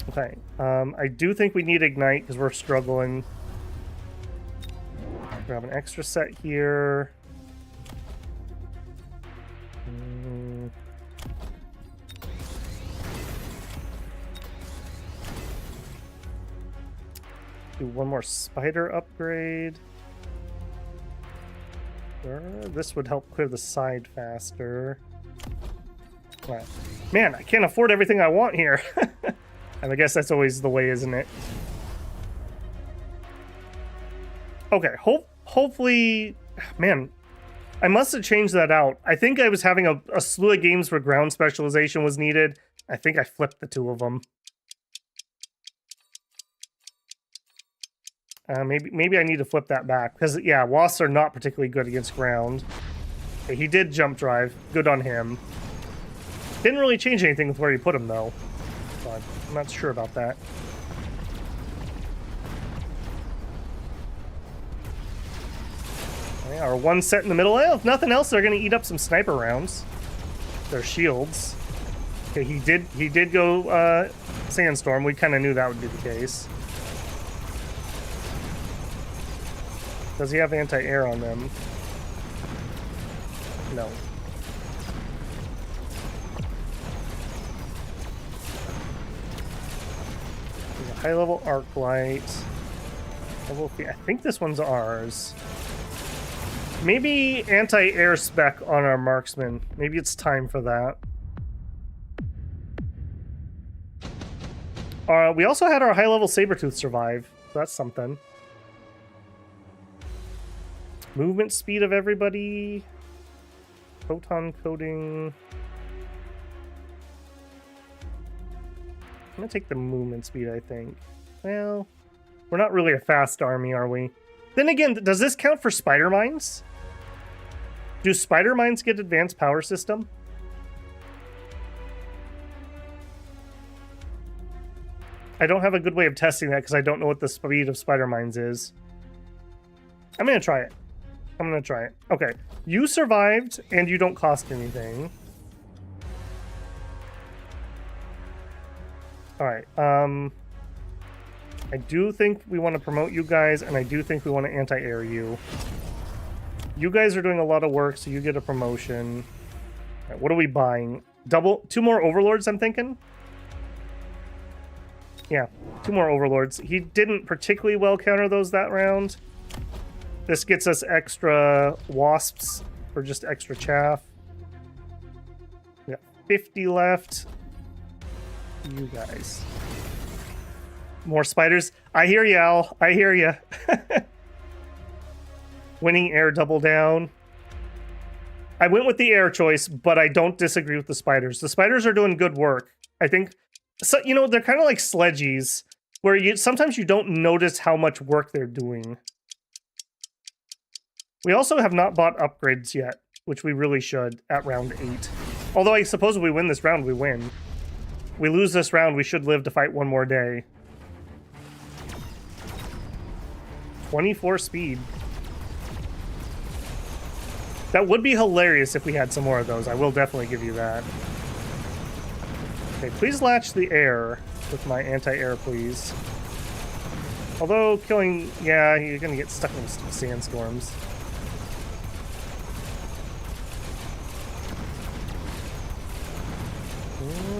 Speaker 1: Okay, I do think we need Ignite because we're struggling. Grab an extra set here. Do one more spider upgrade. This would help clear the side faster. Right. Man, I can't afford everything I want here. And I guess that's always the way, isn't it? Okay, hopefully... Man, I must have changed that out. I think I was having a slew of games where ground specialization was needed. I think I flipped the two of them. Maybe I need to flip that back. Because, yeah, wasps are not particularly good against ground. Okay, he did jump drive. Good on him. Didn't really change anything with where he put him, though. So I'm not sure about that. Okay, our one set in the middle. Well, if nothing else, they're going to eat up some sniper rounds. Their shields. Okay, he did go Sandstorm. We kind of knew that would be the case. Does he have anti-air on them? No. High-level arc light. I think this one's ours. Maybe anti-air spec on our marksman. Maybe it's time for that. We also had our high-level Sabertooth survive. So that's something. Movement speed of everybody. Photon coding. I'm gonna take the movement speed, I think. Well, we're not really a fast army, are we? Then again, does this count for spider mines? Do spider mines get advanced power system? I don't have a good way of testing that because I don't know what the speed of spider mines is. I'm gonna try it. I'm gonna try it. Okay, you survived and you don't cost anything. All right. I do think we want to promote you guys, and I do think we want to anti-air you. You guys are doing a lot of work, so you get a promotion. All right, what are we buying? Two more overlords, I'm thinking. Yeah, 2 more overlords. He didn't particularly well counter those that round. This gets us extra wasps for just extra chaff. We got 50 left. You guys. More spiders. I hear you, Al. I hear you. Winning air double down. I went with the air choice, but I don't disagree with the spiders. The spiders are doing good work. I think, so, you know, they're kind of like sledgies, where sometimes you don't notice how much work they're doing. We also have not bought upgrades yet, which we really should at round 8. Although I suppose if we win this round, we win. We lose this round, we should live to fight one more day. 24 speed. That would be hilarious if we had some more of those. I will definitely give you that. Okay, please latch the air with my anti-air, please. Although killing... Yeah, you're gonna get stuck in sandstorms.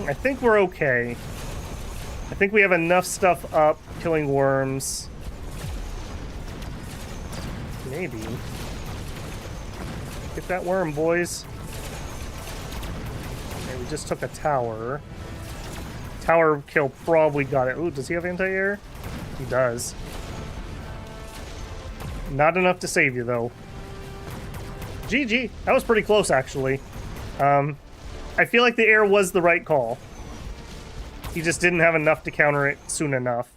Speaker 1: I think we're okay. I think we have enough stuff up killing worms. Maybe. Get that worm, boys. Okay, we just took a tower. Tower kill probably got it. Ooh, does he have anti-air? He does. Not enough to save you, though. GG. That was pretty close, actually. I feel like the air was the right call. He just didn't have enough to counter it soon enough.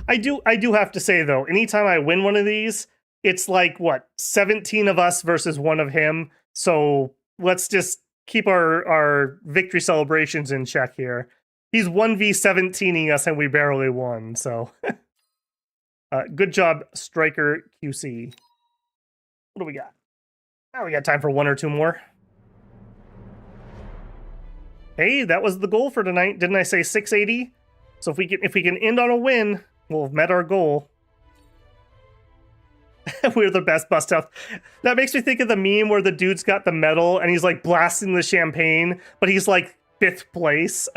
Speaker 1: I do have to say, though, anytime I win one of these, it's like, what, 17 of us versus 1 of him. So let's just keep our victory celebrations in check here. He's 1v17ing us and we barely won, so... good job, Striker QC. What do we got? Now we got time for 1 or 2 more. Hey, that was the goal for tonight. Didn't I say 680? So if we can end on a win, we'll have met our goal. We're the best bust health. That makes me think of the meme where the dude's got the medal and he's like blasting the champagne, but he's like 5th place.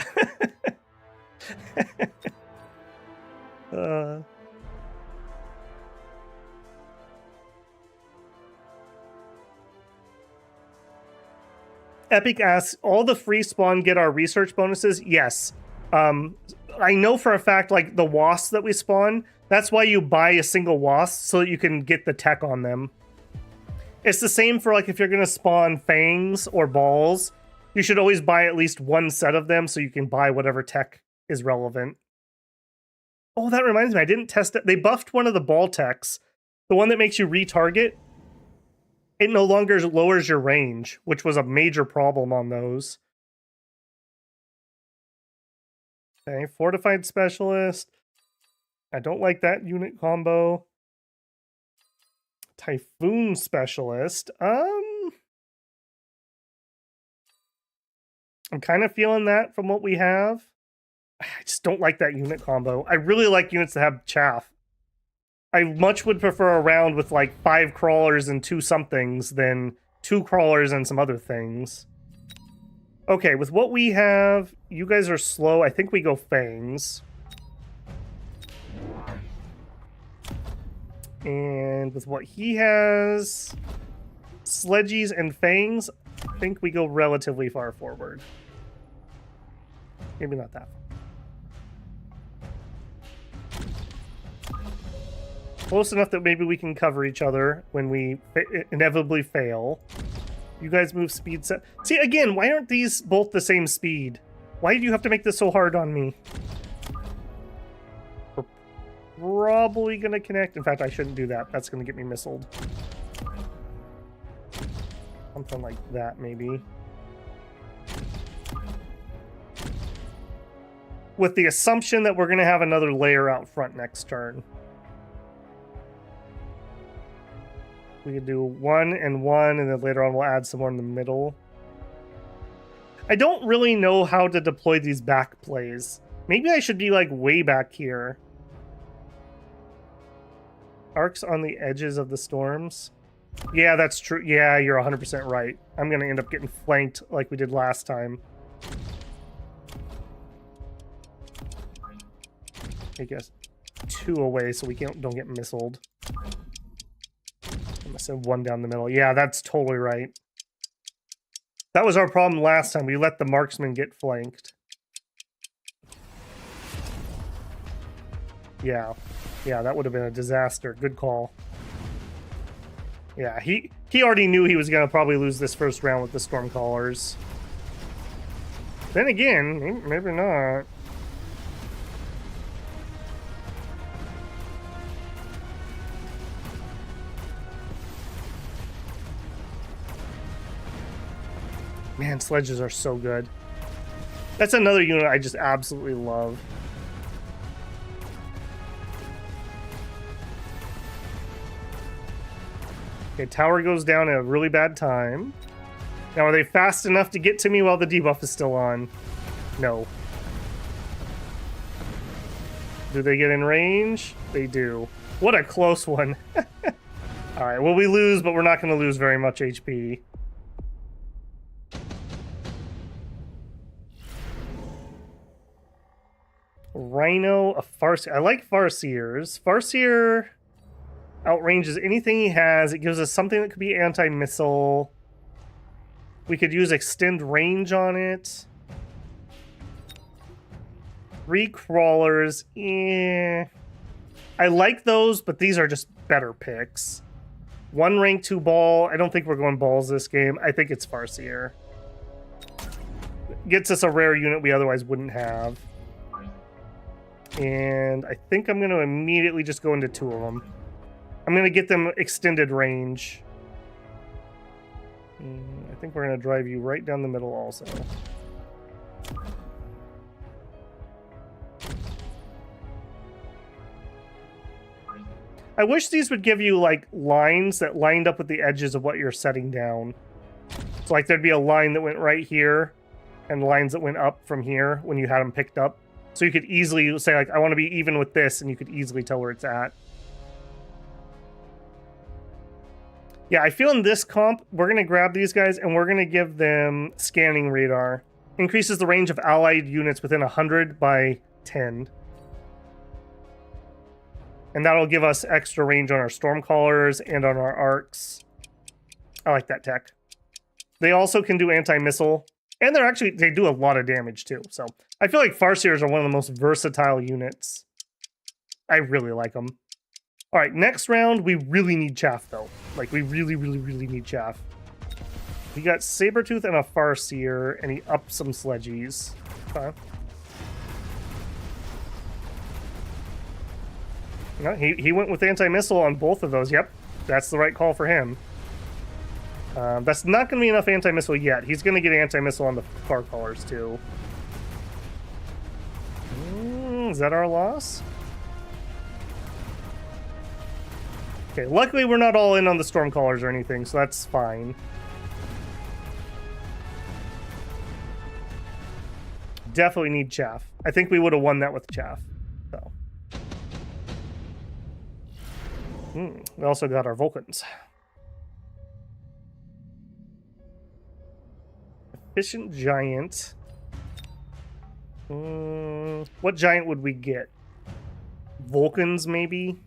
Speaker 1: Epic asks, all the free spawn get our research bonuses? Yes. I know for a fact, like, the wasps that we spawn, that's why you buy a single wasp, so that you can get the tech on them. It's the same for, like, if you're going to spawn fangs or balls, you should always buy at least 1 set of them so you can buy whatever tech is relevant. Oh, that reminds me, I didn't test it. They buffed one of the ball techs. The one that makes you retarget. It no longer lowers your range, which was a major problem on those. Okay, Fortified Specialist. I don't like that unit combo. Typhoon Specialist. I'm kind of feeling that from what we have. I just don't like that unit combo. I really like units that have chaff. I much would prefer a round with like 5 crawlers and 2 somethings than 2 crawlers and some other things. Okay, with what we have, you guys are slow. I think we go fangs. And with what he has, sledgies and fangs, I think we go relatively far forward. Maybe not that far. Close enough that maybe we can cover each other when we inevitably fail. You guys move speed set. See, again, why aren't these both the same speed? Why do you have to make this so hard on me? We're probably going to connect. In fact, I shouldn't do that. That's going to get me missiled. Something like that, maybe. With the assumption that we're going to have another layer out front next turn. We could do 1 and 1, and then later on we'll add some more in the middle. I don't really know how to deploy these back plays. Maybe I should be like way back here. Arcs on the edges of the storms. Yeah, that's true. Yeah, you're 100% right. I'm going to end up getting flanked like we did last time. I guess 2 away so we don't get missiled. I must have 1 down the middle. Yeah, that's totally right. That was our problem last time. We let the marksman get flanked. Yeah. Yeah, that would have been a disaster. Good call. Yeah, he already knew he was going to probably lose this first round with the Stormcallers. Then again, maybe not. Man, sledges are so good. That's another unit I just absolutely love. Okay, tower goes down at a really bad time. Now, are they fast enough to get to me while the debuff is still on? No. Do they get in range? They do. What a close one. Alright, well, we lose, but we're not going to lose very much HP. Rhino, a Farseer. I like Farseers. Farseer outranges anything he has. It gives us something that could be anti-missile. We could use extend range on it. 3 crawlers. I like those, but these are just better picks. 1 rank 2 ball. I don't think we're going balls this game. I think it's Farseer. Gets us a rare unit we otherwise wouldn't have. And I think I'm going to immediately just go into 2 of them. I'm going to get them extended range. I think we're going to drive you right down the middle also. I wish these would give you, like, lines that lined up with the edges of what you're setting down. So, like, there'd be a line that went right here and lines that went up from here when you had them picked up. So you could easily say, like, I want to be even with this, and you could easily tell where it's at. Yeah, I feel in this comp, we're going to grab these guys, and we're going to give them scanning radar. Increases the range of allied units within 100 by 10. And that'll give us extra range on our Stormcallers and on our arcs. I like that tech. They also can do anti-missile. And they do a lot of damage too. So I feel like Farseers are one of the most versatile units. I really like them. All right, next round, we really need chaff though. Like, we really, really, really need chaff. We got Sabretooth and a Farseer, and he upped some sledgies. Okay. No, he went with anti-missile on both of those. Yep, that's the right call for him. That's not going to be enough anti-missile yet. He's going to get anti-missile on the far callers too. Is that our loss? Okay, luckily we're not all in on the Stormcallers or anything, so that's fine. Definitely need chaff. I think we would have won that with chaff. So. We also got our Vulcans. Efficient giant. What giant would we get? Vulcans, maybe?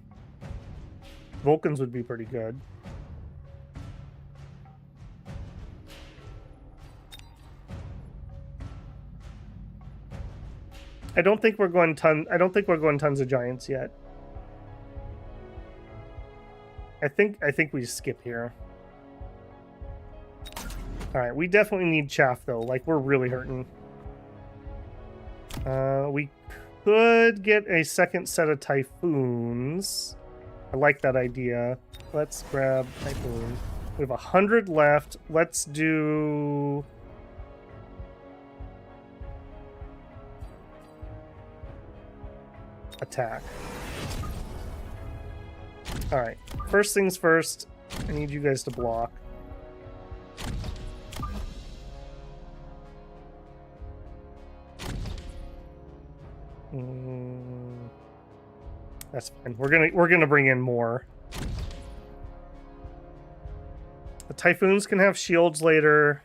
Speaker 1: Vulcans would be pretty good. I don't think we're going tons of giants yet. I think we skip here. All right, we definitely need chaff though. Like, we're really hurting. We could get a second set of typhoons. I like that idea. Let's grab typhoon. We have 100 left. Let's do... attack. All right. First things first. I need you guys to block. That's fine. We're gonna bring in more. The typhoons can have shields later.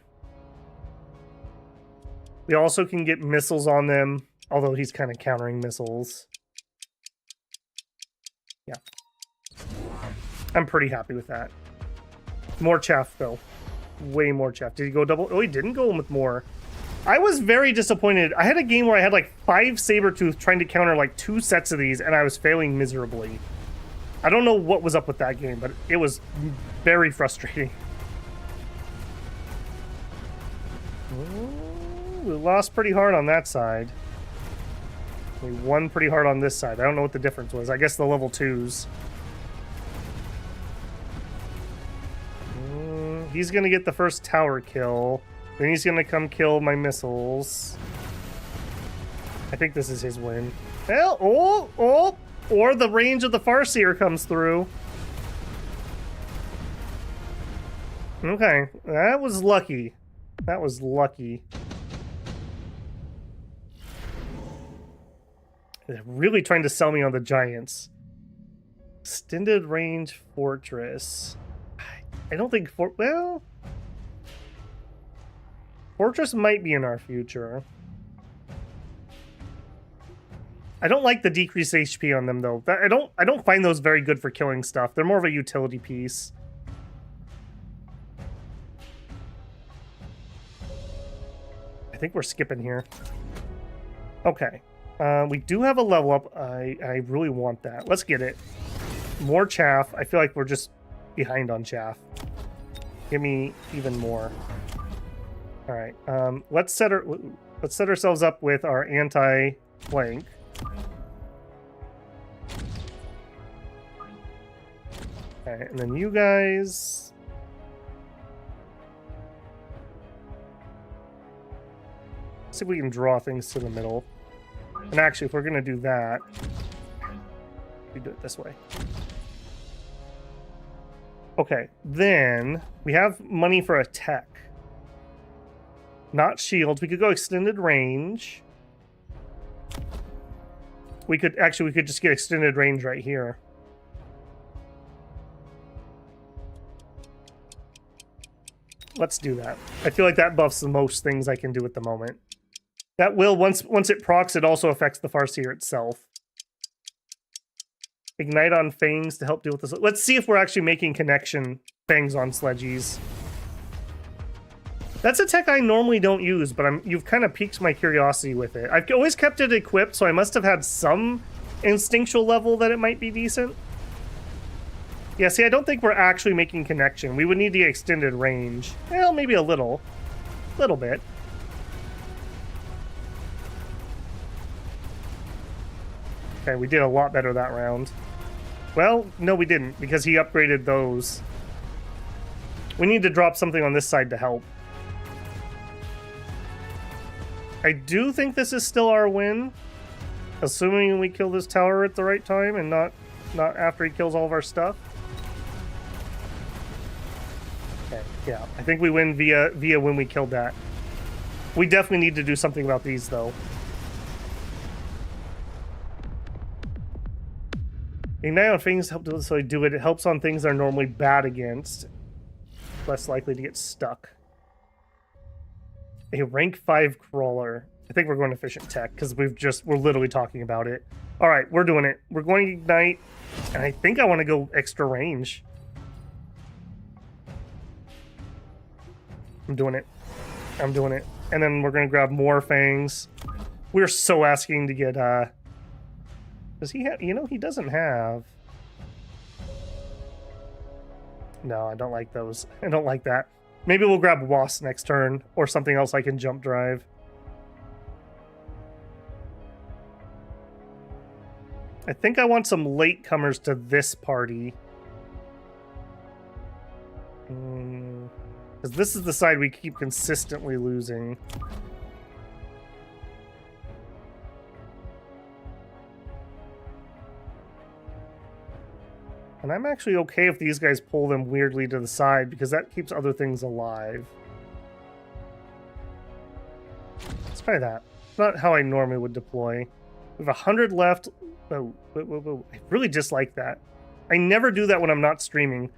Speaker 1: We also can get missiles on them, although he's kind of countering missiles. Yeah. I'm pretty happy with that. More chaff, though. Way more chaff. Did he go double? Oh, he didn't go with more. I was very disappointed. I had a game where I had like 5 Sabertooth trying to counter like 2 sets of these, and I was failing miserably. I don't know what was up with that game, but it was very frustrating. Ooh, we lost pretty hard on that side. We won pretty hard on this side. I don't know what the difference was. I guess the level 2s. He's going to get the first tower kill. Then he's going to come kill my missiles. I think this is his win. Well, or the range of the Farseer comes through. Okay, that was lucky. That was lucky. They're really trying to sell me on the giants. Extended range fortress. I don't think well, fortress might be in our future. I don't like the decreased HP on them though. I don't find those very good for killing stuff. They're more of a utility piece. I think we're skipping here. Okay. We do have a level up. I really want that. Let's get it. More chaff. I feel like we're just behind on chaff. Give me even more. All right. Let's set ourselves up with our anti-flank. Okay, and then you guys. See if we can draw things to the middle. And actually, if we're gonna do that, we do it this way. Okay, then we have money for a tech. Not shields. We could go extended range. We could just get extended range right here. Let's do that. I feel like that buffs the most things I can do at the moment. That will, once it procs, it also affects the Farseer itself. Ignite on Fangs to help deal with this. Let's see if we're actually making connection Fangs on Sledgies. That's a tech I normally don't use, but you've kind of piqued my curiosity with it. I've always kept it equipped, so I must have had some instinctual level that it might be decent. Yeah, see, I don't think we're actually making connection. We would need the extended range. Well, maybe a little. Little bit. Okay, we did a lot better that round. Well, no we didn't, because he upgraded those. We need to drop something on this side to help. I do think this is still our win. Assuming we kill this tower at the right time and not after he kills all of our stuff. Okay, yeah. I think we win via when we killed that. We definitely need to do something about these, though. Ignite on things help do so do it. It helps on things that are normally bad against. Less likely to get stuck. A rank 5 crawler. I think we're going efficient tech because we're literally talking about it. All right, we're doing it. We're going to ignite, and I think I want to go extra range. I'm doing it. I'm doing it. And then we're going to grab more fangs. We're so asking to get, does he have, you know, he doesn't have. No, I don't like those. I don't like that. Maybe we'll grab wasp next turn or something else I can jump drive. I think I want some latecomers to this party. Because this is the side we keep consistently losing. And I'm actually okay if these guys pull them weirdly to the side because that keeps other things alive. Let's try that. Not how I normally would deploy. We have 100 left. Oh, whoa. I really dislike that. I never do that when I'm not streaming,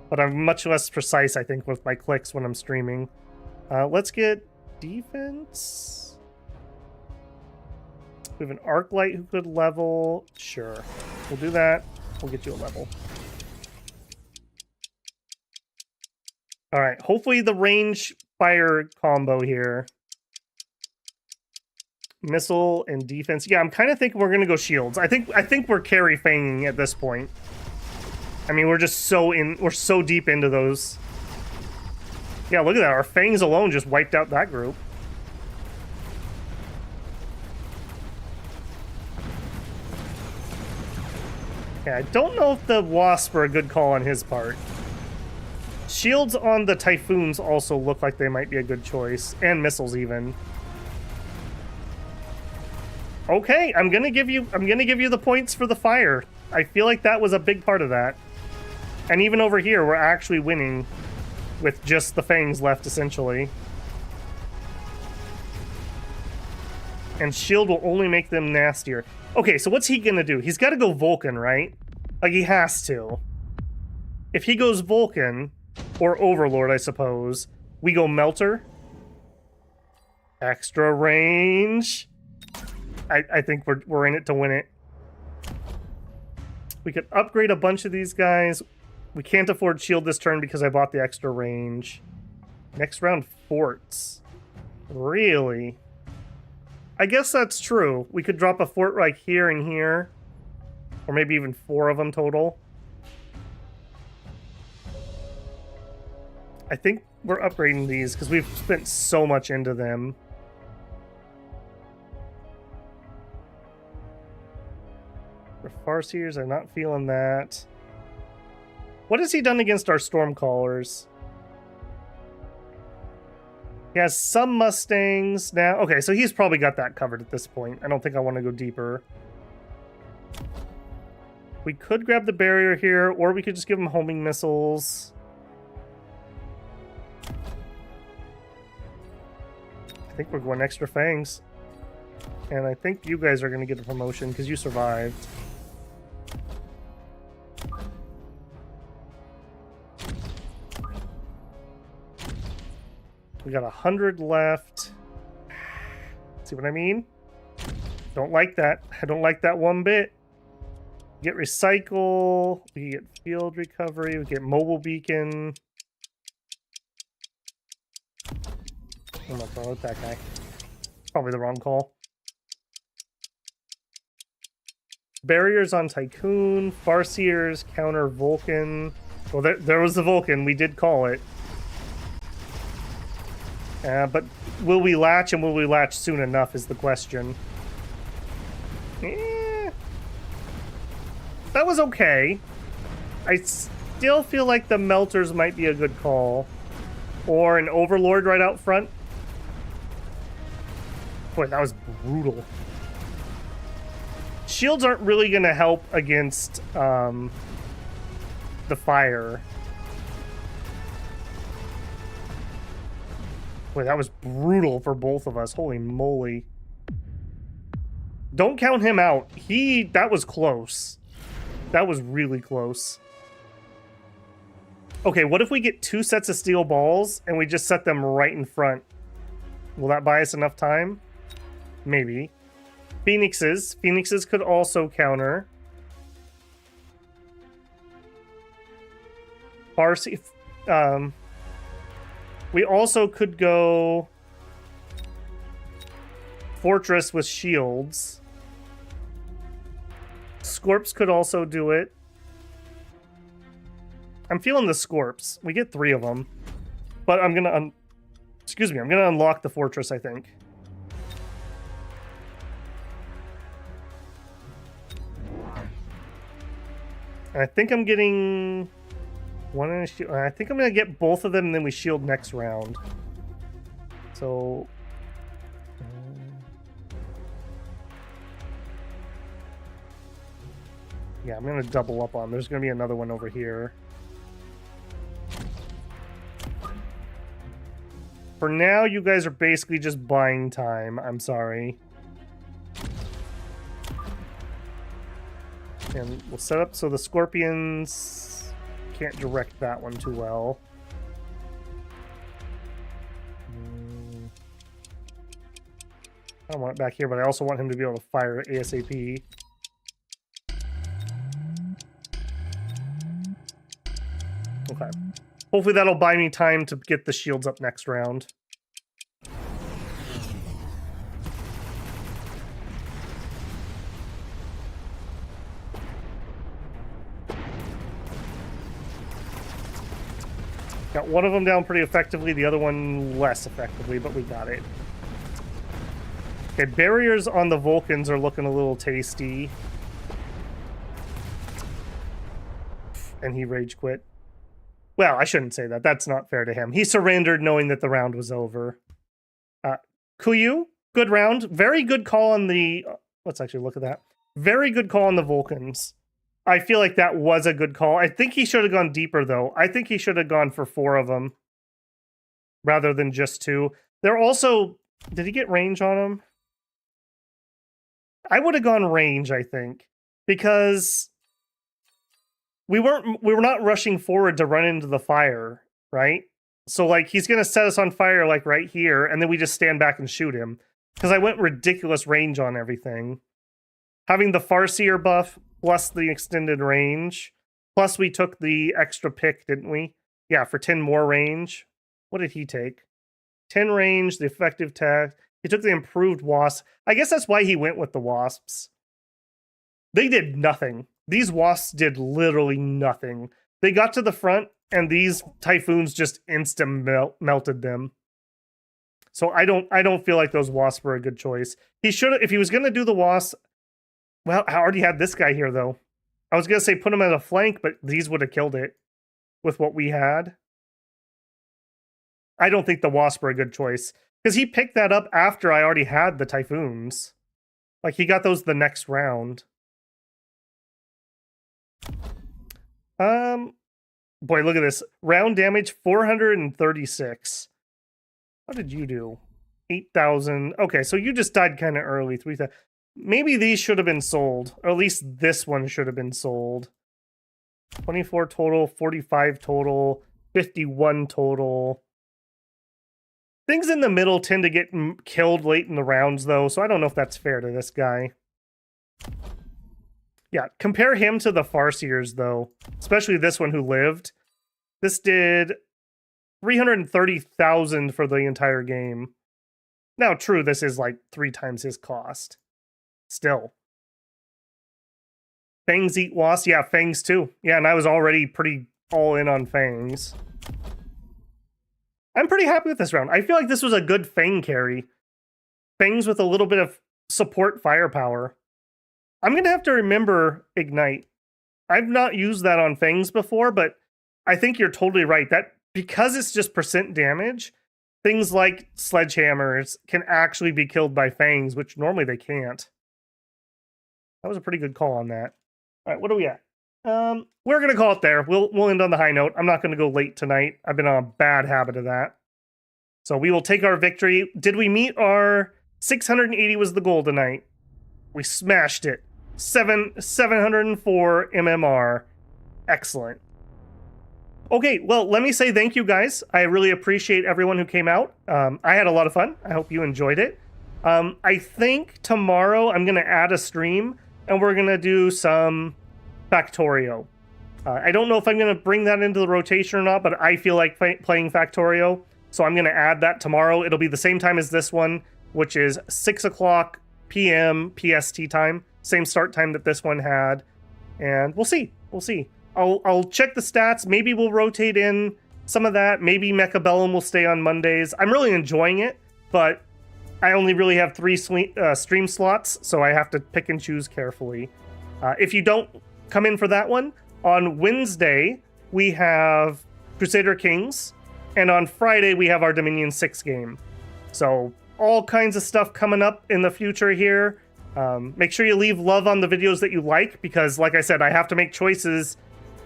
Speaker 1: but I'm much less precise, I think, with my clicks when I'm streaming. Let's get defense. We have an arc light who could level. Sure. We'll do that. We'll get you a level. All right. Hopefully the range fire combo here. Missile and defense. Yeah, I'm kind of thinking we're going to go shields. I think we're carry fanging at this point. I mean, we're just we're so deep into those. Yeah, look at that. Our fangs alone just wiped out that group. Yeah, I don't know if the wasp are a good call on his part. Shields on the typhoons also look like they might be a good choice, and missiles even. Okay, I'm gonna give you the points for the fire. I feel like that was a big part of that. And even over here, we're actually winning with just the fangs left, essentially. And shield will only make them nastier. Okay, so what's he gonna do? He's gotta go Vulcan, right? Like, he has to. If he goes Vulcan, or Overlord, I suppose, we go Melter. Extra range. I think we're in it to win it. We could upgrade a bunch of these guys. We can't afford shield this turn because I bought the extra range. Next round, forts. Really? I guess that's true. We could drop a fort right here and here. Or maybe even 4 of them total. I think we're upgrading these because we've spent so much into them. For Farseers, I'm not feeling that. What has he done against our Stormcallers? He has some Mustangs now. Okay, so he's probably got that covered at this point. I don't think I want to go deeper. We could grab the barrier here, or we could just give him homing missiles. I think we're going extra fangs. And I think you guys are going to get a promotion because you survived. We got 100 left. See what I mean? Don't like that. I don't like that one bit. Get recycle. We get field recovery. We get mobile beacon. I'm not throwing with that guy. Probably the wrong call. Barriers on Tycoon. Farseers counter Vulcan. Well, there was the Vulcan. We did call it. But will we latch, and will we latch soon enough is the question. That was okay. I still feel like the Melters might be a good call. Or an Overlord right out front. Boy, that was brutal. Shields aren't really going to help against the fire. Boy, that was brutal for both of us. Holy moly. Don't count him out. That was close. That was really close. Okay, what if we get 2 sets of steel balls and we just set them right in front? Will that buy us enough time? Maybe. Phoenixes. Phoenixes could also counter. Farsi. We also could go Fortress with shields. Scorps could also do it. I'm feeling the Scorps. We get 3 of them. But I'm gonna excuse me, I'm gonna unlock the Fortress, I think. And I think I'm getting 1 in a shield. I think I'm gonna get both of them and then we shield next round. So yeah, I'm gonna double up on. There's gonna be another one over here. For now, you guys are basically just buying time. I'm sorry. And we'll set up so the Scorpions can't direct that one too well. I don't want it back here, but I also want him to be able to fire ASAP. Okay. Hopefully that'll buy me time to get the shields up next round. Got one of them down pretty effectively, the other one less effectively, but we got it. Okay, barriers on the Vulcans are looking a little tasty. And he rage quit. Well, I shouldn't say that. That's not fair to him. He surrendered knowing that the round was over. Kuyu, good round. Very good call on the... Let's actually look at that. Very good call on the Vulcans. I feel like that was a good call. I think he should have gone deeper, though. I think he should have gone for 4 of them rather than just 2. They're also... Did he get range on them? I would have gone range, I think, because... We were not rushing forward to run into the fire, right? So, like, he's going to set us on fire, like, right here, and then we just stand back and shoot him. Because I went ridiculous range on everything. Having the Farseer buff, plus the extended range, plus we took the extra pick, didn't we? Yeah, for 10 more range. What did he take? 10 range, the effective tech. He took the improved wasp. I guess that's why he went with the wasps. They did nothing. These wasps did literally nothing. They got to the front, and these typhoons just melted them. So I don't feel like those wasps were a good choice. He should have, if he was going to do the wasp. Well, I already had this guy here though. I was going to say put him at a flank, but these would have killed it with what we had. I don't think the wasp were a good choice because he picked that up after I already had the typhoons. Like he got those the next round. Boy, look at this. Round damage, 436. How did you do? 8,000. Okay, so you just died kind of early. 3,000. Maybe these should have been sold. Or at least this one should have been sold. 24 total, 45 total, 51 total. Things in the middle tend to get killed late in the rounds, though, so I don't know if that's fair to this guy. Yeah, compare him to the Farseers, though. Especially this one who lived. This did 330,000 for the entire game. Now, true, this is like 3 times his cost. Still. Fangs eat wasps? Yeah, Fangs too. Yeah, and I was already pretty all in on Fangs. I'm pretty happy with this round. I feel like this was a good Fang carry. Fangs with a little bit of support firepower. I'm going to have to remember Ignite. I've not used that on Fangs before, but I think you're totally right. That because it's just percent damage, things like sledgehammers can actually be killed by Fangs, which normally they can't. That was a pretty good call on that. All right, what are we at? We're going to call it there. We'll end on the high note. I'm not going to go late tonight. I've been on a bad habit of that. So we will take our victory. Did we meet our 680 was the goal tonight? We smashed it. 704 MMR. Excellent. Okay, well, let me say thank you, guys. I really appreciate everyone who came out. I had a lot of fun. I hope you enjoyed it. I think tomorrow I'm going to add a stream and we're going to do some Factorio. I don't know if I'm going to bring that into the rotation or not, but I feel like playing Factorio. So I'm going to add that tomorrow. It'll be the same time as this one, which is 6 o'clock p.m. PST time. Same start time that this one had. And we'll see. We'll see. I'll check the stats. Maybe we'll rotate in some of that. Maybe Mechabellum will stay on Mondays. I'm really enjoying it, but I only really have 3 stream slots, so I have to pick and choose carefully. If you don't come in for that one, on Wednesday, we have Crusader Kings, and on Friday, we have our Dominion 6 game. So all kinds of stuff coming up in the future here. Make sure you leave love on the videos that you like, because like I said, I have to make choices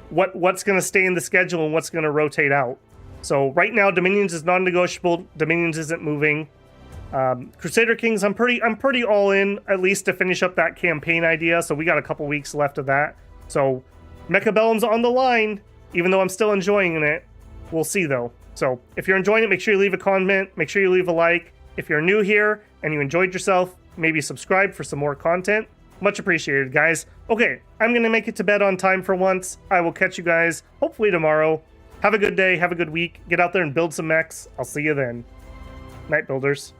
Speaker 1: what's going to stay in the schedule and what's going to rotate out. So right now, Dominions is non-negotiable. Dominions isn't moving. Crusader Kings, I'm pretty all in, at least to finish up that campaign idea. So we got a couple weeks left of that. So Mechabellum's on the line, even though I'm still enjoying it. We'll see though. So if you're enjoying it, make sure you leave a comment. Make sure you leave a like. If you're new here and you enjoyed yourself, maybe subscribe for some more content. Much appreciated, guys. Okay, I'm going to make it to bed on time for once. I will catch you guys hopefully tomorrow. Have a good day. Have a good week. Get out there and build some mechs. I'll see you then. Night, builders.